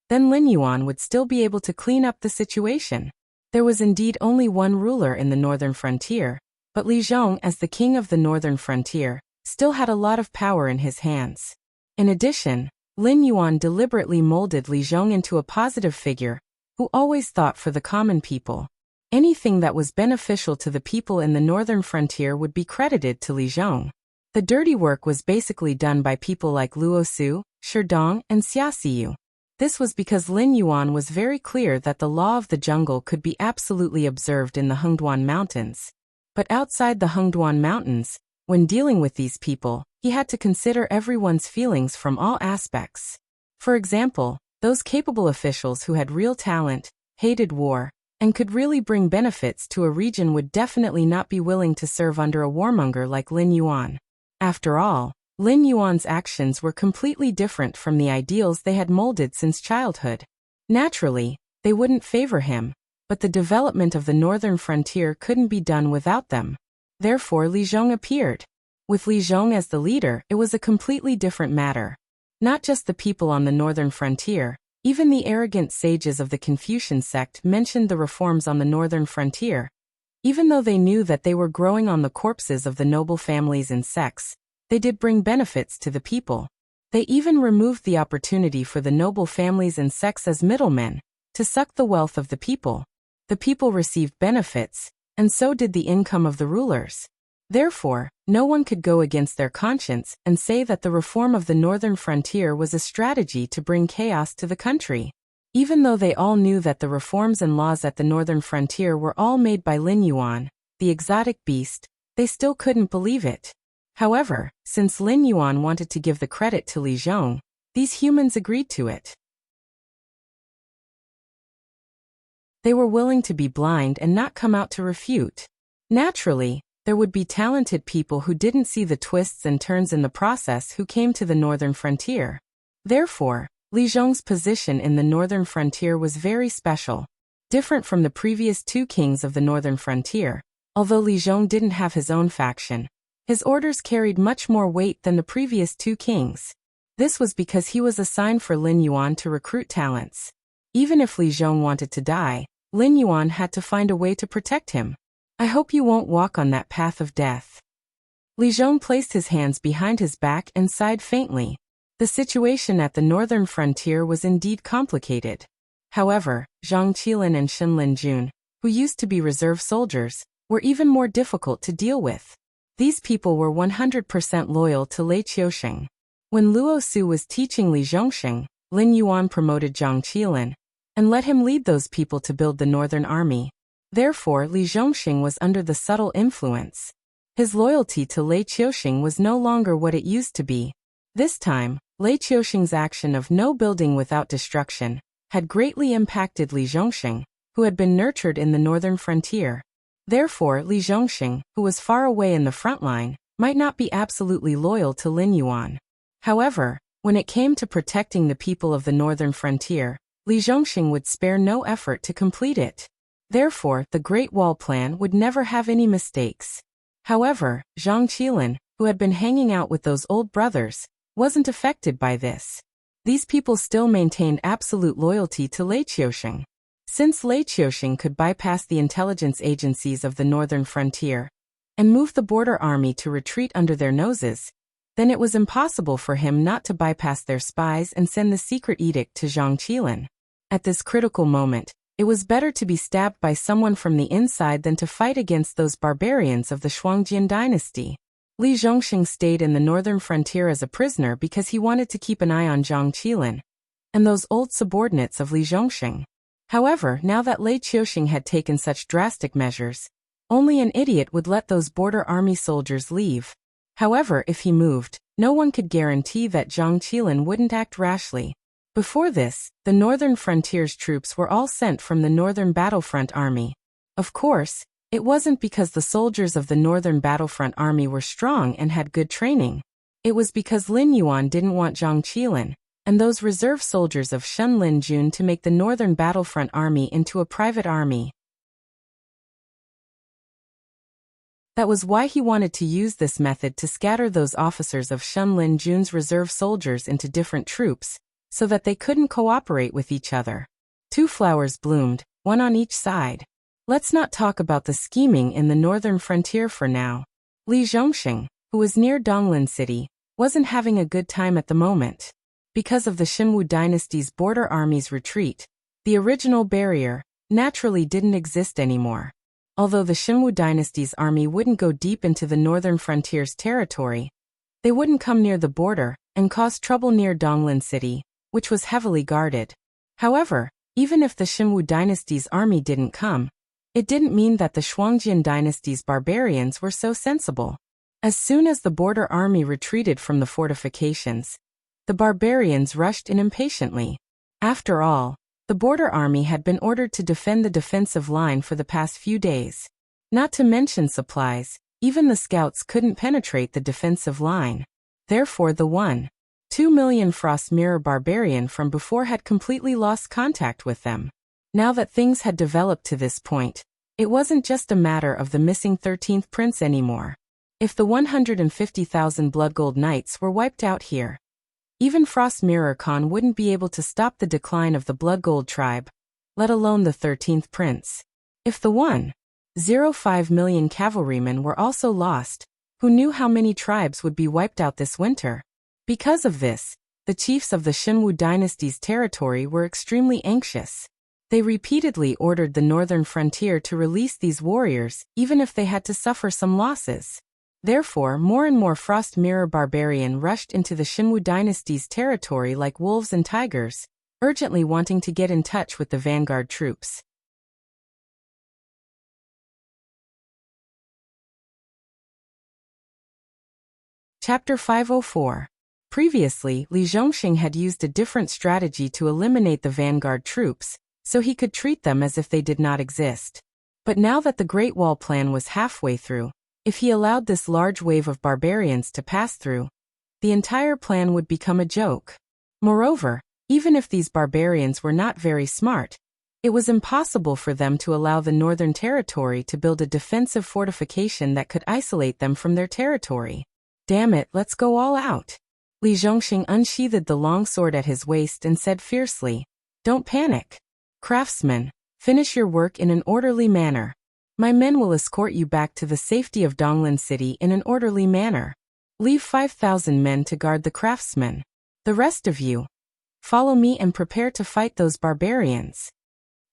then Lin Yuan would still be able to clean up the situation. There was indeed only one ruler in the northern frontier, but Li Zhong, as the king of the northern frontier, still had a lot of power in his hands. In addition, Lin Yuan deliberately molded Li Zhong into a positive figure who always thought for the common people. Anything that was beneficial to the people in the northern frontier would be credited to Li Zhong. The dirty work was basically done by people like Luo Su, Shi Dong, and Xia Xiyu. This was because Lin Yuan was very clear that the law of the jungle could be absolutely observed in the Hengduan Mountains. But outside the Hengduan Mountains, when dealing with these people, he had to consider everyone's feelings from all aspects. For example, those capable officials who had real talent, hated war, and could really bring benefits to a region would definitely not be willing to serve under a warmonger like Lin Yuan. After all, Lin Yuan's actions were completely different from the ideals they had molded since childhood. Naturally, they wouldn't favor him, but the development of the northern frontier couldn't be done without them. Therefore, Li Zhong appeared. With Li Zhong as the leader, it was a completely different matter. Not just the people on the northern frontier, even the arrogant sages of the Confucian sect mentioned the reforms on the northern frontier. Even though they knew that they were growing on the corpses of the noble families and sects, they did bring benefits to the people. They even removed the opportunity for the noble families and sects as middlemen to suck the wealth of the people. The people received benefits, and so did the income of the rulers. Therefore, no one could go against their conscience and say that the reform of the northern frontier was a strategy to bring chaos to the country. Even though they all knew that the reforms and laws at the northern frontier were all made by Lin Yuan, the exotic beast, they still couldn't believe it. However, since Lin Yuan wanted to give the credit to Li Zhong, these humans agreed to it. They were willing to be blind and not come out to refute. Naturally, there would be talented people who didn't see the twists and turns in the process who came to the northern frontier. Therefore, Li Zhong's position in the northern frontier was very special. Different from the previous two kings of the northern frontier, although Li Zhong didn't have his own faction, his orders carried much more weight than the previous two kings. This was because he was assigned for Lin Yuan to recruit talents. Even if Li Zhong wanted to die, Lin Yuan had to find a way to protect him. I hope you won't walk on that path of death. Li Zhong placed his hands behind his back and sighed faintly. The situation at the northern frontier was indeed complicated. However, Zhang Qilin and Shenlin Jun, who used to be reserve soldiers, were even more difficult to deal with. These people were 100% loyal to Lei Qiuxing. When Luo Su was teaching Li Zhongxing, Lin Yuan promoted Zhang Qilin and let him lead those people to build the northern army. Therefore, Li Zhongxing was under the subtle influence. His loyalty to Lei Qiuxing was no longer what it used to be. This time, Lei Qiuxing's action of no building without destruction had greatly impacted Li Zhongxing, who had been nurtured in the northern frontier. Therefore, Li Zhongxing, who was far away in the front line, might not be absolutely loyal to Lin Yuan. However, when it came to protecting the people of the northern frontier, Li Zhongxing would spare no effort to complete it. Therefore, the Great Wall plan would never have any mistakes. However, Zhang Qilin, who had been hanging out with those old brothers, wasn't affected by this. These people still maintained absolute loyalty to Lei Qiuxing. Since Lei Qiuxing could bypass the intelligence agencies of the northern frontier and move the border army to retreat under their noses, then it was impossible for him not to bypass their spies and send the secret edict to Zhang Qilin. At this critical moment, it was better to be stabbed by someone from the inside than to fight against those barbarians of the Shuangjian dynasty. Li Zhongxing stayed in the northern frontier as a prisoner because he wanted to keep an eye on Zhang Qilin and those old subordinates of Li Zhongxing. However, now that Lei Qiuxing had taken such drastic measures, only an idiot would let those border army soldiers leave. However, if he moved, no one could guarantee that Zhang Qilin wouldn't act rashly. Before this, the northern frontier's troops were all sent from the northern battlefront army. Of course, it wasn't because the soldiers of the northern battlefront army were strong and had good training. It was because Lin Yuan didn't want Zhang Qilin and those reserve soldiers of Shen Lin Jun to make the northern battlefront army into a private army. That was why he wanted to use this method to scatter those officers of Shen Lin Jun's reserve soldiers into different troops, so that they couldn't cooperate with each other. Two flowers bloomed, one on each side. Let's not talk about the scheming in the northern frontier for now. Li Zhongxing, who was near Donglin City, wasn't having a good time at the moment. Because of the Xinwu dynasty's border army's retreat, the original barrier naturally didn't exist anymore. Although the Xinwu dynasty's army wouldn't go deep into the northern frontier's territory, they wouldn't come near the border and cause trouble near Donglin City, which was heavily guarded. However, even if the Xinwu dynasty's army didn't come, it didn't mean that the Shuangjian dynasty's barbarians were so sensible. As soon as the border army retreated from the fortifications, the barbarians rushed in impatiently. After all, the border army had been ordered to defend the defensive line for the past few days. Not to mention supplies, even the scouts couldn't penetrate the defensive line. Therefore the 1.2 million Frost Mirror barbarian from before had completely lost contact with them. Now that things had developed to this point, it wasn't just a matter of the missing 13th prince anymore. If the 150,000 Blood Gold Knights were wiped out here, even Frost Mirror Khan wouldn't be able to stop the decline of the Blood Gold tribe, let alone the 13th prince. If the 1.05 million cavalrymen were also lost, who knew how many tribes would be wiped out this winter? Because of this, the chiefs of the Xinwu dynasty's territory were extremely anxious. They repeatedly ordered the northern frontier to release these warriors, even if they had to suffer some losses. Therefore, more and more Frost Mirror barbarian rushed into the Xinwu dynasty's territory like wolves and tigers, urgently wanting to get in touch with the vanguard troops. Chapter 504. Previously, Li Zhongxing had used a different strategy to eliminate the vanguard troops, so he could treat them as if they did not exist. But now that the Great Wall plan was halfway through, if he allowed this large wave of barbarians to pass through, the entire plan would become a joke. Moreover, even if these barbarians were not very smart, it was impossible for them to allow the northern territory to build a defensive fortification that could isolate them from their territory. Damn it, let's go all out. Li Zhongxing unsheathed the long sword at his waist and said fiercely, "Don't panic. Craftsmen, finish your work in an orderly manner. My men will escort you back to the safety of Donglin City in an orderly manner. Leave 5,000 men to guard the craftsmen. The rest of you, follow me and prepare to fight those barbarians."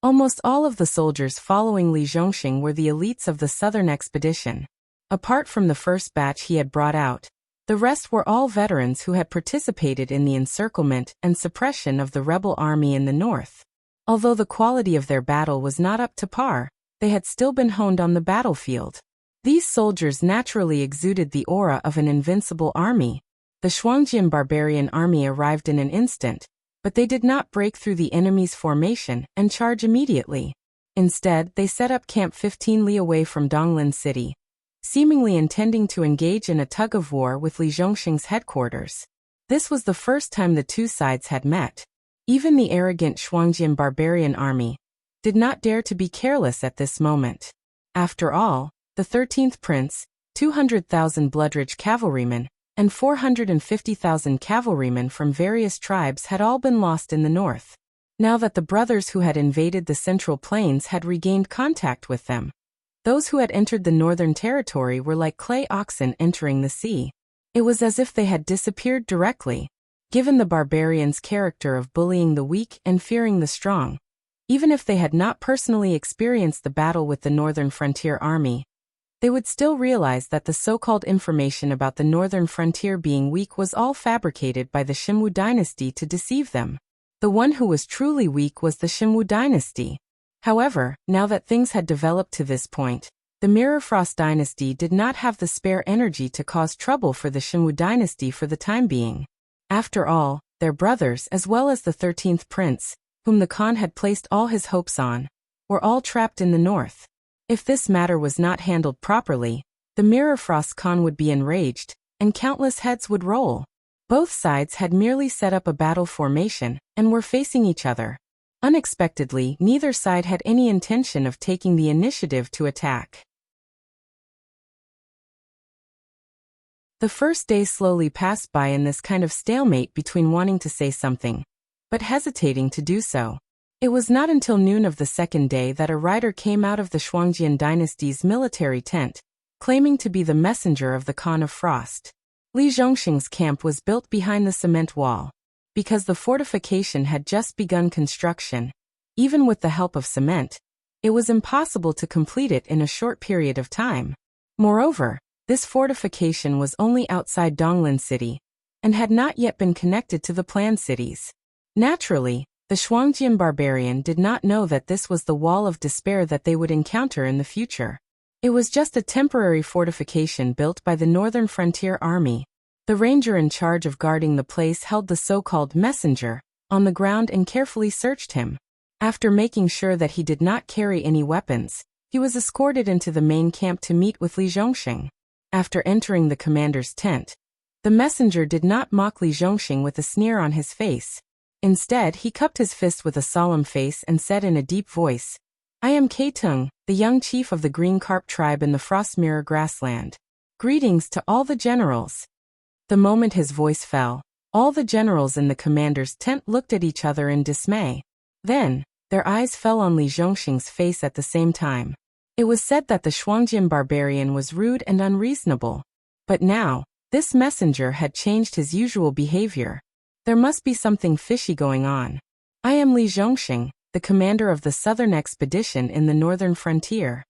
Almost all of the soldiers following Li Zhongxing were the elites of the southern expedition. Apart from the first batch he had brought out, The rest were all veterans who had participated in the encirclement and suppression of the rebel army in the north. Although the quality of their battle was not up to par, they had still been honed on the battlefield. These soldiers naturally exuded the aura of an invincible army. The Shuangjian barbarian army arrived in an instant, but they did not break through the enemy's formation and charge immediately. Instead, they set up camp 15 li away from Donglin City, seemingly intending to engage in a tug-of-war with Li Zhongxing's headquarters. This was the first time the two sides had met. Even the arrogant Shuangjian barbarian army did not dare to be careless at this moment. After all, the 13th prince, 200,000 Bloodridge cavalrymen, and 450,000 cavalrymen from various tribes had all been lost in the north. Now that the brothers who had invaded the Central Plains had regained contact with them, those who had entered the northern territory were like clay oxen entering the sea. It was as if they had disappeared directly. Given the barbarians' character of bullying the weak and fearing the strong, even if they had not personally experienced the battle with the Northern Frontier Army, they would still realize that the so-called information about the Northern Frontier being weak was all fabricated by the Xinwu dynasty to deceive them. The one who was truly weak was the Xinwu dynasty. However, now that things had developed to this point, the Mirror Frost dynasty did not have the spare energy to cause trouble for the Xinwu dynasty for the time being. After all, their brothers as well as the 13th prince, whom the Khan had placed all his hopes on, were all trapped in the north. If this matter was not handled properly, the Mirror Frost Khan would be enraged, and countless heads would roll. Both sides had merely set up a battle formation and were facing each other. Unexpectedly, neither side had any intention of taking the initiative to attack. The first day slowly passed by in this kind of stalemate between wanting to say something, but hesitating to do so. It was not until noon of the second day that a rider came out of the Shuangjian dynasty's military tent, claiming to be the messenger of the Khan of Frost. Li Zhongxing's camp was built behind the cement wall. Because the fortification had just begun construction, even with the help of cement, it was impossible to complete it in a short period of time. Moreover, this fortification was only outside Donglin City, and had not yet been connected to the planned cities. Naturally, the Shuangjian barbarian did not know that this was the wall of despair that they would encounter in the future. It was just a temporary fortification built by the Northern Frontier Army. The ranger in charge of guarding the place held the so-called messenger on the ground and carefully searched him. After making sure that he did not carry any weapons, he was escorted into the main camp to meet with Li Zhongxing. After entering the commander's tent, the messenger did not mock Li Zhongxing with a sneer on his face. Instead, he cupped his fist with a solemn face and said in a deep voice, "I am Keitung, the young chief of the Green Carp tribe in the Frost Mirror grassland. Greetings to all the generals." The moment his voice fell, all the generals in the commander's tent looked at each other in dismay. Then, their eyes fell on Li Zhongxing's face at the same time. It was said that the Shuangjian barbarian was rude and unreasonable. But now, this messenger had changed his usual behavior. There must be something fishy going on. "I am Li Zhongxing, the commander of the southern expedition in the northern frontier."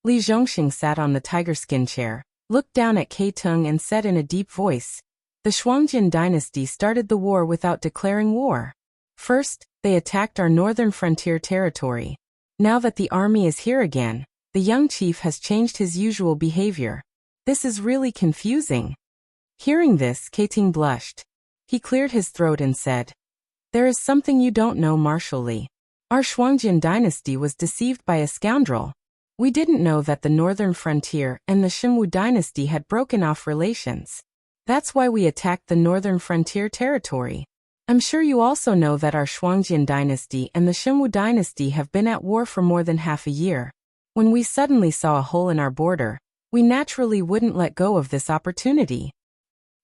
Li Zhongxing sat on the tiger skin chair, looked down at Keitung and said in a deep voice, "The Shuangjian dynasty started the war without declaring war. First, they attacked our northern frontier territory. Now that the army is here again, the young chief has changed his usual behavior. This is really confusing." Hearing this, Keitung blushed. He cleared his throat and said, "There is something you don't know, Marshal Li. Our Shuangjian dynasty was deceived by a scoundrel. We didn't know that the northern frontier and the Xinwu dynasty had broken off relations. That's why we attacked the northern frontier territory. I'm sure you also know that our Shuangjian dynasty and the Xinwu dynasty have been at war for more than half a year. When we suddenly saw a hole in our border, we naturally wouldn't let go of this opportunity."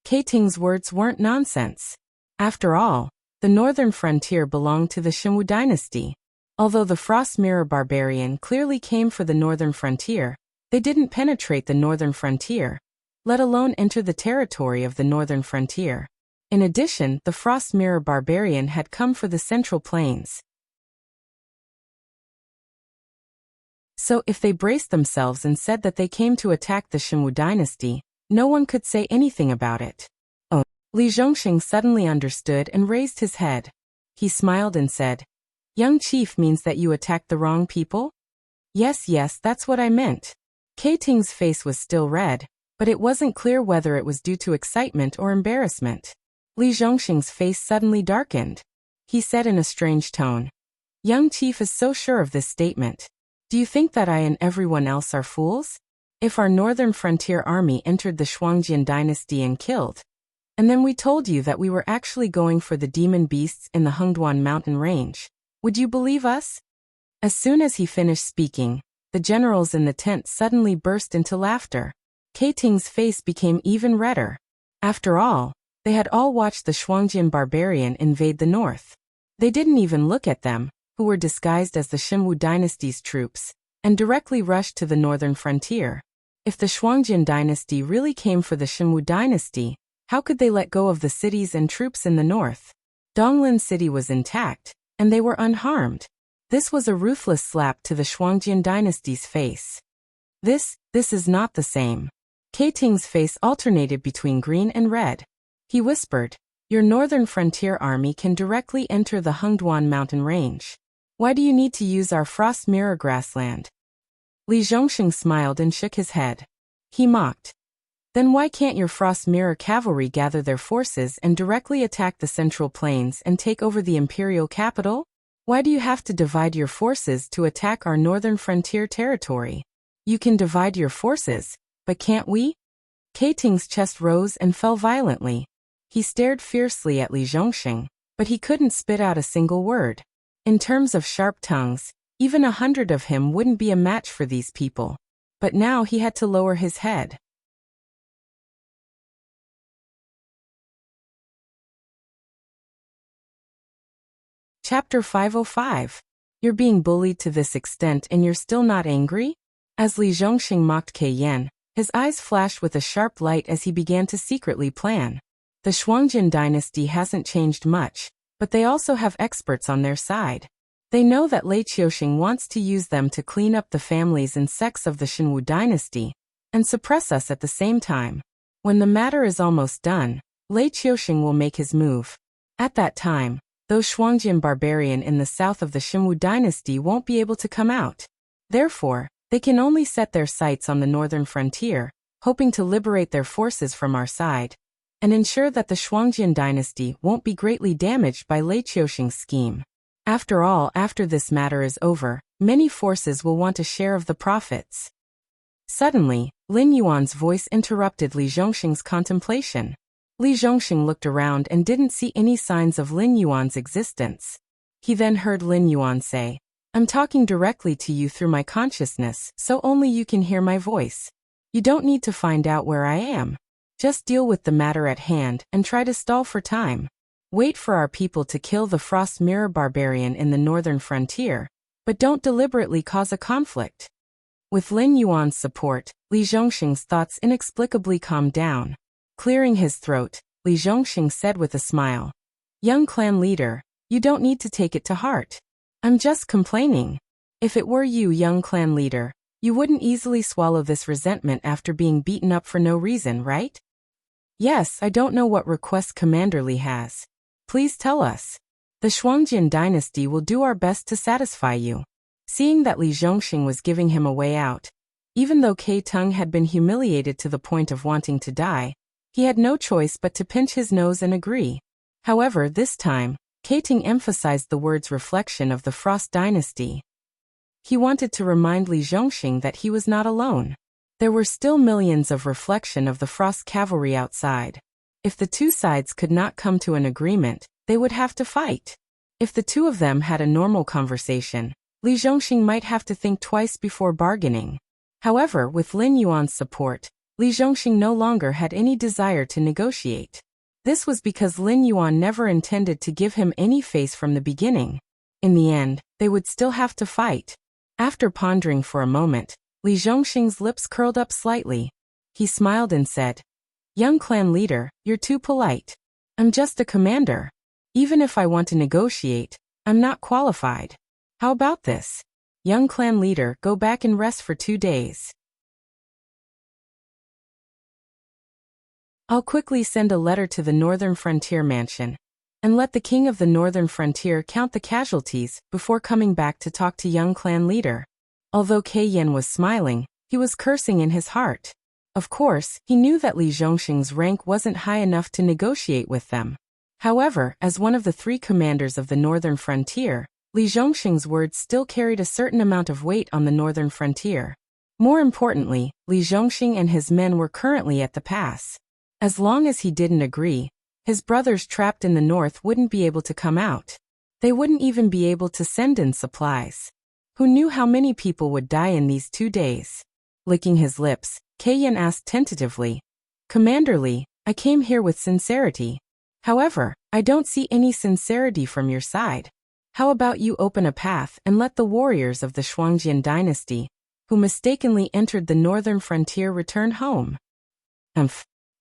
Keitung's words weren't nonsense. After all, the northern frontier belonged to the Xinwu dynasty. Although the Frost Mirror barbarian clearly came for the northern frontier, they didn't penetrate the northern frontier, let alone enter the territory of the northern frontier. In addition, the Frost Mirror barbarian had come for the Central Plains. So if they braced themselves and said that they came to attack the Xinwu dynasty, No one could say anything about it. Oh. Li Zhongxing suddenly understood and raised his head. He smiled and said, "Young chief means that you attacked the wrong people?" Yes, that's what I meant." Ting's face was still red, but it wasn't clear whether it was due to excitement or embarrassment. Li Zhongxing's face suddenly darkened. He said in a strange tone, "Young chief is so sure of this statement. Do you think that I and everyone else are fools? If our northern frontier army entered the Shuangjian dynasty and killed, and then we told you that we were actually going for the demon beasts in the Hengduan mountain range, would you believe us?" As soon as he finished speaking, the generals in the tent suddenly burst into laughter. Ting's face became even redder. After all, they had all watched the Shuangjian barbarian invade the north. They didn't even look at them, who were disguised as the Xinwu dynasty's troops, and directly rushed to the northern frontier. If the Shuangjian dynasty really came for the Xinwu dynasty, how could they let go of the cities and troops in the north? Donglin City was intact, and they were unharmed. This was a ruthless slap to the Shuangjian dynasty's face. This is not the same. Ting's face alternated between green and red. He whispered, "Your northern frontier army can directly enter the Hengduan mountain range. Why do you need to use our frost mirror grassland?" Li Zhongxing smiled and shook his head. He mocked, "Then why can't your frost mirror cavalry gather their forces and directly attack the central plains and take over the imperial capital? Why do you have to divide your forces to attack our northern frontier territory? You can divide your forces, but can't we?" Ting's chest rose and fell violently. He stared fiercely at Li Zhongxing, but he couldn't spit out a single word. In terms of sharp tongues, even 100 of him wouldn't be a match for these people. But now he had to lower his head. Chapter 505. You're being bullied to this extent and you're still not angry? As Li Zhongxing mocked Yan, his eyes flashed with a sharp light as he began to secretly plan. The Shuangjian dynasty hasn't changed much, but they also have experts on their side. They know that Lei Qiuxing wants to use them to clean up the families and sects of the Xinwu dynasty, and suppress us at the same time. When the matter is almost done, Lei Qiuxing will make his move. At that time, those Shuangjian barbarian in the south of the Xinwu dynasty won't be able to come out. Therefore, they can only set their sights on the northern frontier, hoping to liberate their forces from our side, and ensure that the Shuangjian dynasty won't be greatly damaged by Lei Qiuxing's scheme. After all, after this matter is over, many forces will want a share of the profits. Suddenly, Lin Yuan's voice interrupted Li Zhongxing's contemplation. Li Zhongxing looked around and didn't see any signs of Lin Yuan's existence. He then heard Lin Yuan say, "I'm talking directly to you through my consciousness, so only you can hear my voice. You don't need to find out where I am. Just deal with the matter at hand and try to stall for time. Wait for our people to kill the Frost Mirror Barbarian in the northern frontier, but don't deliberately cause a conflict." With Lin Yuan's support, Li Zhongxing's thoughts inexplicably calmed down. Clearing his throat, Li Zhongxing said with a smile, "Young clan leader, you don't need to take it to heart. I'm just complaining. If it were you, young clan leader, you wouldn't easily swallow this resentment after being beaten up for no reason, right?" "Yes, I don't know what request Commander Li has. Please tell us. The Shuangjian dynasty will do our best to satisfy you." Seeing that Li Zhongxing was giving him a way out, even though Tung had been humiliated to the point of wanting to die, he had no choice but to pinch his nose and agree. However, this time, Tung emphasized the word's reflection of the Frost dynasty. He wanted to remind Li Zhongxing that he was not alone. There were still millions of reflection of the Frost cavalry outside. If the two sides could not come to an agreement, they would have to fight. If the two of them had a normal conversation, Li Zhongxing might have to think twice before bargaining. However, with Lin Yuan's support, Li Zhongxing no longer had any desire to negotiate. This was because Lin Yuan never intended to give him any face from the beginning. In the end, they would still have to fight. After pondering for a moment, Li Zhongxing's lips curled up slightly. He smiled and said, "Young clan leader, you're too polite. I'm just a commander. Even if I want to negotiate, I'm not qualified. How about this? Young clan leader, go back and rest for 2 days. I'll quickly send a letter to the Northern Frontier Mansion, and let the king of the Northern Frontier count the casualties before coming back to talk to young clan leader. Although Ke Yen was smiling, he was cursing in his heart. Of course, he knew that Li Zhongxing's rank wasn't high enough to negotiate with them. However, as one of the 3 commanders of the Northern Frontier, Li Zhongxing's words still carried a certain amount of weight on the Northern Frontier. More importantly, Li Zhongxing and his men were currently at the pass. As long as he didn't agree, his brothers trapped in the north wouldn't be able to come out. They wouldn't even be able to send in supplies. Who knew how many people would die in these 2 days? Licking his lips, Ke Yen asked tentatively, Commander Li, I came here with sincerity. However, I don't see any sincerity from your side. How about you open a path and let the warriors of the Shuangjian dynasty, who mistakenly entered the northern frontier, return home?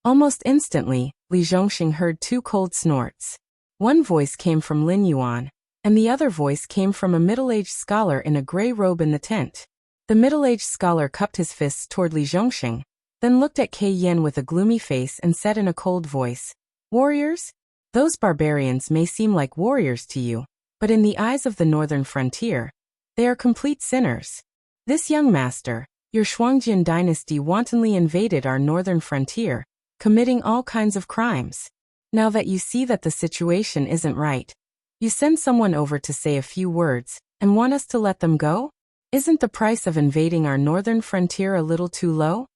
Almost instantly, Li Zhongxing heard 2 cold snorts. One voice came from Lin Yuan, and the other voice came from a middle-aged scholar in a gray robe in the tent. The middle-aged scholar cupped his fists toward Li Zhongxing, then looked at Ke Yen with a gloomy face and said in a cold voice, Warriors? Those barbarians may seem like warriors to you, but in the eyes of the northern frontier, they are complete sinners. This young master, your Shuangjian dynasty, wantonly invaded our northern frontier, committing all kinds of crimes. Now that you see that the situation isn't right, you send someone over to say a few words, and want us to let them go? Isn't the price of invading our northern frontier a little too low?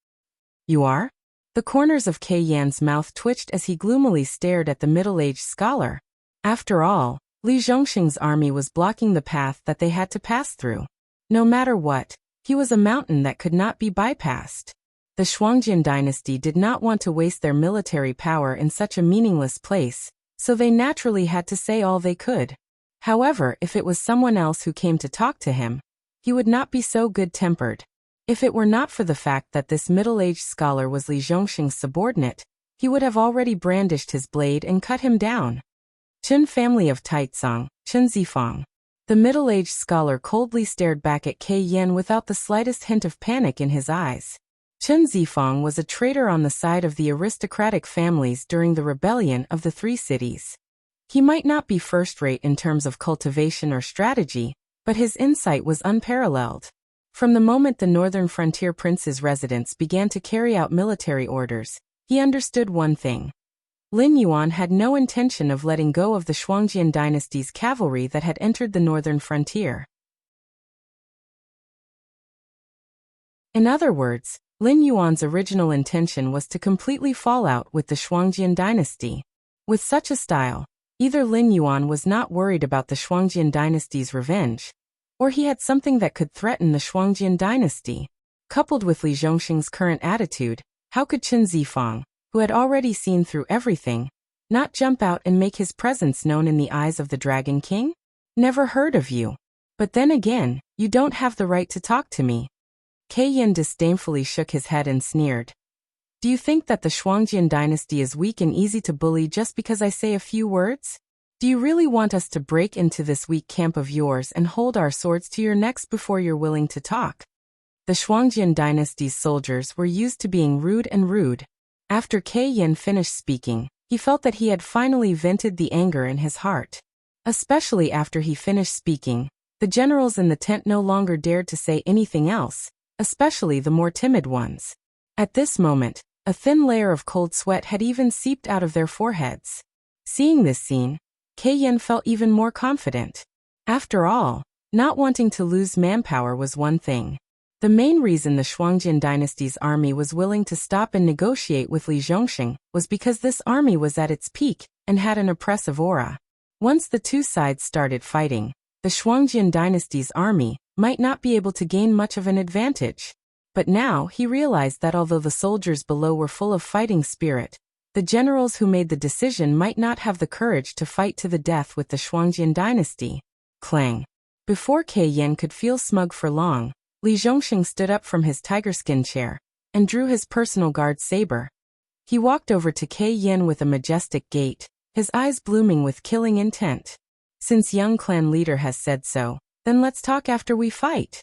You are? The corners of Ke Yan's mouth twitched as he gloomily stared at the middle-aged scholar. After all, Li Zhongxing's army was blocking the path that they had to pass through. No matter what, he was a mountain that could not be bypassed. The Shuangjian dynasty did not want to waste their military power in such a meaningless place, so they naturally had to say all they could. However, if it was someone else who came to talk to him, he would not be so good-tempered. If it were not for the fact that this middle-aged scholar was Li Zhongxing's subordinate, he would have already brandished his blade and cut him down. Chun family of Taizong, Chun Zifang. The middle-aged scholar coldly stared back at Ke Yen without the slightest hint of panic in his eyes. Chun Zifang was a traitor on the side of the aristocratic families during the rebellion of the 3 cities. He might not be first-rate in terms of cultivation or strategy, but his insight was unparalleled. From the moment the northern frontier prince's residents began to carry out military orders, he understood one thing. Lin Yuan had no intention of letting go of the Shuangjian dynasty's cavalry that had entered the northern frontier. In other words, Lin Yuan's original intention was to completely fall out with the Shuangjian dynasty. With such a style, either Lin Yuan was not worried about the Shuangjian dynasty's revenge, or he had something that could threaten the Shuangjian dynasty. Coupled with Li Zhongxing's current attitude, how could Chun Zifang, who had already seen through everything, not jump out and make his presence known in the eyes of the Dragon King? Never heard of you. But then again, you don't have the right to talk to me. Ke Yen disdainfully shook his head and sneered. Do you think that the Shuangjian dynasty is weak and easy to bully just because I say a few words? Do you really want us to break into this weak camp of yours and hold our swords to your necks before you're willing to talk? The Shuangjian dynasty's soldiers were used to being rude and rude. After Ke Yen finished speaking, he felt that he had finally vented the anger in his heart. Especially after he finished speaking, the generals in the tent no longer dared to say anything else, especially the more timid ones. At this moment, a thin layer of cold sweat had even seeped out of their foreheads. Seeing this scene, Ke Yen felt even more confident. After all, not wanting to lose manpower was one thing. The main reason the Shuangjian dynasty's army was willing to stop and negotiate with Li Zhongxing was because this army was at its peak and had an oppressive aura. Once the 2 sides started fighting, the Shuangjian dynasty's army might not be able to gain much of an advantage. But now he realized that although the soldiers below were full of fighting spirit, the generals who made the decision might not have the courage to fight to the death with the Shuangjian dynasty. Clang. Before Ke Yen could feel smug for long, Li Zhongxing stood up from his tiger-skin chair and drew his personal guard saber. He walked over to Ke Yen with a majestic gait, his eyes blooming with killing intent. Since young clan leader has said so, then let's talk after we fight.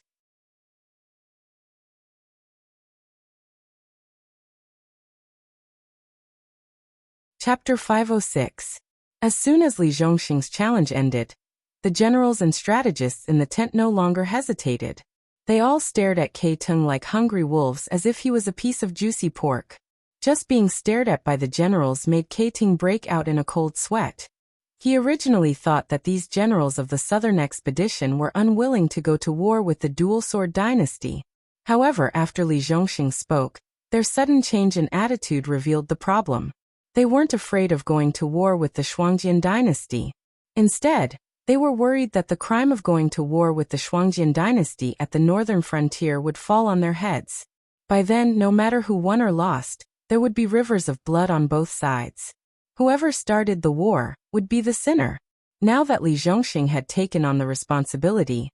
Chapter 506. As soon as Li Zhongxing's challenge ended, the generals and strategists in the tent no longer hesitated. They all stared at Kai Tung like hungry wolves as if he was a piece of juicy pork. Just being stared at by the generals made Kai Tung break out in a cold sweat. He originally thought that these generals of the southern expedition were unwilling to go to war with the dual-sword dynasty. However, after Li Zhongxing spoke, their sudden change in attitude revealed the problem. They weren't afraid of going to war with the Shuangjian dynasty. Instead, they were worried that the crime of going to war with the Shuangjian dynasty at the northern frontier would fall on their heads. By then, no matter who won or lost, there would be rivers of blood on both sides. Whoever started the war would be the sinner. Now that Li Zhongxing had taken on the responsibility,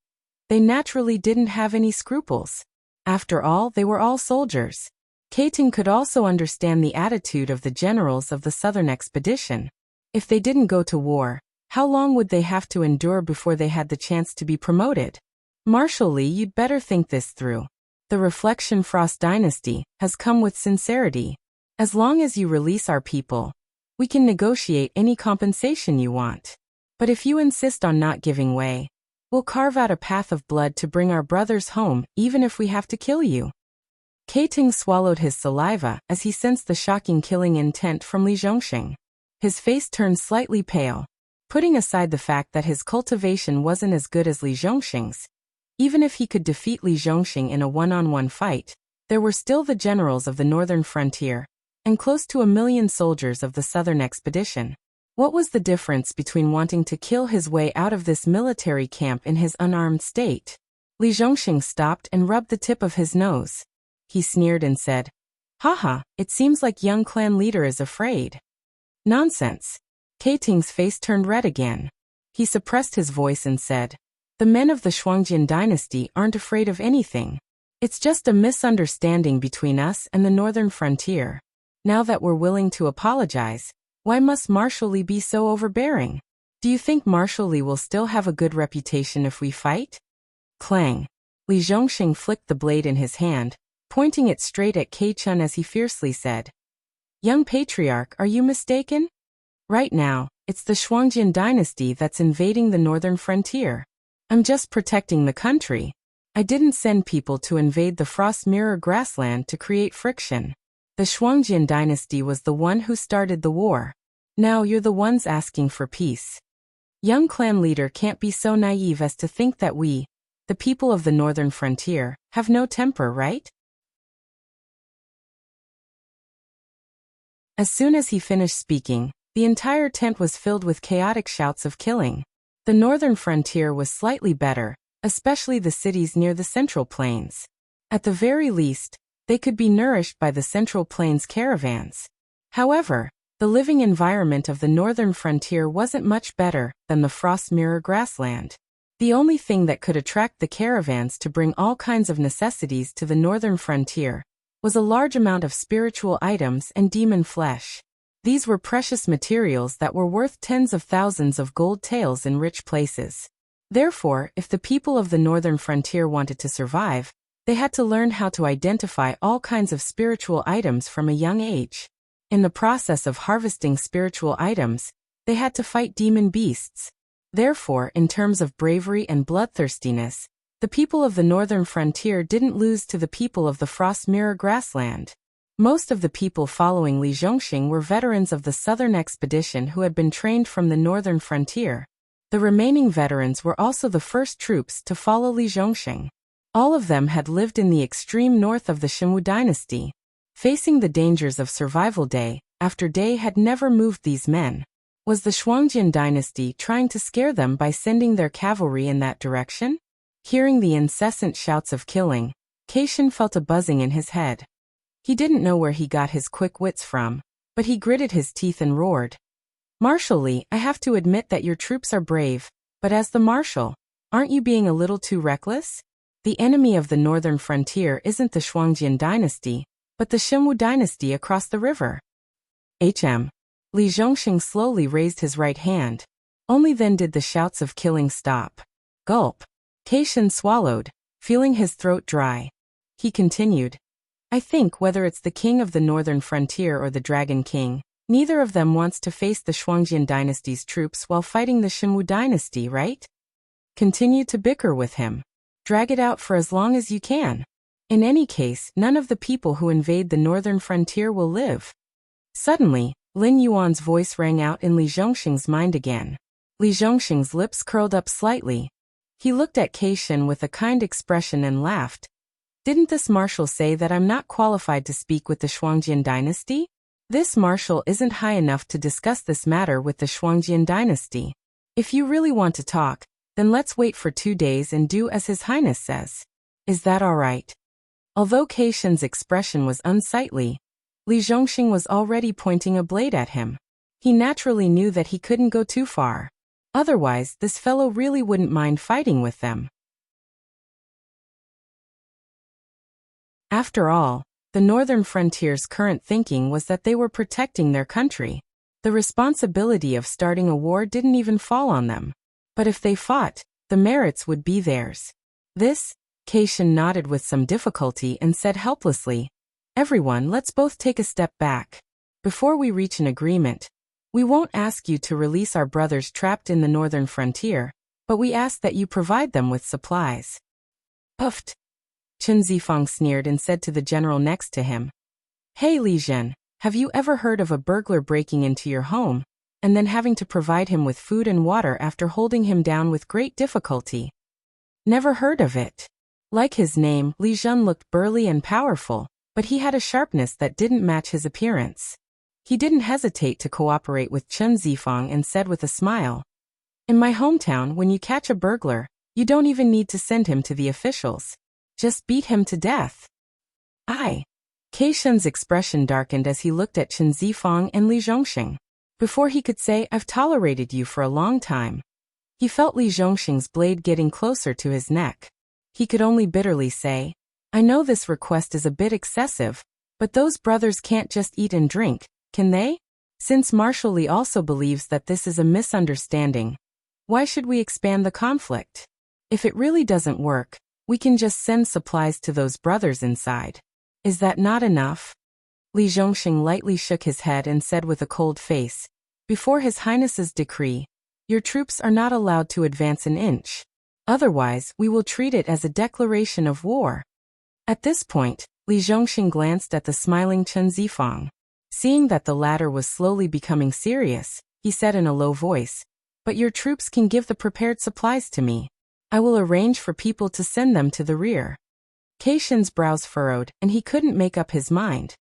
they naturally didn't have any scruples. After all, they were all soldiers. Kai Tung could also understand the attitude of the generals of the southern expedition. If they didn't go to war, how long would they have to endure before they had the chance to be promoted? Marshal Li, you'd better think this through. The Reflection Frost dynasty has come with sincerity. As long as you release our people, we can negotiate any compensation you want. But if you insist on not giving way, we'll carve out a path of blood to bring our brothers home, even if we have to kill you. Kai Tung swallowed his saliva as he sensed the shocking killing intent from Li Zhongxing. His face turned slightly pale. Putting aside the fact that his cultivation wasn't as good as Li Zhongxing's, even if he could defeat Li Zhongxing in a one-on-one fight, there were still the generals of the northern frontier, and close to 1 million soldiers of the southern expedition. What was the difference between wanting to kill his way out of this military camp in his unarmed state? Li Zhongxing stopped and rubbed the tip of his nose. He sneered and said, "Haha, it seems like young clan leader is afraid." Nonsense. Kai Tung's face turned red again. He suppressed his voice and said, "The men of the Shuangjian dynasty aren't afraid of anything. It's just a misunderstanding between us and the northern frontier. Now that we're willing to apologize, why must Marshal Li be so overbearing? Do you think Marshal Li will still have a good reputation if we fight?" Clang. Li Zhongxing flicked the blade in his hand, pointing it straight at Kai Chun as he fiercely said, "Young patriarch, are you mistaken? Right now, it's the Shuangjian dynasty that's invading the northern frontier. I'm just protecting the country. I didn't send people to invade the Frost Mirror grassland to create friction. The Shuangjian dynasty was the one who started the war. Now you're the ones asking for peace. Young clan leader can't be so naive as to think that we, the people of the northern frontier, have no temper, right?" As soon as he finished speaking, the entire tent was filled with chaotic shouts of killing. The northern frontier was slightly better, especially the cities near the Central Plains. At the very least, they could be nourished by the Central Plains caravans. However, the living environment of the northern frontier wasn't much better than the Frost Mirror grassland. The only thing that could attract the caravans to bring all kinds of necessities to the northern frontier was a large amount of spiritual items and demon flesh. These were precious materials that were worth tens of thousands of gold taels in rich places. Therefore, if the people of the northern frontier wanted to survive, they had to learn how to identify all kinds of spiritual items from a young age. In the process of harvesting spiritual items, they had to fight demon beasts. Therefore, in terms of bravery and bloodthirstiness, the people of the northern frontier didn't lose to the people of the Frost Mirror grassland. Most of the people following Li Zhongxing were veterans of the southern expedition who had been trained from the northern frontier. The remaining veterans were also the first troops to follow Li Zhongxing. All of them had lived in the extreme north of the Shenwu dynasty. Facing the dangers of survival day after day had never moved these men. Was the Shuangjian dynasty trying to scare them by sending their cavalry in that direction? Hearing the incessant shouts of killing, Kai Shen felt a buzzing in his head. He didn't know where he got his quick wits from, but he gritted his teeth and roared. "Marshal Li, I have to admit that your troops are brave, but as the marshal, aren't you being a little too reckless? The enemy of the northern frontier isn't the Shuangjian dynasty, but the Shenwu dynasty across the river." Li Zhongxing slowly raised his right hand. Only then did the shouts of killing stop. Gulp. Kai Shen swallowed, feeling his throat dry. He continued, "I think whether it's the king of the northern frontier or the Dragon King, Neither of them wants to face the Shuangjian dynasty's troops while fighting the Xinwu dynasty, right? Continue to bicker with him. Drag it out for as long as you can. In any case, none of the people who invade the northern frontier will live. Suddenly, Lin Yuan's voice rang out in Li Zhongxing's mind again. Li Zhongxing's lips curled up slightly. He looked at Keishan with a kind expression and laughed. Didn't this marshal say that I'm not qualified to speak with the Shuangjian dynasty? This marshal isn't high enough to discuss this matter with the Shuangjian dynasty. If you really want to talk, then let's wait for 2 days and do as His Highness says. Is that all right? Although Keishan's expression was unsightly, Li Zhongxing was already pointing a blade at him. He naturally knew that he couldn't go too far. Otherwise, this fellow really wouldn't mind fighting with them. After all, the northern frontier's current thinking was that they were protecting their country. The responsibility of starting a war didn't even fall on them. But if they fought, the merits would be theirs. This, Keishan nodded with some difficulty and said helplessly, "Everyone, let's both take a step back. Before we reach an agreement, we won't ask you to release our brothers trapped in the northern frontier, but we ask that you provide them with supplies." Puffed. Chen Zifang sneered and said to the general next to him, "Hey Li Zhen, have you ever heard of a burglar breaking into your home, and then having to provide him with food and water after holding him down with great difficulty?" "Never heard of it." Like his name, Li Zhen looked burly and powerful, but he had a sharpness that didn't match his appearance. He didn't hesitate to cooperate with Chen Zifang and said with a smile, "In my hometown, when you catch a burglar, you don't even need to send him to the officials. Just beat him to death." Keishan's expression darkened as he looked at Chen Zifang and Li Zhongxing. Before he could say, "I've tolerated you for a long time," he felt Li Zhongxing's blade getting closer to his neck. He could only bitterly say, "I know this request is a bit excessive, but those brothers can't just eat and drink, can they? Since Marshal Li also believes that this is a misunderstanding, why should we expand the conflict? If it really doesn't work, we can just send supplies to those brothers inside. Is that not enough?" Li Zhongxing lightly shook his head and said with a cold face, "Before His Highness's decree, your troops are not allowed to advance an inch. Otherwise, we will treat it as a declaration of war." At this point, Li Zhongxing glanced at the smiling Chen Zifang. Seeing that the latter was slowly becoming serious, he said in a low voice, "But your troops can give the prepared supplies to me. I will arrange for people to send them to the rear." Keishan's brows furrowed, and he couldn't make up his mind.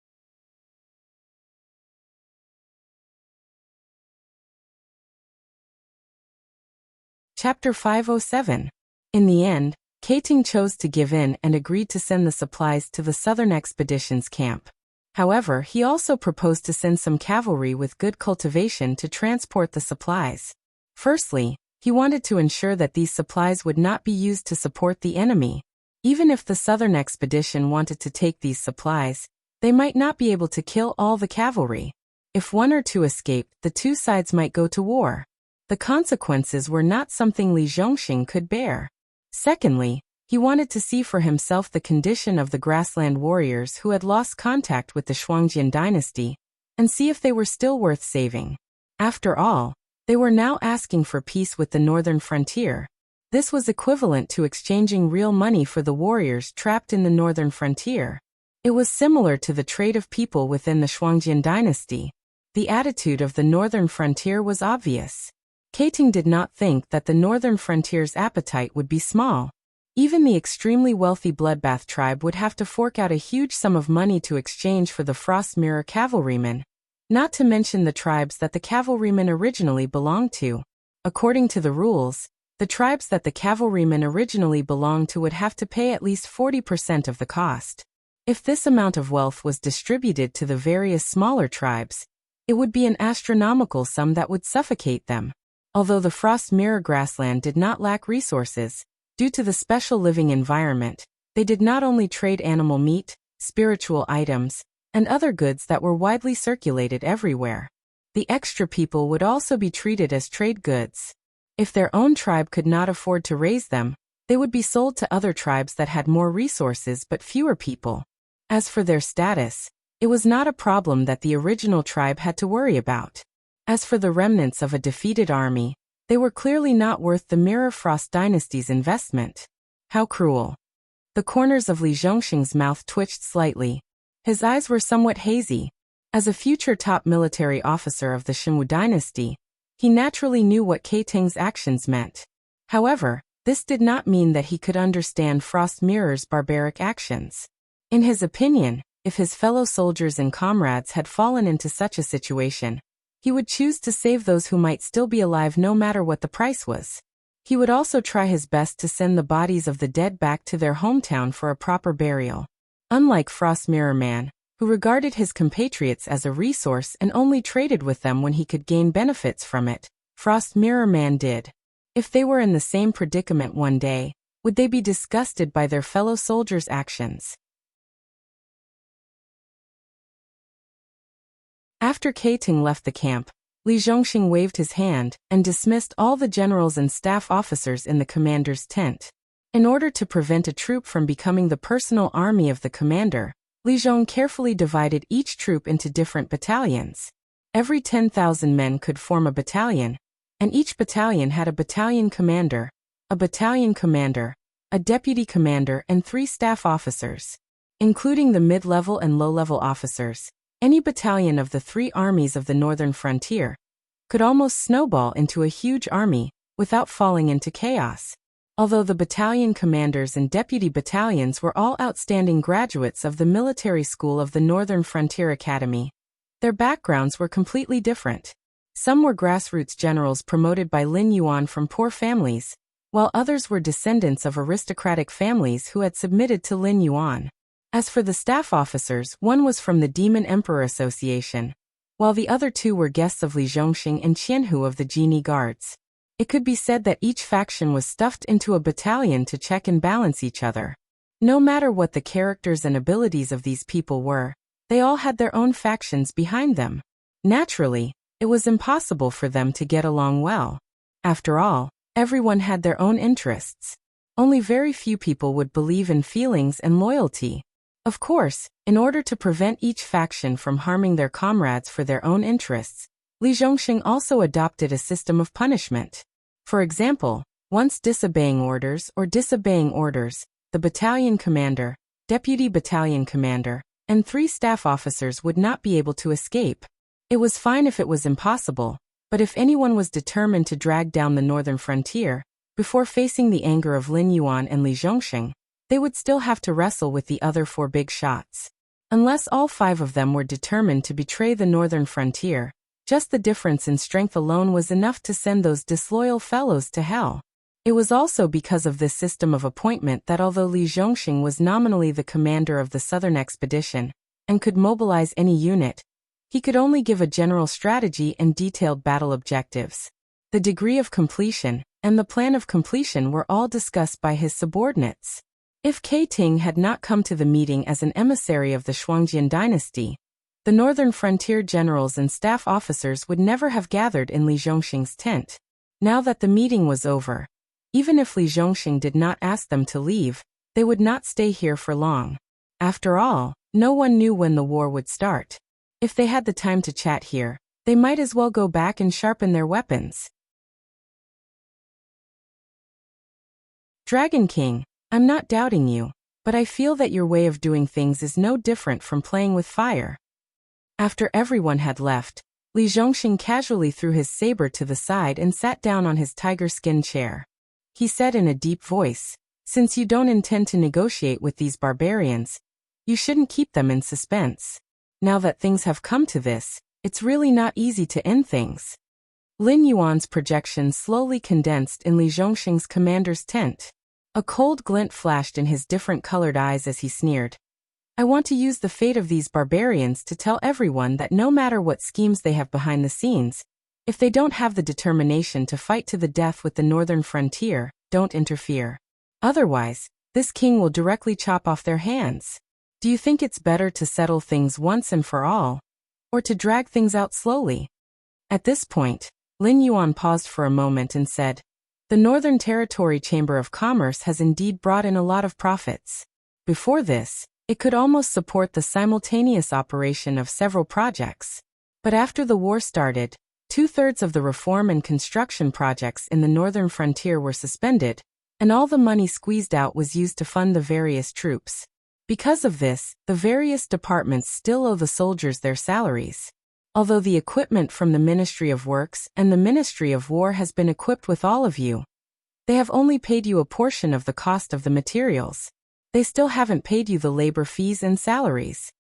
Chapter 507. In the end, Keating chose to give in and agreed to send the supplies to the Southern Expedition's camp. However, he also proposed to send some cavalry with good cultivation to transport the supplies. Firstly, he wanted to ensure that these supplies would not be used to support the enemy. Even if the Southern Expedition wanted to take these supplies, they might not be able to kill all the cavalry. If one or two escaped, the two sides might go to war. The consequences were not something Li Zhongxing could bear. Secondly, he wanted to see for himself the condition of the grassland warriors who had lost contact with the Shuangjian dynasty, and see if they were still worth saving. After all, they were now asking for peace with the northern frontier. This was equivalent to exchanging real money for the warriors trapped in the northern frontier. It was similar to the trade of people within the Shuangjian dynasty. The attitude of the northern frontier was obvious. Keating did not think that the northern frontier's appetite would be small. Even the extremely wealthy Bloodbath tribe would have to fork out a huge sum of money to exchange for the Frost Mirror cavalrymen, not to mention the tribes that the cavalrymen originally belonged to. According to the rules, the tribes that the cavalrymen originally belonged to would have to pay at least 40% of the cost. If this amount of wealth was distributed to the various smaller tribes, it would be an astronomical sum that would suffocate them. Although the Frost Mirror grassland did not lack resources, due to the special living environment, they did not only trade animal meat, spiritual items, and other goods that were widely circulated everywhere. The extra people would also be treated as trade goods. If their own tribe could not afford to raise them, they would be sold to other tribes that had more resources but fewer people. As for their status, It was not a problem that the original tribe had to worry about. As for the remnants of a defeated army, they were clearly not worth the Mirror Frost Dynasty's investment. How cruel. The corners of Li Zhongxing's mouth twitched slightly. His eyes were somewhat hazy. As a future top military officer of the Xinwu dynasty, he naturally knew what Keiting's actions meant. However, this did not mean that he could understand Frost Mirror's barbaric actions. In his opinion, if his fellow soldiers and comrades had fallen into such a situation, he would choose to save those who might still be alive no matter what the price was. He would also try his best to send the bodies of the dead back to their hometown for a proper burial. Unlike Frost Mirror Man, who regarded his compatriots as a resource and only traded with them when he could gain benefits from it, Frost Mirror Man did. If they were in the same predicament one day, would they be disgusted by their fellow soldiers' actions? After Keiting left the camp, Li Zhongxing waved his hand and dismissed all the generals and staff officers in the commander's tent. In order to prevent a troop from becoming the personal army of the commander, Li Zhong carefully divided each troop into different battalions. Every 10,000 men could form a battalion, and each battalion had a battalion commander, a deputy commander and 3 staff officers. Including the mid-level and low-level officers, any battalion of the 3 armies of the northern frontier could almost snowball into a huge army without falling into chaos. Although the battalion commanders and deputy battalions were all outstanding graduates of the military school of the Northern Frontier Academy, their backgrounds were completely different. Some were grassroots generals promoted by Lin Yuan from poor families, while others were descendants of aristocratic families who had submitted to Lin Yuan. As for the staff officers, one was from the Demon Emperor Association, while the other 2 were guests of Li Zhongxing and Qianhu of the Genie Guards. It could be said that each faction was stuffed into a battalion to check and balance each other. No matter what the characters and abilities of these people were, they all had their own factions behind them. Naturally, it was impossible for them to get along well. After all, everyone had their own interests. Only very few people would believe in feelings and loyalty. Of course, in order to prevent each faction from harming their comrades for their own interests, Li Zhongxing also adopted a system of punishment. For example, once disobeying orders, the battalion commander, deputy battalion commander, and 3 staff officers would not be able to escape. It was fine if it was impossible, but if anyone was determined to drag down the northern frontier, before facing the anger of Lin Yuan and Li Zhongxing, they would still have to wrestle with the other 4 big shots. Unless all 5 of them were determined to betray the northern frontier, just the difference in strength alone was enough to send those disloyal fellows to hell. It was also because of this system of appointment that although Li Zhongxing was nominally the commander of the southern expedition, and could mobilize any unit, he could only give a general strategy and detailed battle objectives. The degree of completion and the plan of completion were all discussed by his subordinates. If Keiting had not come to the meeting as an emissary of the Shuangjian dynasty, the northern frontier generals and staff officers would never have gathered in Li Zhongxing's tent. Now that the meeting was over, even if Li Zhongxing did not ask them to leave, they would not stay here for long. After all, no one knew when the war would start. If they had the time to chat here, they might as well go back and sharpen their weapons. Dragon King, I'm not doubting you, but I feel that your way of doing things is no different from playing with fire. After everyone had left, Li Zhongxing casually threw his saber to the side and sat down on his tiger skin chair. He said in a deep voice, "Since you don't intend to negotiate with these barbarians, you shouldn't keep them in suspense. Now that things have come to this, it's really not easy to end things." Lin Yuan's projections slowly condensed in Li Zhongxing's commander's tent. A cold glint flashed in his different-colored eyes as he sneered. "I want to use the fate of these barbarians to tell everyone that no matter what schemes they have behind the scenes, if they don't have the determination to fight to the death with the northern frontier, don't interfere. Otherwise, this king will directly chop off their hands. Do you think it's better to settle things once and for all, or to drag things out slowly?" At this point, Lin Yuan paused for a moment and said, "The Northern Territory Chamber of Commerce has indeed brought in a lot of profits. Before this, It could almost support the simultaneous operation of several projects. But after the war started, 2/3 of the reform and construction projects in the northern frontier were suspended, and all the money squeezed out was used to fund the various troops. Because of this, the various departments still owe the soldiers their salaries. Although the equipment from the Ministry of Works and the Ministry of War has been equipped with all of you, they have only paid you a portion of the cost of the materials. They still haven't paid you the labor fees and salaries.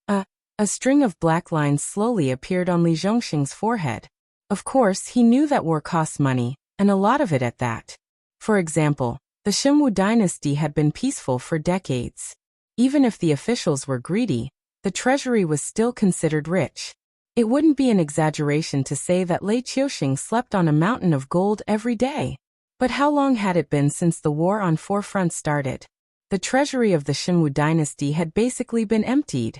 A string of black lines slowly appeared on Li Zhongxing's forehead. Of course, he knew that war costs money, and a lot of it at that. For example, the Xinwu dynasty had been peaceful for decades. Even if the officials were greedy, the treasury was still considered rich. It wouldn't be an exaggeration to say that Lei Qiuxing slept on a mountain of gold every day. But how long had it been since the war on four fronts started? The treasury of the Xinwu dynasty had basically been emptied.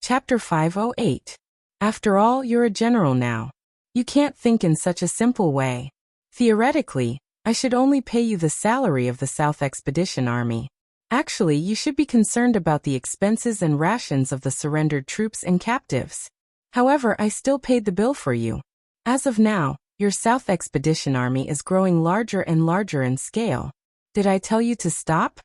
Chapter 508. After all, you're a general now. You can't think in such a simple way. Theoretically, I should only pay you the salary of the South Expedition Army. Actually, you should be concerned about the expenses and rations of the surrendered troops and captives. However, I still paid the bill for you. As of now, your South Expedition Army is growing larger and larger in scale. Did I tell you to stop?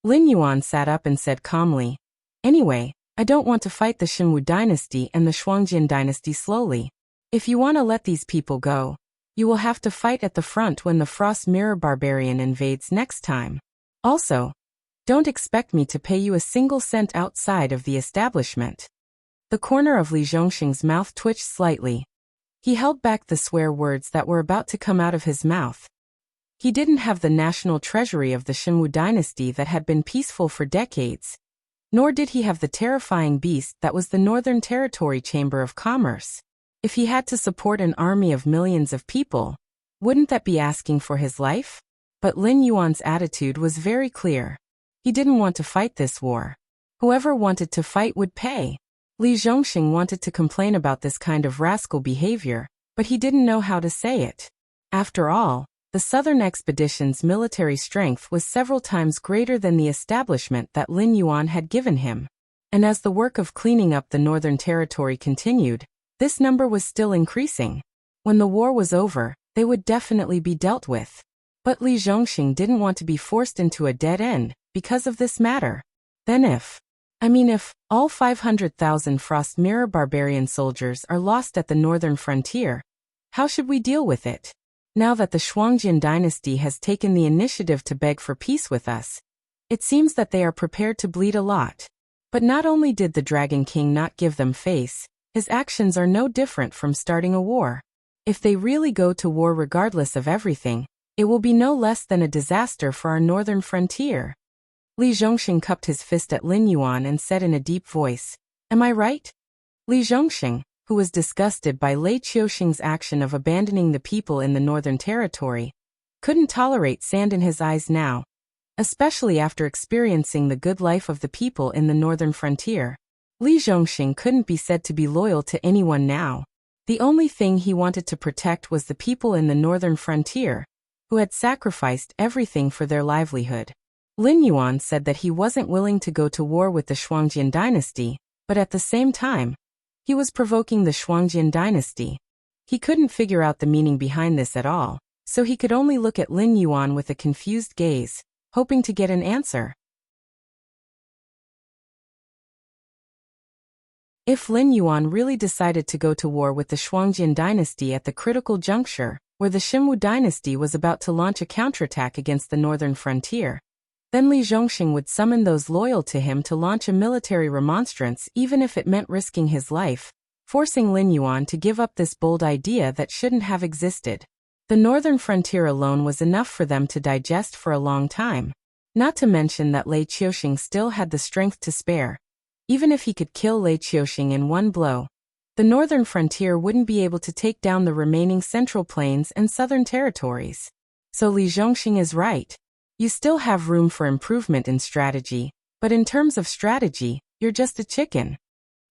Lin Yuan sat up and said calmly, "Anyway, I don't want to fight the Xinwu dynasty and the Shuangjin dynasty slowly. If you want to let these people go, you will have to fight at the front when the Frost Mirror Barbarian invades next time. Also, don't expect me to pay you a single cent outside of the establishment." The corner of Li Zhongxing's mouth twitched slightly. He held back the swear words that were about to come out of his mouth. He didn't have the national treasury of the Xinwu dynasty that had been peaceful for decades, nor did he have the terrifying beast that was the Northern Territory Chamber of Commerce. If he had to support an army of millions of people, wouldn't that be asking for his life? But Lin Yuan's attitude was very clear. He didn't want to fight this war. Whoever wanted to fight would pay. Li Zhongxing wanted to complain about this kind of rascal behavior, but he didn't know how to say it. After all, the Southern Expedition's military strength was several times greater than the establishment that Lin Yuan had given him. And as the work of cleaning up the Northern Territory continued, this number was still increasing. When the war was over, they would definitely be dealt with. But Li Zhongxing didn't want to be forced into a dead end because of this matter. Then if all 500,000 Frost Mirror Barbarian soldiers are lost at the northern frontier, how should we deal with it? Now that the Shuangjin dynasty has taken the initiative to beg for peace with us, it seems that they are prepared to bleed a lot. But not only did the Dragon King not give them face, his actions are no different from starting a war. If they really go to war regardless of everything, it will be no less than a disaster for our northern frontier. Li Zhongxing cupped his fist at Lin Yuan and said in a deep voice, "Am I right?" Li Zhongxing, who was disgusted by Lei Qiuxing's action of abandoning the people in the Northern Territory, couldn't tolerate sand in his eyes now, especially after experiencing the good life of the people in the northern frontier. Li Zhongxing couldn't be said to be loyal to anyone now. The only thing he wanted to protect was the people in the northern frontier, who had sacrificed everything for their livelihood. Lin Yuan said that he wasn't willing to go to war with the Shuangjin dynasty, but at the same time, he was provoking the Shuangjin dynasty. He couldn't figure out the meaning behind this at all, so he could only look at Lin Yuan with a confused gaze, hoping to get an answer. If Lin Yuan really decided to go to war with the Shuangjin dynasty at the critical juncture, where the Xinwu dynasty was about to launch a counterattack against the northern frontier, then Li Zhongxing would summon those loyal to him to launch a military remonstrance even if it meant risking his life, forcing Lin Yuan to give up this bold idea that shouldn't have existed. The northern frontier alone was enough for them to digest for a long time. Not to mention that Lei Qiuxing still had the strength to spare. Even if he could kill Lei Qiuxing in one blow, the northern frontier wouldn't be able to take down the remaining central plains and southern territories. So Li Zhongxing is right. You still have room for improvement in strategy, but in terms of strategy, you're just a chicken.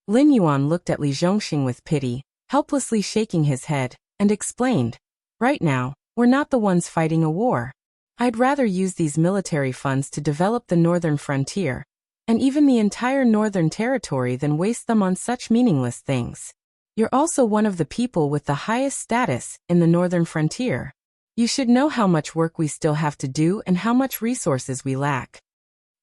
Lin Yuan looked at Li Zhongxing with pity, helplessly shaking his head, and explained, Right now, we're not the ones fighting a war. I'd rather use these military funds to develop the northern frontier, and even the entire northern territory than waste them on such meaningless things. You're also one of the people with the highest status in the northern frontier. You should know how much work we still have to do and how much resources we lack.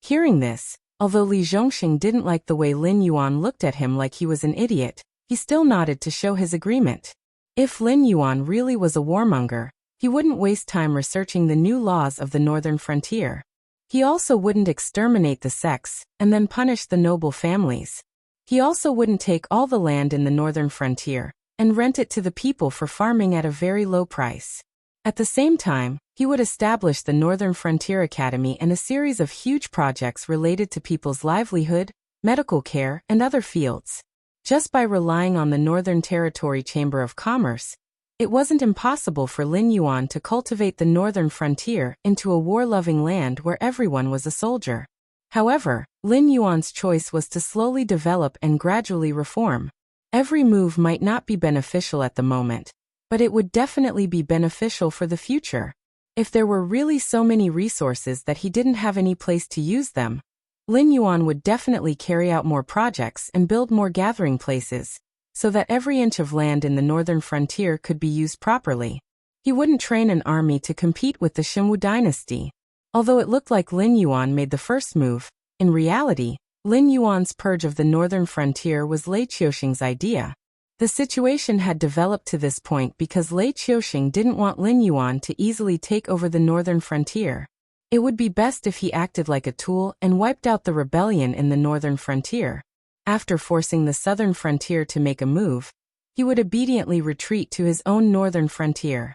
Hearing this, although Li Zhongxing didn't like the way Lin Yuan looked at him like he was an idiot, he still nodded to show his agreement. If Lin Yuan really was a warmonger, he wouldn't waste time researching the new laws of the northern frontier. He also wouldn't exterminate the sects and then punish the noble families. He also wouldn't take all the land in the northern frontier and rent it to the people for farming at a very low price. At the same time, he would establish the Northern Frontier Academy and a series of huge projects related to people's livelihood, medical care, and other fields. Just by relying on the Northern Territory Chamber of Commerce, it wasn't impossible for Lin Yuan to cultivate the northern frontier into a war-loving land where everyone was a soldier. However, Lin Yuan's choice was to slowly develop and gradually reform. Every move might not be beneficial at the moment, but it would definitely be beneficial for the future. If there were really so many resources that he didn't have any place to use them, Lin Yuan would definitely carry out more projects and build more gathering places, so that every inch of land in the northern frontier could be used properly. He wouldn't train an army to compete with the Xinwu dynasty. Although it looked like Lin Yuan made the first move, in reality, Lin Yuan's purge of the northern frontier was Lei Qiuxing's idea. The situation had developed to this point because Lei Qiuxing didn't want Lin Yuan to easily take over the northern frontier. It would be best if he acted like a tool and wiped out the rebellion in the northern frontier. After forcing the southern frontier to make a move, he would obediently retreat to his own northern frontier.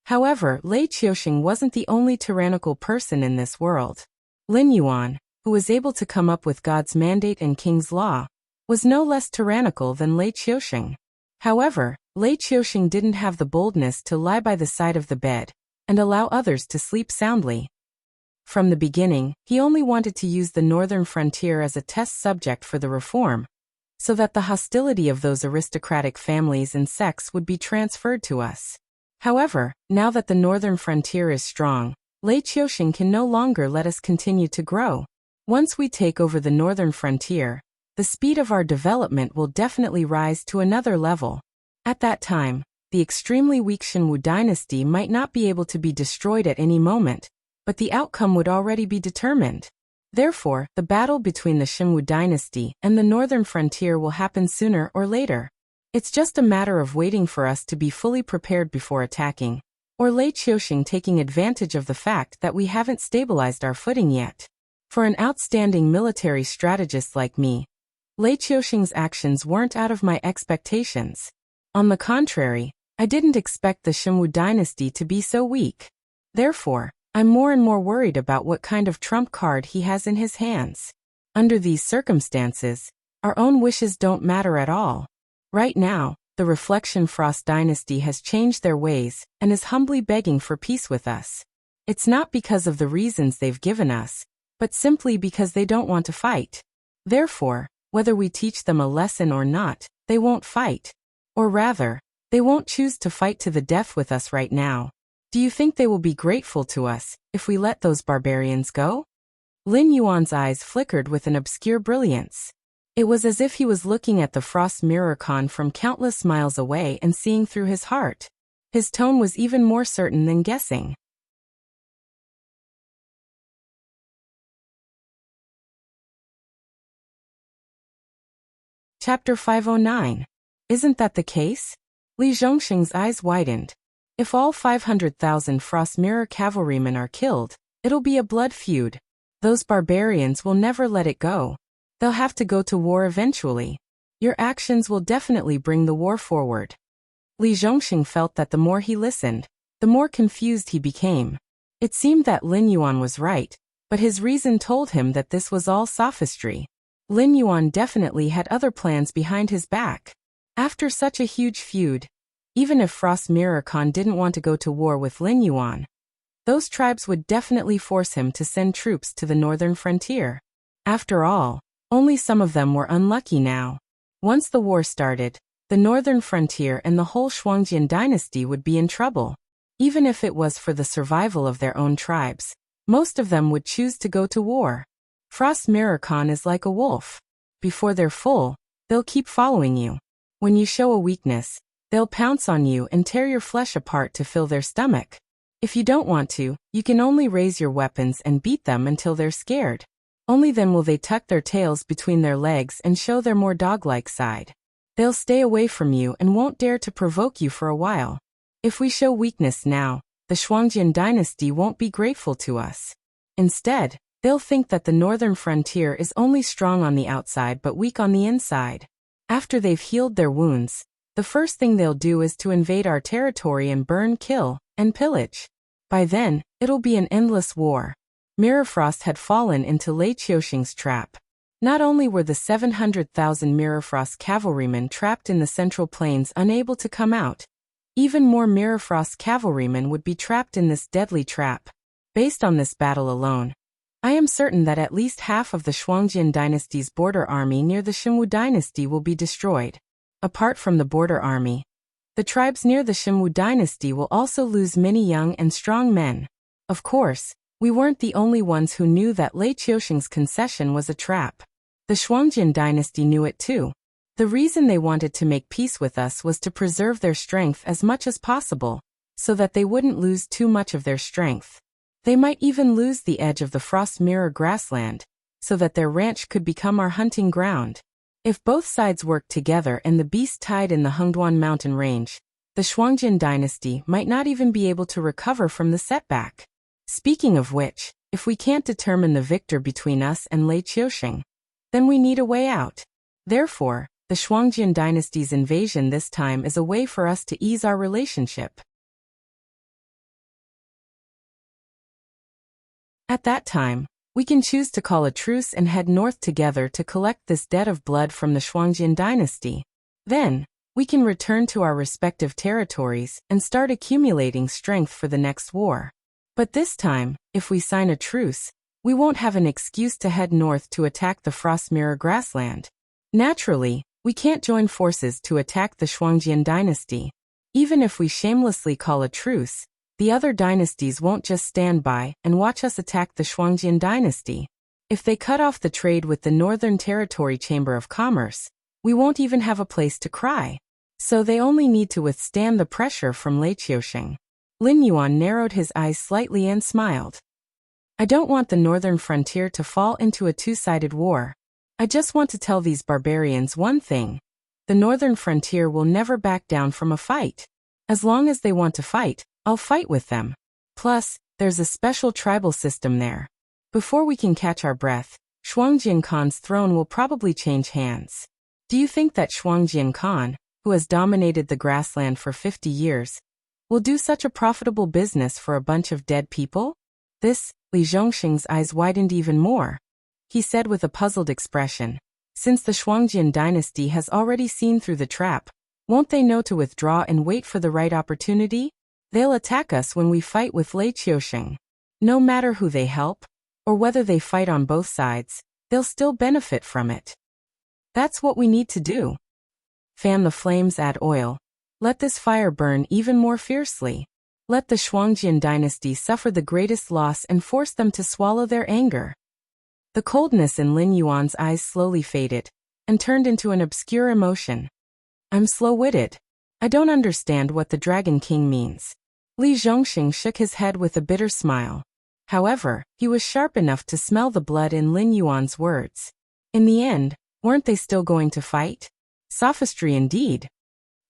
However, Lei Qiuxing wasn't the only tyrannical person in this world. Lin Yuan, who was able to come up with God's mandate and King's law, was no less tyrannical than Lei Qiuxing. However, Lei Qiuxing didn't have the boldness to lie by the side of the bed and allow others to sleep soundly. From the beginning, he only wanted to use the northern frontier as a test subject for the reform, so that the hostility of those aristocratic families and sects would be transferred to us. However, now that the northern frontier is strong, Lei Qiuxing can no longer let us continue to grow. Once we take over the northern frontier, the speed of our development will definitely rise to another level. At that time, the extremely weak Xinwu dynasty might not be able to be destroyed at any moment, but the outcome would already be determined. Therefore, the battle between the Xinwu dynasty and the northern frontier will happen sooner or later. It's just a matter of waiting for us to be fully prepared before attacking, or Lei Qiuxing taking advantage of the fact that we haven't stabilized our footing yet. For an outstanding military strategist like me, Lei Qiuxing's actions weren't out of my expectations. On the contrary, I didn't expect the Xinwu dynasty to be so weak. Therefore, I'm more and more worried about what kind of trump card he has in his hands. Under these circumstances, our own wishes don't matter at all. Right now, the Reflection Frost dynasty has changed their ways and is humbly begging for peace with us. It's not because of the reasons they've given us, but simply because they don't want to fight. Therefore, whether we teach them a lesson or not, they won't fight. Or rather, they won't choose to fight to the death with us right now. Do you think they will be grateful to us if we let those barbarians go? Lin Yuan's eyes flickered with an obscure brilliance. It was as if he was looking at the Frost Mirror Khan from countless miles away and seeing through his heart. His tone was even more certain than guessing. Chapter 509. Isn't that the case? Li Zhongxing's eyes widened. If all 500,000 Frost Mirror cavalrymen are killed, it'll be a blood feud. Those barbarians will never let it go. They'll have to go to war eventually. Your actions will definitely bring the war forward. Li Zhongxing felt that the more he listened, the more confused he became. It seemed that Lin Yuan was right, but his reason told him that this was all sophistry. Lin Yuan definitely had other plans behind his back. After such a huge feud, even if Frost Mirror Khan didn't want to go to war with Lin Yuan, those tribes would definitely force him to send troops to the northern frontier. After all, only some of them were unlucky now. Once the war started, the northern frontier and the whole Shuangjian dynasty would be in trouble. Even if it was for the survival of their own tribes, most of them would choose to go to war. Frost Mirror Khan is like a wolf. Before they're full, they'll keep following you. When you show a weakness, they'll pounce on you and tear your flesh apart to fill their stomach. If you don't want to, you can only raise your weapons and beat them until they're scared. Only then will they tuck their tails between their legs and show their more dog-like side. They'll stay away from you and won't dare to provoke you for a while. If we show weakness now, the Shuangjian dynasty won't be grateful to us. Instead, they'll think that the northern frontier is only strong on the outside but weak on the inside. After they've healed their wounds, the first thing they'll do is to invade our territory and burn, kill, and pillage. By then, it'll be an endless war. Mirrorfrost had fallen into Lei Qiuxing's trap. Not only were the 700,000 Mirrorfrost cavalrymen trapped in the Central Plains unable to come out, even more Mirrorfrost cavalrymen would be trapped in this deadly trap. Based on this battle alone, I am certain that at least half of the Shuangjian dynasty's border army near the Xinwu dynasty will be destroyed. Apart from the border army, the tribes near the Xinwu dynasty will also lose many young and strong men. Of course, we weren't the only ones who knew that Lei Qiuxing's concession was a trap. The Shuangjian dynasty knew it too. The reason they wanted to make peace with us was to preserve their strength as much as possible, so that they wouldn't lose too much of their strength. They might even lose the edge of the Frost Mirror grassland, so that their ranch could become our hunting ground. If both sides worked together and the beast tied in the Hengduan mountain range, the Shuangjian dynasty might not even be able to recover from the setback. Speaking of which, if we can't determine the victor between us and Lei Qiuxing, then we need a way out. Therefore, the Shuangjian dynasty's invasion this time is a way for us to ease our relationship. At that time, we can choose to call a truce and head north together to collect this debt of blood from the Shuangjian dynasty. Then, we can return to our respective territories and start accumulating strength for the next war. But this time, if we sign a truce, we won't have an excuse to head north to attack the Frost Mirror grassland. Naturally, we can't join forces to attack the Shuangjian dynasty. Even if we shamelessly call a truce, the other dynasties won't just stand by and watch us attack the Shuangjian dynasty. If they cut off the trade with the Northern Territory Chamber of Commerce, we won't even have a place to cry. So they only need to withstand the pressure from Lei Qiuxing. Lin Yuan narrowed his eyes slightly and smiled. I don't want the northern frontier to fall into a two-sided war. I just want to tell these barbarians one thing. The northern frontier will never back down from a fight. As long as they want to fight, I'll fight with them. Plus, there's a special tribal system there. Before we can catch our breath, Shuangjian Khan's throne will probably change hands. Do you think that Shuangjian Khan, who has dominated the grassland for 50 years, will do such a profitable business for a bunch of dead people? Li Zhongxing's eyes widened even more. He said with a puzzled expression, since the Shuangjian dynasty has already seen through the trap, won't they know to withdraw and wait for the right opportunity? They'll attack us when we fight with Lei Qiuxing. No matter who they help, or whether they fight on both sides, they'll still benefit from it. That's what we need to do. Fan the flames, add oil. Let this fire burn even more fiercely. Let the Shuangjian dynasty suffer the greatest loss and force them to swallow their anger. The coldness in Lin Yuan's eyes slowly faded, and turned into an obscure emotion. I'm slow-witted. I don't understand what the Dragon King means. Li Zhongxing shook his head with a bitter smile. However, he was sharp enough to smell the blood in Lin Yuan's words. In the end, weren't they still going to fight? Sophistry indeed.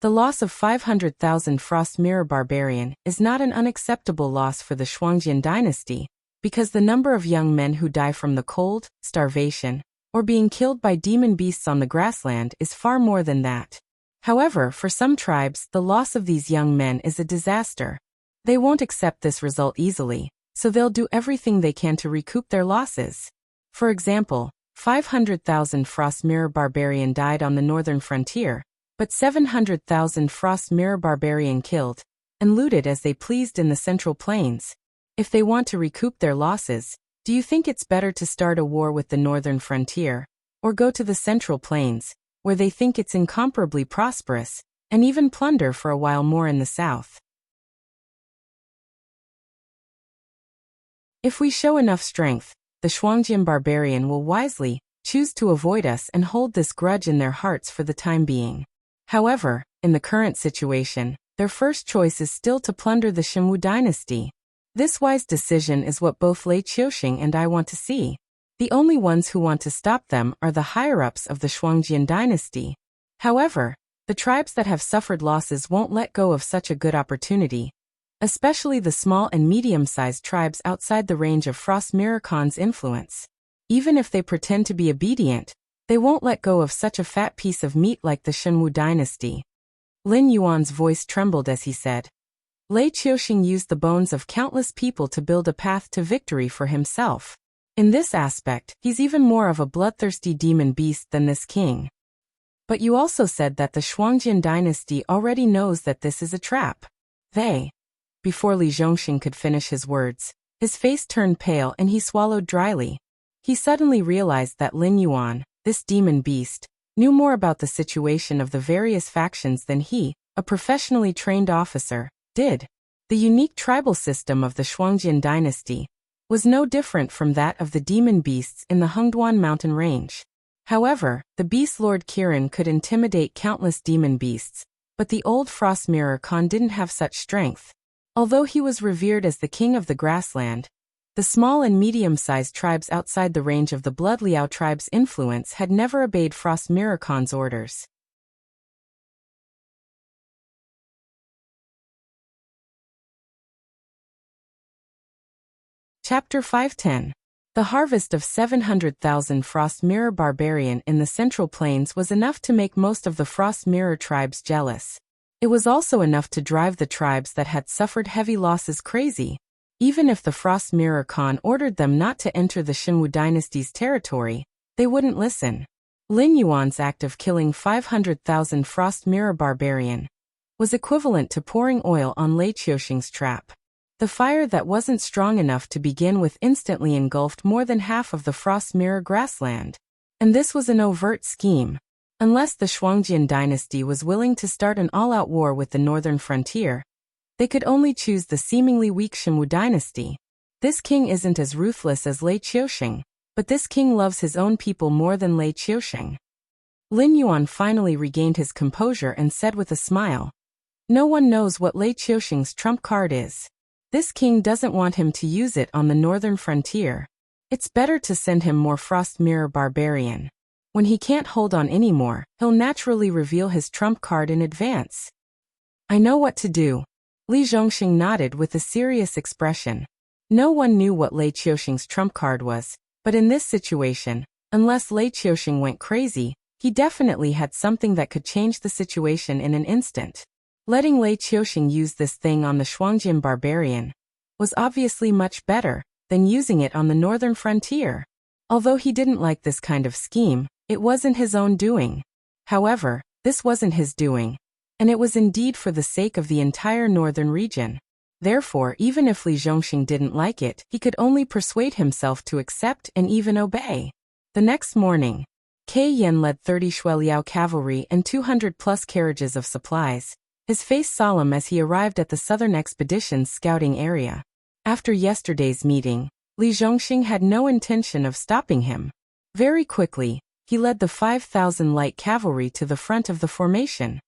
The loss of 500,000 Frost Mirror Barbarian is not an unacceptable loss for the Shuangjian dynasty, because the number of young men who die from the cold, starvation, or being killed by demon beasts on the grassland is far more than that. However, for some tribes, the loss of these young men is a disaster. They won't accept this result easily, so they'll do everything they can to recoup their losses. For example, 500,000 Frost Mirror Barbarian died on the northern frontier, but 700,000 Frost Mirror Barbarian killed and looted as they pleased in the Central Plains. If they want to recoup their losses, do you think it's better to start a war with the northern frontier, or go to the Central Plains, where they think it's incomparably prosperous, and even plunder for a while more in the south. If we show enough strength, the Shuangjian barbarian will wisely choose to avoid us and hold this grudge in their hearts for the time being. However, in the current situation, their first choice is still to plunder the Shenwu dynasty. This wise decision is what both Lei Qiuxing and I want to see. The only ones who want to stop them are the higher-ups of the Shuangjian dynasty. However, the tribes that have suffered losses won't let go of such a good opportunity, especially the small and medium-sized tribes outside the range of Frost Mirror Khan's influence. Even if they pretend to be obedient, they won't let go of such a fat piece of meat like the Shenwu dynasty. Lin Yuan's voice trembled as he said. Lei Qiuxing used the bones of countless people to build a path to victory for himself. In this aspect, he's even more of a bloodthirsty demon beast than this king. But you also said that the Shuangjian dynasty already knows that this is a trap. Before Li Zhongxing could finish his words, his face turned pale and he swallowed dryly. He suddenly realized that Lin Yuan, this demon beast, knew more about the situation of the various factions than he, a professionally trained officer, did. The unique tribal system of the Shuangjian dynasty was no different from that of the demon beasts in the Hengduan mountain range. However, the beast lord Kirin could intimidate countless demon beasts, but the old Frost Mirror Khan didn't have such strength. Although he was revered as the king of the grassland, the small and medium-sized tribes outside the range of the Blood Liao tribe's influence had never obeyed Frost Mirror Khan's orders. Chapter 510. The harvest of 700,000 Frost Mirror Barbarian in the Central Plains was enough to make most of the Frost Mirror tribes jealous. It was also enough to drive the tribes that had suffered heavy losses crazy. Even if the Frost Mirror Khan ordered them not to enter the Shenwu dynasty's territory, they wouldn't listen. Lin Yuan's act of killing 500,000 Frost Mirror Barbarian was equivalent to pouring oil on Lei Qiuxing's trap. The fire that wasn't strong enough to begin with instantly engulfed more than half of the Frost Mirror grassland. And this was an overt scheme. Unless the Shuangjian dynasty was willing to start an all-out war with the northern frontier, they could only choose the seemingly weak Shenwu dynasty. This king isn't as ruthless as Lei Qiuxing, but this king loves his own people more than Lei Qiuxing. Lin Yuan finally regained his composure and said with a smile, "No one knows what Lei Qiuxing's trump card is. This king doesn't want him to use it on the northern frontier. It's better to send him more Frost Mirror Barbarian. When he can't hold on anymore, he'll naturally reveal his trump card in advance." "I know what to do." Li Zhongxing nodded with a serious expression. No one knew what Lei Qiuxing's trump card was, but in this situation, unless Lei Qiuxing went crazy, he definitely had something that could change the situation in an instant. Letting Lei Qiuxing use this thing on the Shuangjian barbarian was obviously much better than using it on the northern frontier. Although he didn't like this kind of scheme, it wasn't his own doing. However, this wasn't his doing, and it was indeed for the sake of the entire northern region. Therefore, even if Li Zhongxing didn't like it, he could only persuade himself to accept and even obey. The next morning, Kei Yan led 30 Shueliao cavalry and 200+ carriages of supplies, his face solemn as he arrived at the Southern Expedition's scouting area. After yesterday's meeting, Li Zhongxing had no intention of stopping him. Very quickly, he led the 5,000 light cavalry to the front of the formation.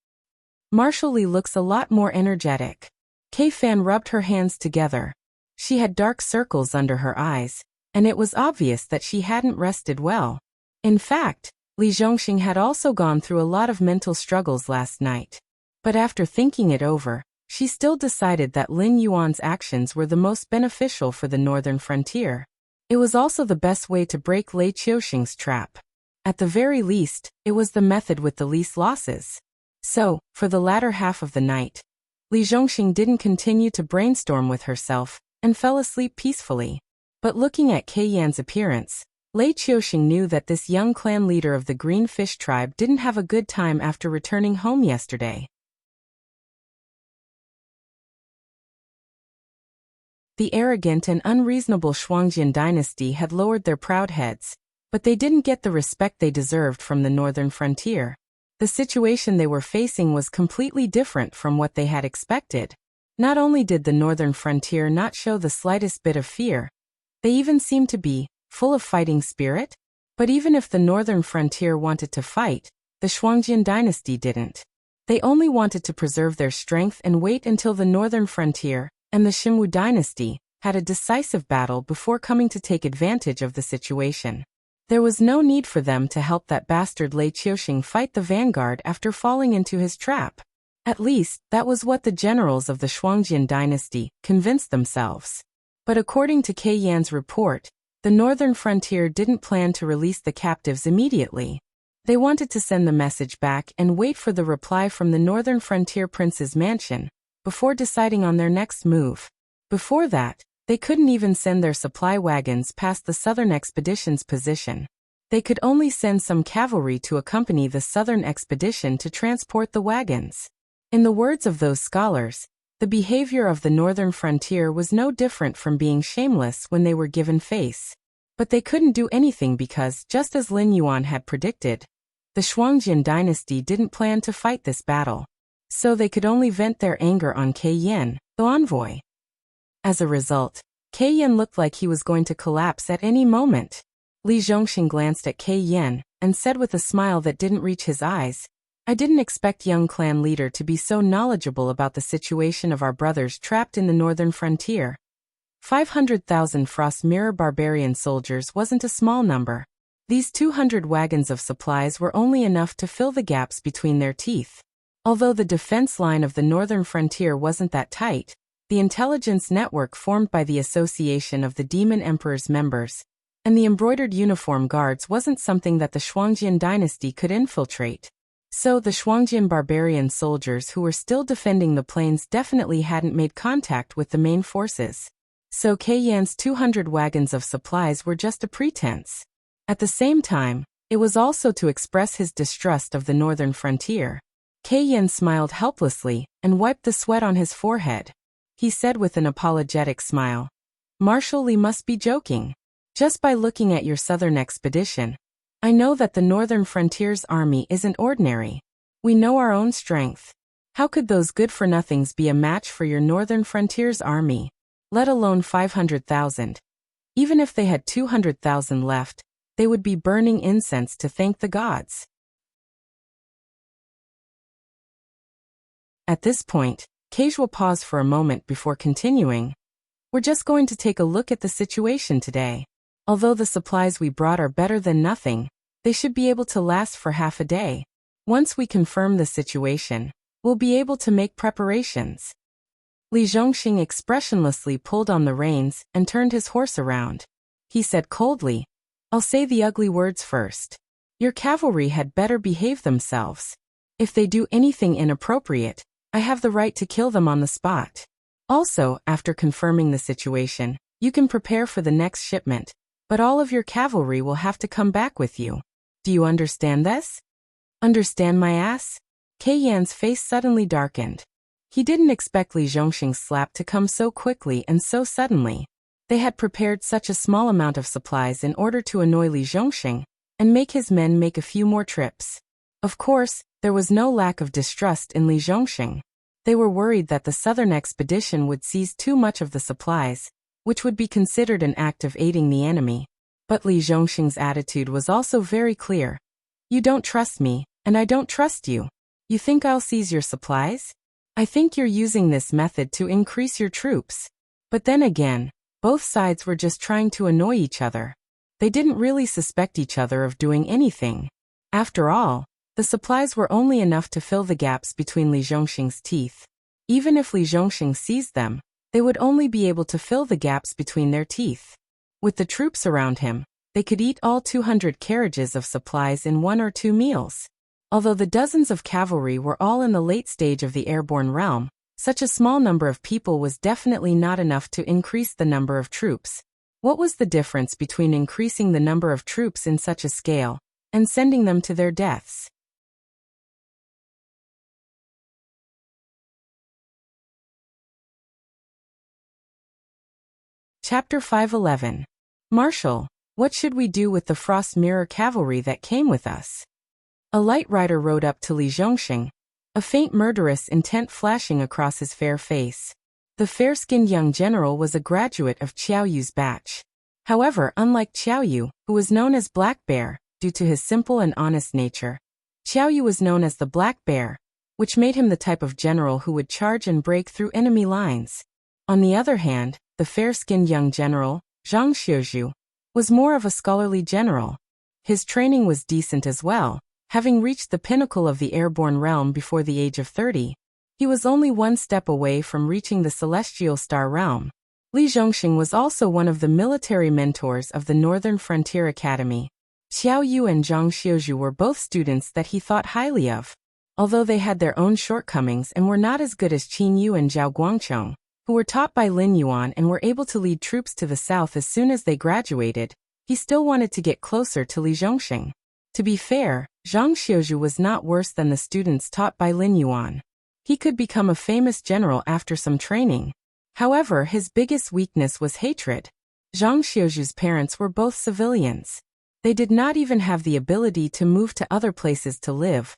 Marshal Li looks a lot more energetic. Kei Fan rubbed her hands together. She had dark circles under her eyes, and it was obvious that she hadn't rested well. In fact, Li Zhongxing had also gone through a lot of mental struggles last night. But after thinking it over, she still decided that Lin Yuan's actions were the most beneficial for the northern frontier. It was also the best way to break Lei Qiuxing's trap. At the very least, it was the method with the least losses. So, for the latter half of the night, Li Zhongxing didn't continue to brainstorm with herself, and fell asleep peacefully. But looking at Kei Yan's appearance, Lei Qiuxing knew that this young clan leader of the Green Fish tribe didn't have a good time after returning home yesterday. The arrogant and unreasonable Shuangjian dynasty had lowered their proud heads, but they didn't get the respect they deserved from the northern frontier. The situation they were facing was completely different from what they had expected. Not only did the northern frontier not show the slightest bit of fear, they even seemed to be full of fighting spirit. But even if the northern frontier wanted to fight, the Shuangjian dynasty didn't. They only wanted to preserve their strength and wait until the northern frontier and the Xinwu dynasty had a decisive battle before coming to take advantage of the situation. There was no need for them to help that bastard Lei Qiuxing fight the vanguard after falling into his trap. At least, that was what the generals of the Shuangjian dynasty convinced themselves. But according to Kei Yan's report, the northern frontier didn't plan to release the captives immediately. They wanted to send the message back and wait for the reply from the northern frontier prince's mansion before deciding on their next move. Before that, they couldn't even send their supply wagons past the southern expedition's position. They could only send some cavalry to accompany the southern expedition to transport the wagons. In the words of those scholars, the behavior of the northern frontier was no different from being shameless when they were given face. But they couldn't do anything because, just as Lin Yuan had predicted, the Shuangjian dynasty didn't plan to fight this battle. So they could only vent their anger on Kei Yan, the envoy. As a result, Kei Yan looked like he was going to collapse at any moment. Li Zhongxing glanced at Kei Yan and said with a smile that didn't reach his eyes, "I didn't expect young clan leader to be so knowledgeable about the situation of our brothers trapped in the northern frontier." 500,000 Frost Mirror barbarian soldiers wasn't a small number. These 200 wagons of supplies were only enough to fill the gaps between their teeth. Although the defense line of the northern frontier wasn't that tight, the intelligence network formed by the Association of the Demon Emperor's members and the embroidered uniform guards wasn't something that the Shuangjian dynasty could infiltrate. So the Shuangjian barbarian soldiers who were still defending the plains definitely hadn't made contact with the main forces. So Kei Yan's 200 wagons of supplies were just a pretense. At the same time, it was also to express his distrust of the northern frontier. Kei Yan smiled helplessly and wiped the sweat on his forehead. He said with an apologetic smile, "Marshal Li must be joking. Just by looking at your southern expedition, I know that the northern frontier's army isn't ordinary. We know our own strength. How could those good-for-nothings be a match for your northern frontier's army? Let alone 500,000. Even if they had 200,000 left, they would be burning incense to thank the gods." At this point, Casual paused for a moment before continuing. "We're just going to take a look at the situation today. Although the supplies we brought are better than nothing, they should be able to last for half a day. Once we confirm the situation, we'll be able to make preparations." Li Zhongxing expressionlessly pulled on the reins and turned his horse around. He said coldly, "I'll say the ugly words first. Your cavalry had better behave themselves. If they do anything inappropriate, I have the right to kill them on the spot. Also, after confirming the situation, you can prepare for the next shipment, but all of your cavalry will have to come back with you. Do you understand this?" "Understand my ass?" Kei Yan's face suddenly darkened. He didn't expect Li Zhongxing's slap to come so quickly and so suddenly. They had prepared such a small amount of supplies in order to annoy Li Zhongxing and make his men make a few more trips. Of course, there was no lack of distrust in Li Zhongxing. They were worried that the southern expedition would seize too much of the supplies, which would be considered an act of aiding the enemy. But Li Zhongxing's attitude was also very clear. "You don't trust me, and I don't trust you. You think I'll seize your supplies? I think you're using this method to increase your troops." But then again, both sides were just trying to annoy each other. They didn't really suspect each other of doing anything. After all, the supplies were only enough to fill the gaps between Li Zhongxing's teeth. Even if Li Zhongxing seized them, they would only be able to fill the gaps between their teeth. With the troops around him, they could eat all 200 carriages of supplies in 1 or 2 meals. Although the dozens of cavalry were all in the late stage of the airborne realm, such a small number of people was definitely not enough to increase the number of troops. What was the difference between increasing the number of troops in such a scale and sending them to their deaths? Chapter 511. "Marshal, what should we do with the Frost Mirror cavalry that came with us?" A light rider rode up to Li Zhongxing, a faint murderous intent flashing across his fair face. The fair-skinned young general was a graduate of Qiao Yu's batch. However, unlike Qiao Yu, who was known as Black Bear, due to his simple and honest nature, Qiao Yu was known as the Black Bear, which made him the type of general who would charge and break through enemy lines. On the other hand, the fair-skinned young general, Zhang Xiuzhu, was more of a scholarly general. His training was decent as well, having reached the pinnacle of the airborne realm before the age of 30. He was only one step away from reaching the celestial star realm. Li Zhongxing was also one of the military mentors of the Northern Frontier Academy. Qiao Yu and Zhang Xiuzhu were both students that he thought highly of, although they had their own shortcomings and were not as good as Qin Yu and Zhao Guangchong, who were taught by Lin Yuan and were able to lead troops to the south as soon as they graduated. He still wanted to get closer to Li Zhongxing. To be fair, Zhang Xiuzhu was not worse than the students taught by Lin Yuan. He could become a famous general after some training. However, his biggest weakness was hatred. Zhang Xiuzhu's parents were both civilians. They did not even have the ability to move to other places to live,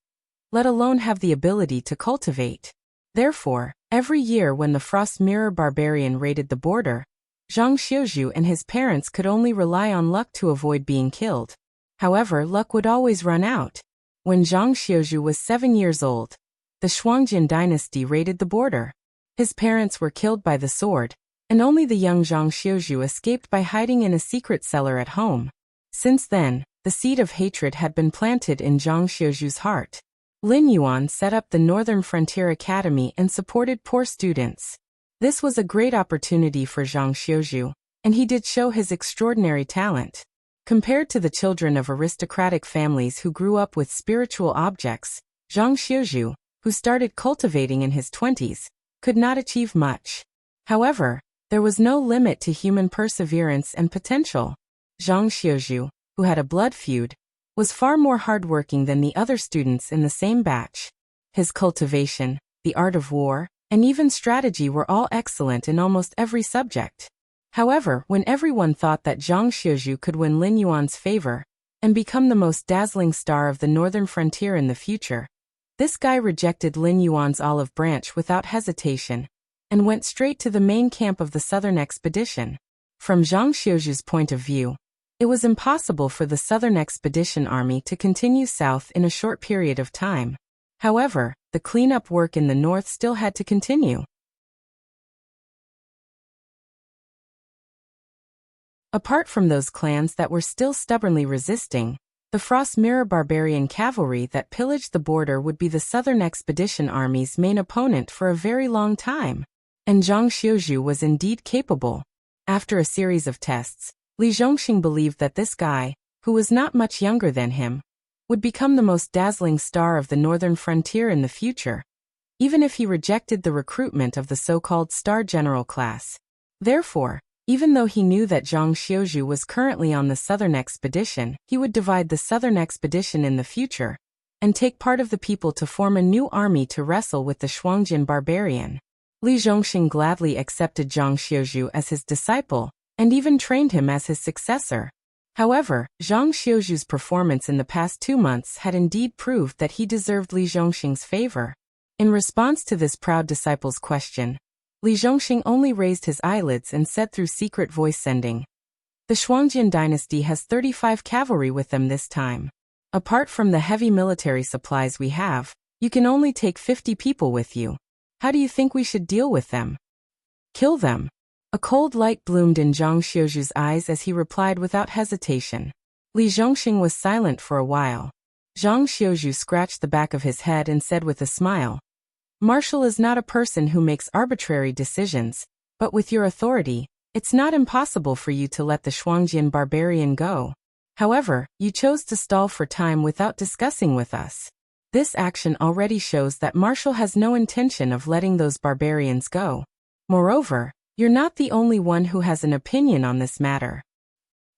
let alone have the ability to cultivate. Therefore, every year when the Frost Mirror Barbarian raided the border, Zhang Xiuzhu and his parents could only rely on luck to avoid being killed. However, luck would always run out. When Zhang Xiuzhu was 7 years old, the Shuangjin dynasty raided the border. His parents were killed by the sword, and only the young Zhang Xiuzhu escaped by hiding in a secret cellar at home. Since then, the seed of hatred had been planted in Zhang Xiuzhu's heart. Lin Yuan set up the Northern Frontier Academy and supported poor students. This was a great opportunity for Zhang Xiuzhu, and he did show his extraordinary talent. Compared to the children of aristocratic families who grew up with spiritual objects, Zhang Xiuzhu, who started cultivating in his 20s, could not achieve much. However, there was no limit to human perseverance and potential. Zhang Xiuzhu, who had a blood feud, was far more hardworking than the other students in the same batch. His cultivation, the art of war, and even strategy were all excellent in almost every subject. However, when everyone thought that Zhang Xiuzhu could win Lin Yuan's favor and become the most dazzling star of the Northern Frontier in the future, this guy rejected Lin Yuan's olive branch without hesitation and went straight to the main camp of the Southern Expedition. From Zhang Xiuzhu's point of view, it was impossible for the Southern Expedition Army to continue south in a short period of time. However, the cleanup work in the north still had to continue. Apart from those clans that were still stubbornly resisting, the Frost Mirror Barbarian cavalry that pillaged the border would be the Southern Expedition Army's main opponent for a very long time. And Zhang Xiuzhu was indeed capable. After a series of tests, Li Zhongxing believed that this guy, who was not much younger than him, would become the most dazzling star of the Northern Frontier in the future, even if he rejected the recruitment of the so-called Star General class. Therefore, even though he knew that Zhang Xiuzhu was currently on the Southern Expedition, he would divide the Southern Expedition in the future and take part of the people to form a new army to wrestle with the Shuangjin Barbarian. Li Zhongxing gladly accepted Zhang Xiuzhu as his disciple and even trained him as his successor. However, Zhang Xiuzhu's performance in the past 2 months had indeed proved that he deserved Li Zhongxing's favor. In response to this proud disciple's question, Li Zhongxing only raised his eyelids and said through secret voice sending, "The Shuangjin dynasty has 35 cavalry with them this time. Apart from the heavy military supplies we have, you can only take 50 people with you. How do you think we should deal with them? Kill them." A cold light bloomed in Zhang Xiuzhu's eyes as he replied without hesitation. Li Zhongxing was silent for a while. Zhang Xiuzhu scratched the back of his head and said with a smile, "Marshal is not a person who makes arbitrary decisions, but with your authority, it's not impossible for you to let the Shuangjin Barbarian go. However, you chose to stall for time without discussing with us. This action already shows that Marshal has no intention of letting those barbarians go. Moreover, you're not the only one who has an opinion on this matter."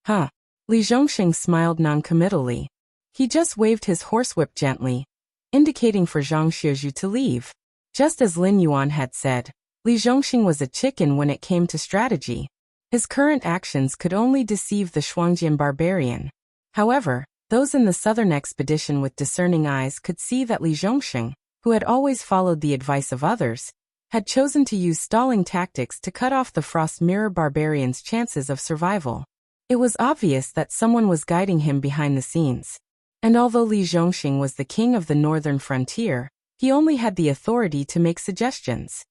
Huh. Li Zhongxing smiled noncommittally. He just waved his horsewhip gently, indicating for Zhang Xiuzhu to leave. Just as Lin Yuan had said, Li Zhongxing was a chicken when it came to strategy. His current actions could only deceive the Shuangjin Barbarian. However, Those in the southern expedition with discerning eyes could see that Li Zhongxing, who had always followed the advice of others, had chosen to use stalling tactics to cut off the Frost Mirror barbarian's chances of survival. It was obvious that someone was guiding him behind the scenes. And although Li Zhongxing was the king of the northern frontier, he only had the authority to make suggestions.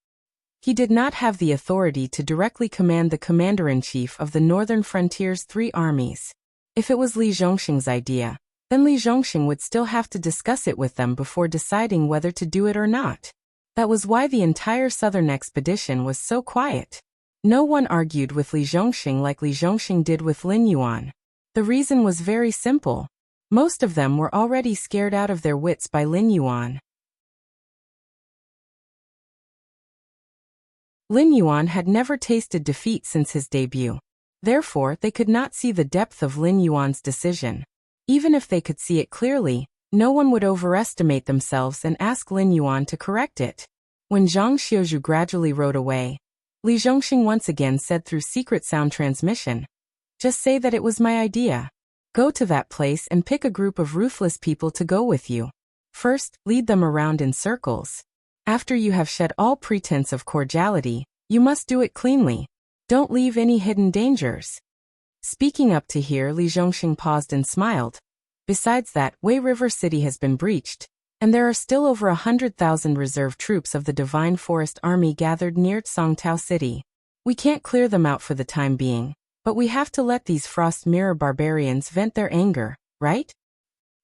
He did not have the authority to directly command the commander-in-chief of the northern frontier's 3 armies. If it was Li Zhongxing's idea, then Li Zhongxing would still have to discuss it with them before deciding whether to do it or not. That was why the entire southern expedition was so quiet. No one argued with Li Zhongxing like Li Zhongxing did with Lin Yuan. The reason was very simple. Most of them were already scared out of their wits by Lin Yuan. Lin Yuan had never tasted defeat since his debut. Therefore, they could not see the depth of Lin Yuan's decision. Even if they could see it clearly, no one would overestimate themselves and ask Lin Yuan to correct it. When Zhang Xiuzhu gradually rode away, Li Zhongxing once again said through secret sound transmission, "Just say that it was my idea. Go to that place and pick a group of ruthless people to go with you. First, lead them around in circles. After you have shed all pretense of cordiality, you must do it cleanly. Don't leave any hidden dangers." Speaking up to here, Li Zhongxing paused and smiled. Besides that, Wei River City has been breached, and there are still over 100,000 reserve troops of the Divine Forest Army gathered near Songtao City. We can't clear them out for the time being, but we have to let these Frost Mirror barbarians vent their anger, right?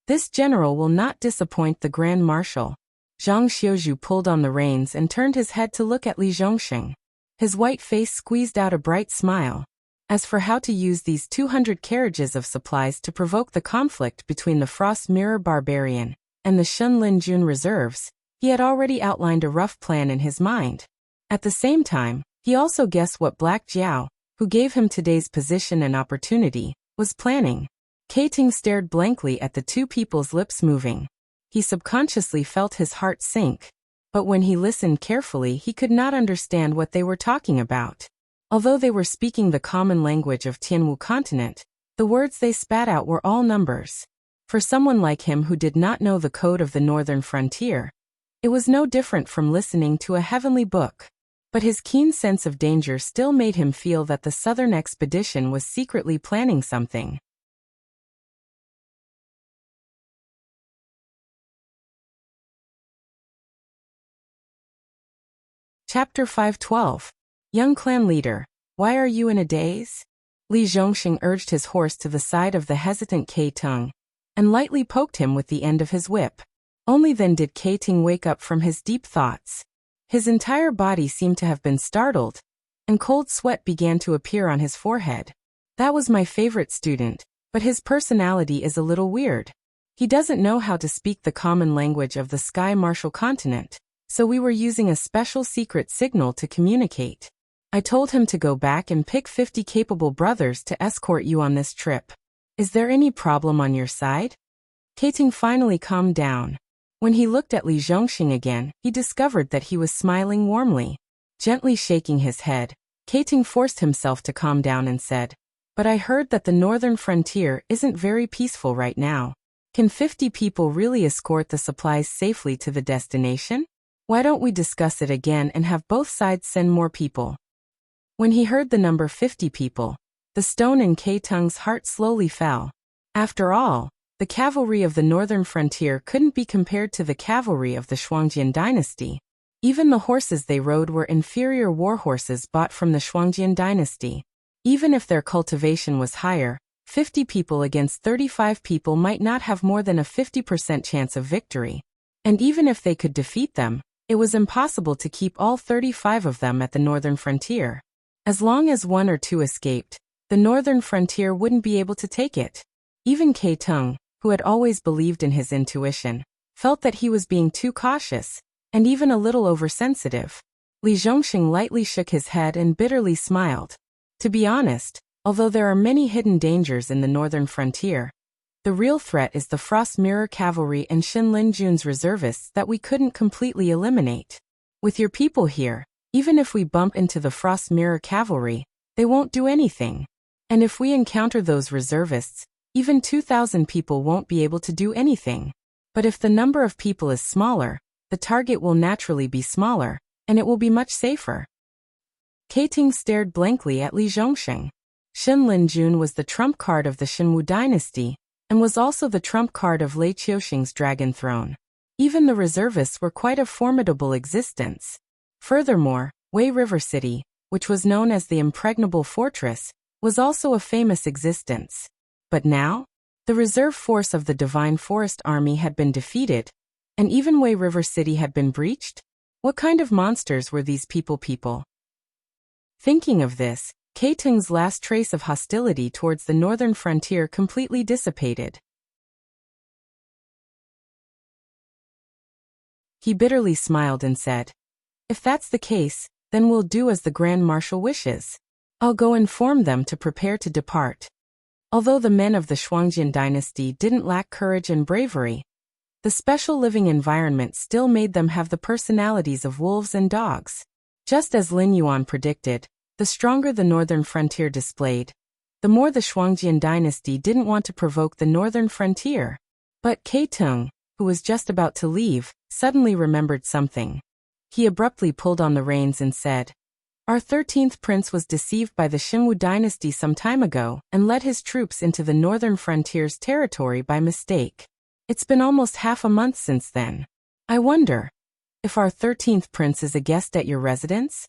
This general will not disappoint the Grand Marshal. Zhang Xiuzhu pulled on the reins and turned his head to look at Li Zhongxing. His white face squeezed out a bright smile. As for how to use these 200 carriages of supplies to provoke the conflict between the Frost Mirror Barbarian and the Shunlin Jun reserves, he had already outlined a rough plan in his mind. At the same time, he also guessed what Black Jiao, who gave him today's position and opportunity, was planning. Keting stared blankly at the 2 people's lips moving. He subconsciously felt his heart sink. But when he listened carefully, he could not understand what they were talking about. Although they were speaking the common language of Tianwu continent, the words they spat out were all numbers. For someone like him who did not know the code of the northern frontier, it was no different from listening to a heavenly book. But his keen sense of danger still made him feel that the southern expedition was secretly planning something. Chapter 512. Young clan leader, why are you in a daze? Li Zhongxing urged his horse to the side of the hesitant Keting and lightly poked him with the end of his whip. Only then did Keting wake up from his deep thoughts. His entire body seemed to have been startled, and cold sweat began to appear on his forehead. That was my favorite student, but his personality is a little weird. He doesn't know how to speak the common language of the Sky Martial continent. So we were using a special secret signal to communicate. I told him to go back and pick 50 capable brothers to escort you on this trip. Is there any problem on your side? Keting finally calmed down. When he looked at Li Zhongxing again, he discovered that he was smiling warmly. Gently shaking his head, Keting forced himself to calm down and said, "But I heard that the northern frontier isn't very peaceful right now. Can 50 people really escort the supplies safely to the destination? Why don't we discuss it again and have both sides send more people?" When he heard the number 50 people, the stone in Keting's heart slowly fell. After all, the cavalry of the northern frontier couldn't be compared to the cavalry of the Shuangjian dynasty. Even the horses they rode were inferior war horses bought from the Shuangjian dynasty. Even if their cultivation was higher, 50 people against 35 people might not have more than a 50% chance of victory. And even if they could defeat them, it was impossible to keep all 35 of them at the northern frontier. As long as 1 or 2 escaped, the northern frontier wouldn't be able to take it. Even Keting, who had always believed in his intuition, felt that he was being too cautious, and even a little oversensitive. Li Zhongxing lightly shook his head and bitterly smiled. To be honest, although there are many hidden dangers in the northern frontier, the real threat is the Frost Mirror Cavalry and Shinlin Jun's reservists that we couldn't completely eliminate. With your people here, even if we bump into the Frost Mirror Cavalry, they won't do anything. And if we encounter those reservists, Even 2,000 people won't be able to do anything. But if the number of people is smaller, the target will naturally be smaller, and it will be much safer. Keiting stared blankly at Li Zhongxing. Shen Linjun was the trump card of the Shenwu dynasty, and was also the trump card of Lei Qiuxing's dragon throne. Even the reservists were quite a formidable existence. Furthermore, Wei River City, which was known as the Impregnable Fortress, was also a famous existence. But now? The reserve force of the Divine Forest Army had been defeated, and even Wei River City had been breached? What kind of monsters were these people? Thinking of this, Keiting's last trace of hostility towards the northern frontier completely dissipated. He bitterly smiled and said, "If that's the case, then we'll do as the Grand Marshal wishes. I'll go inform them to prepare to depart." Although the men of the Shuangjian dynasty didn't lack courage and bravery, the special living environment still made them have the personalities of wolves and dogs. Just as Lin Yuan predicted, the stronger the northern frontier displayed, the more the Shuangjian dynasty didn't want to provoke the northern frontier. But Keiting, who was just about to leave, suddenly remembered something. He abruptly pulled on the reins and said, "Our 13th prince was deceived by the Shenwu dynasty some time ago and led his troops into the northern frontier's territory by mistake. It's been almost half a month since then. I wonder if our 13th prince is a guest at your residence?"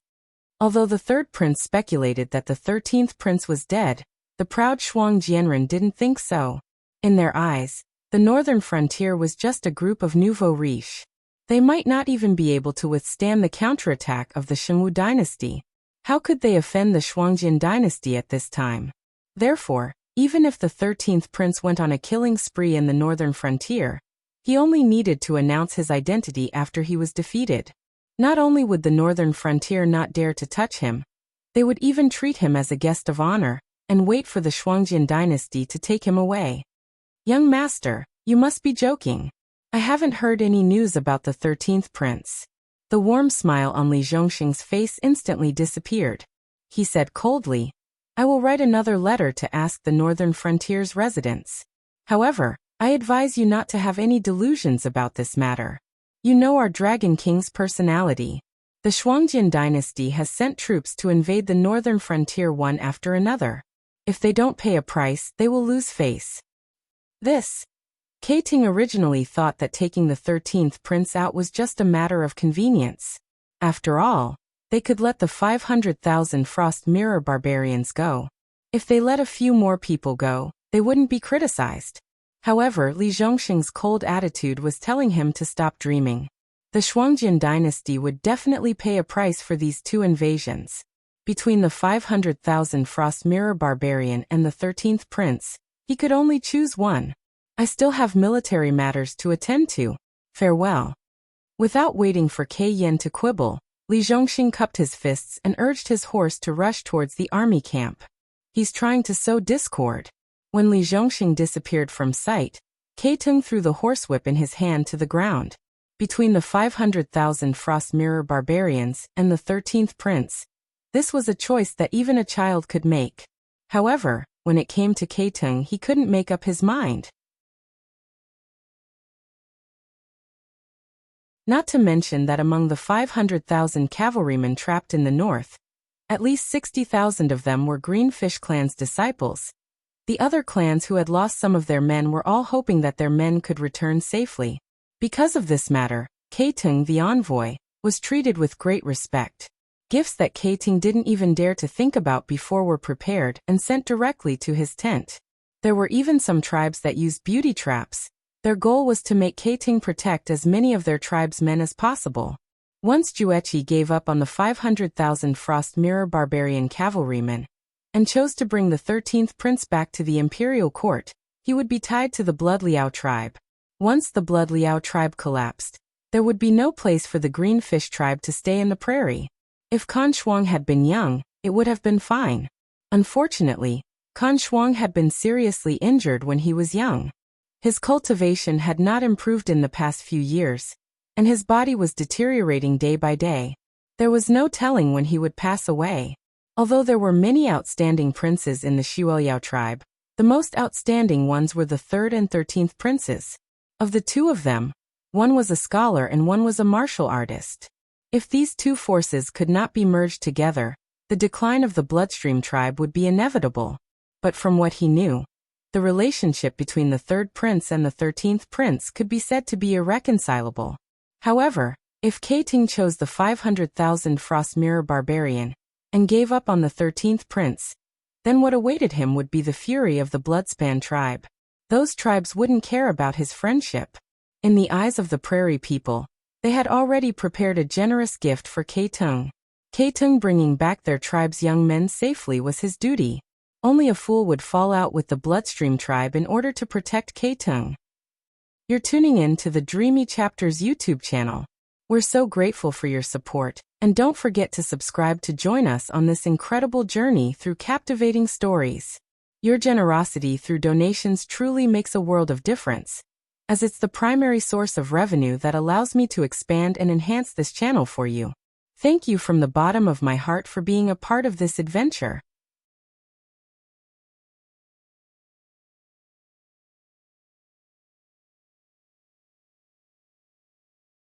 Although the third prince speculated that the 13th prince was dead, the proud Shuang Jianren didn't think so. In their eyes, the northern frontier was just a group of nouveau riches. They might not even be able to withstand the counterattack of the Shenwu dynasty. How could they offend the Shuangjian dynasty at this time? Therefore, even if the 13th prince went on a killing spree in the northern frontier, he only needed to announce his identity after he was defeated. Not only would the northern frontier not dare to touch him, they would even treat him as a guest of honor and wait for the Shuangjian dynasty to take him away. "Young master, you must be joking. I haven't heard any news about the 13th prince." The warm smile on Li Zhongxing's face instantly disappeared. He said coldly, "I will write another letter to ask the northern frontier's residents. However, I advise you not to have any delusions about this matter. You know our Dragon King's personality. The Shuangjian dynasty has sent troops to invade the northern frontier one after another. If they don't pay a price, they will lose face." Keiting originally thought that taking the 13th prince out was just a matter of convenience. After all, they could let the 500,000 Frost Mirror barbarians go. If they let a few more people go, they wouldn't be criticized. However, Li Zhongxing's cold attitude was telling him to stop dreaming. The Shuangjian dynasty would definitely pay a price for these two invasions. Between the 500,000 Frost Mirror barbarian and the 13th prince, he could only choose one. "I still have military matters to attend to. Farewell." Without waiting for Kei Yen to quibble, Li Zhongxing cupped his fists and urged his horse to rush towards the army camp. He's trying to sow discord. When Li Zhongxing disappeared from sight, Keiting threw the horsewhip in his hand to the ground. Between the 500,000 Frost Mirror barbarians and the 13th prince, this was a choice that even a child could make. However, when it came to Keiting, he couldn't make up his mind. Not to mention that among the 500,000 cavalrymen trapped in the north, at least 60,000 of them were Greenfish clan's disciples. The other clans who had lost some of their men were all hoping that their men could return safely. Because of this matter, Keiting, the envoy, was treated with great respect. Gifts that Keiting didn't even dare to think about before were prepared and sent directly to his tent. There were even some tribes that used beauty traps. Their goal was to make Keiting protect as many of their tribe's men as possible. Once Jueqi gave up on the 500,000 Frost Mirror barbarian cavalrymen and chose to bring the 13th prince back to the imperial court, he would be tied to the Blood Liao tribe. Once the Blood Liao tribe collapsed, there would be no place for the Greenfish tribe to stay in the prairie. If Kan Shuang had been young, it would have been fine. Unfortunately, Kan Shuang had been seriously injured when he was young. His cultivation had not improved in the past few years, and his body was deteriorating day by day. There was no telling when he would pass away. Although there were many outstanding princes in the Xueliao tribe, The most outstanding ones were the 3rd and 13th princes. Of the two of them, one was a scholar and one was a martial artist. If these two forces could not be merged together, the decline of the Bloodstream tribe would be inevitable. But from what he knew, the relationship between the 3rd prince and the 13th prince could be said to be irreconcilable. However, if Enchanting chose the 500,000 Frost Mirror Barbarian and gave up on the 13th prince, then what awaited him would be the fury of the Bloodspan tribe. Those tribes wouldn't care about his friendship. In the eyes of the prairie people, they had already prepared a generous gift for Enchanting. Enchanting bringing back their tribe's young men safely was his duty. Only a fool would fall out with the Bloodstream tribe in order to protect Enchanting. You're tuning in to the Dreamy Chapters YouTube channel. We're so grateful for your support, and don't forget to subscribe to join us on this incredible journey through captivating stories. Your generosity through donations truly makes a world of difference, as it's the primary source of revenue that allows me to expand and enhance this channel for you. Thank you from the bottom of my heart for being a part of this adventure.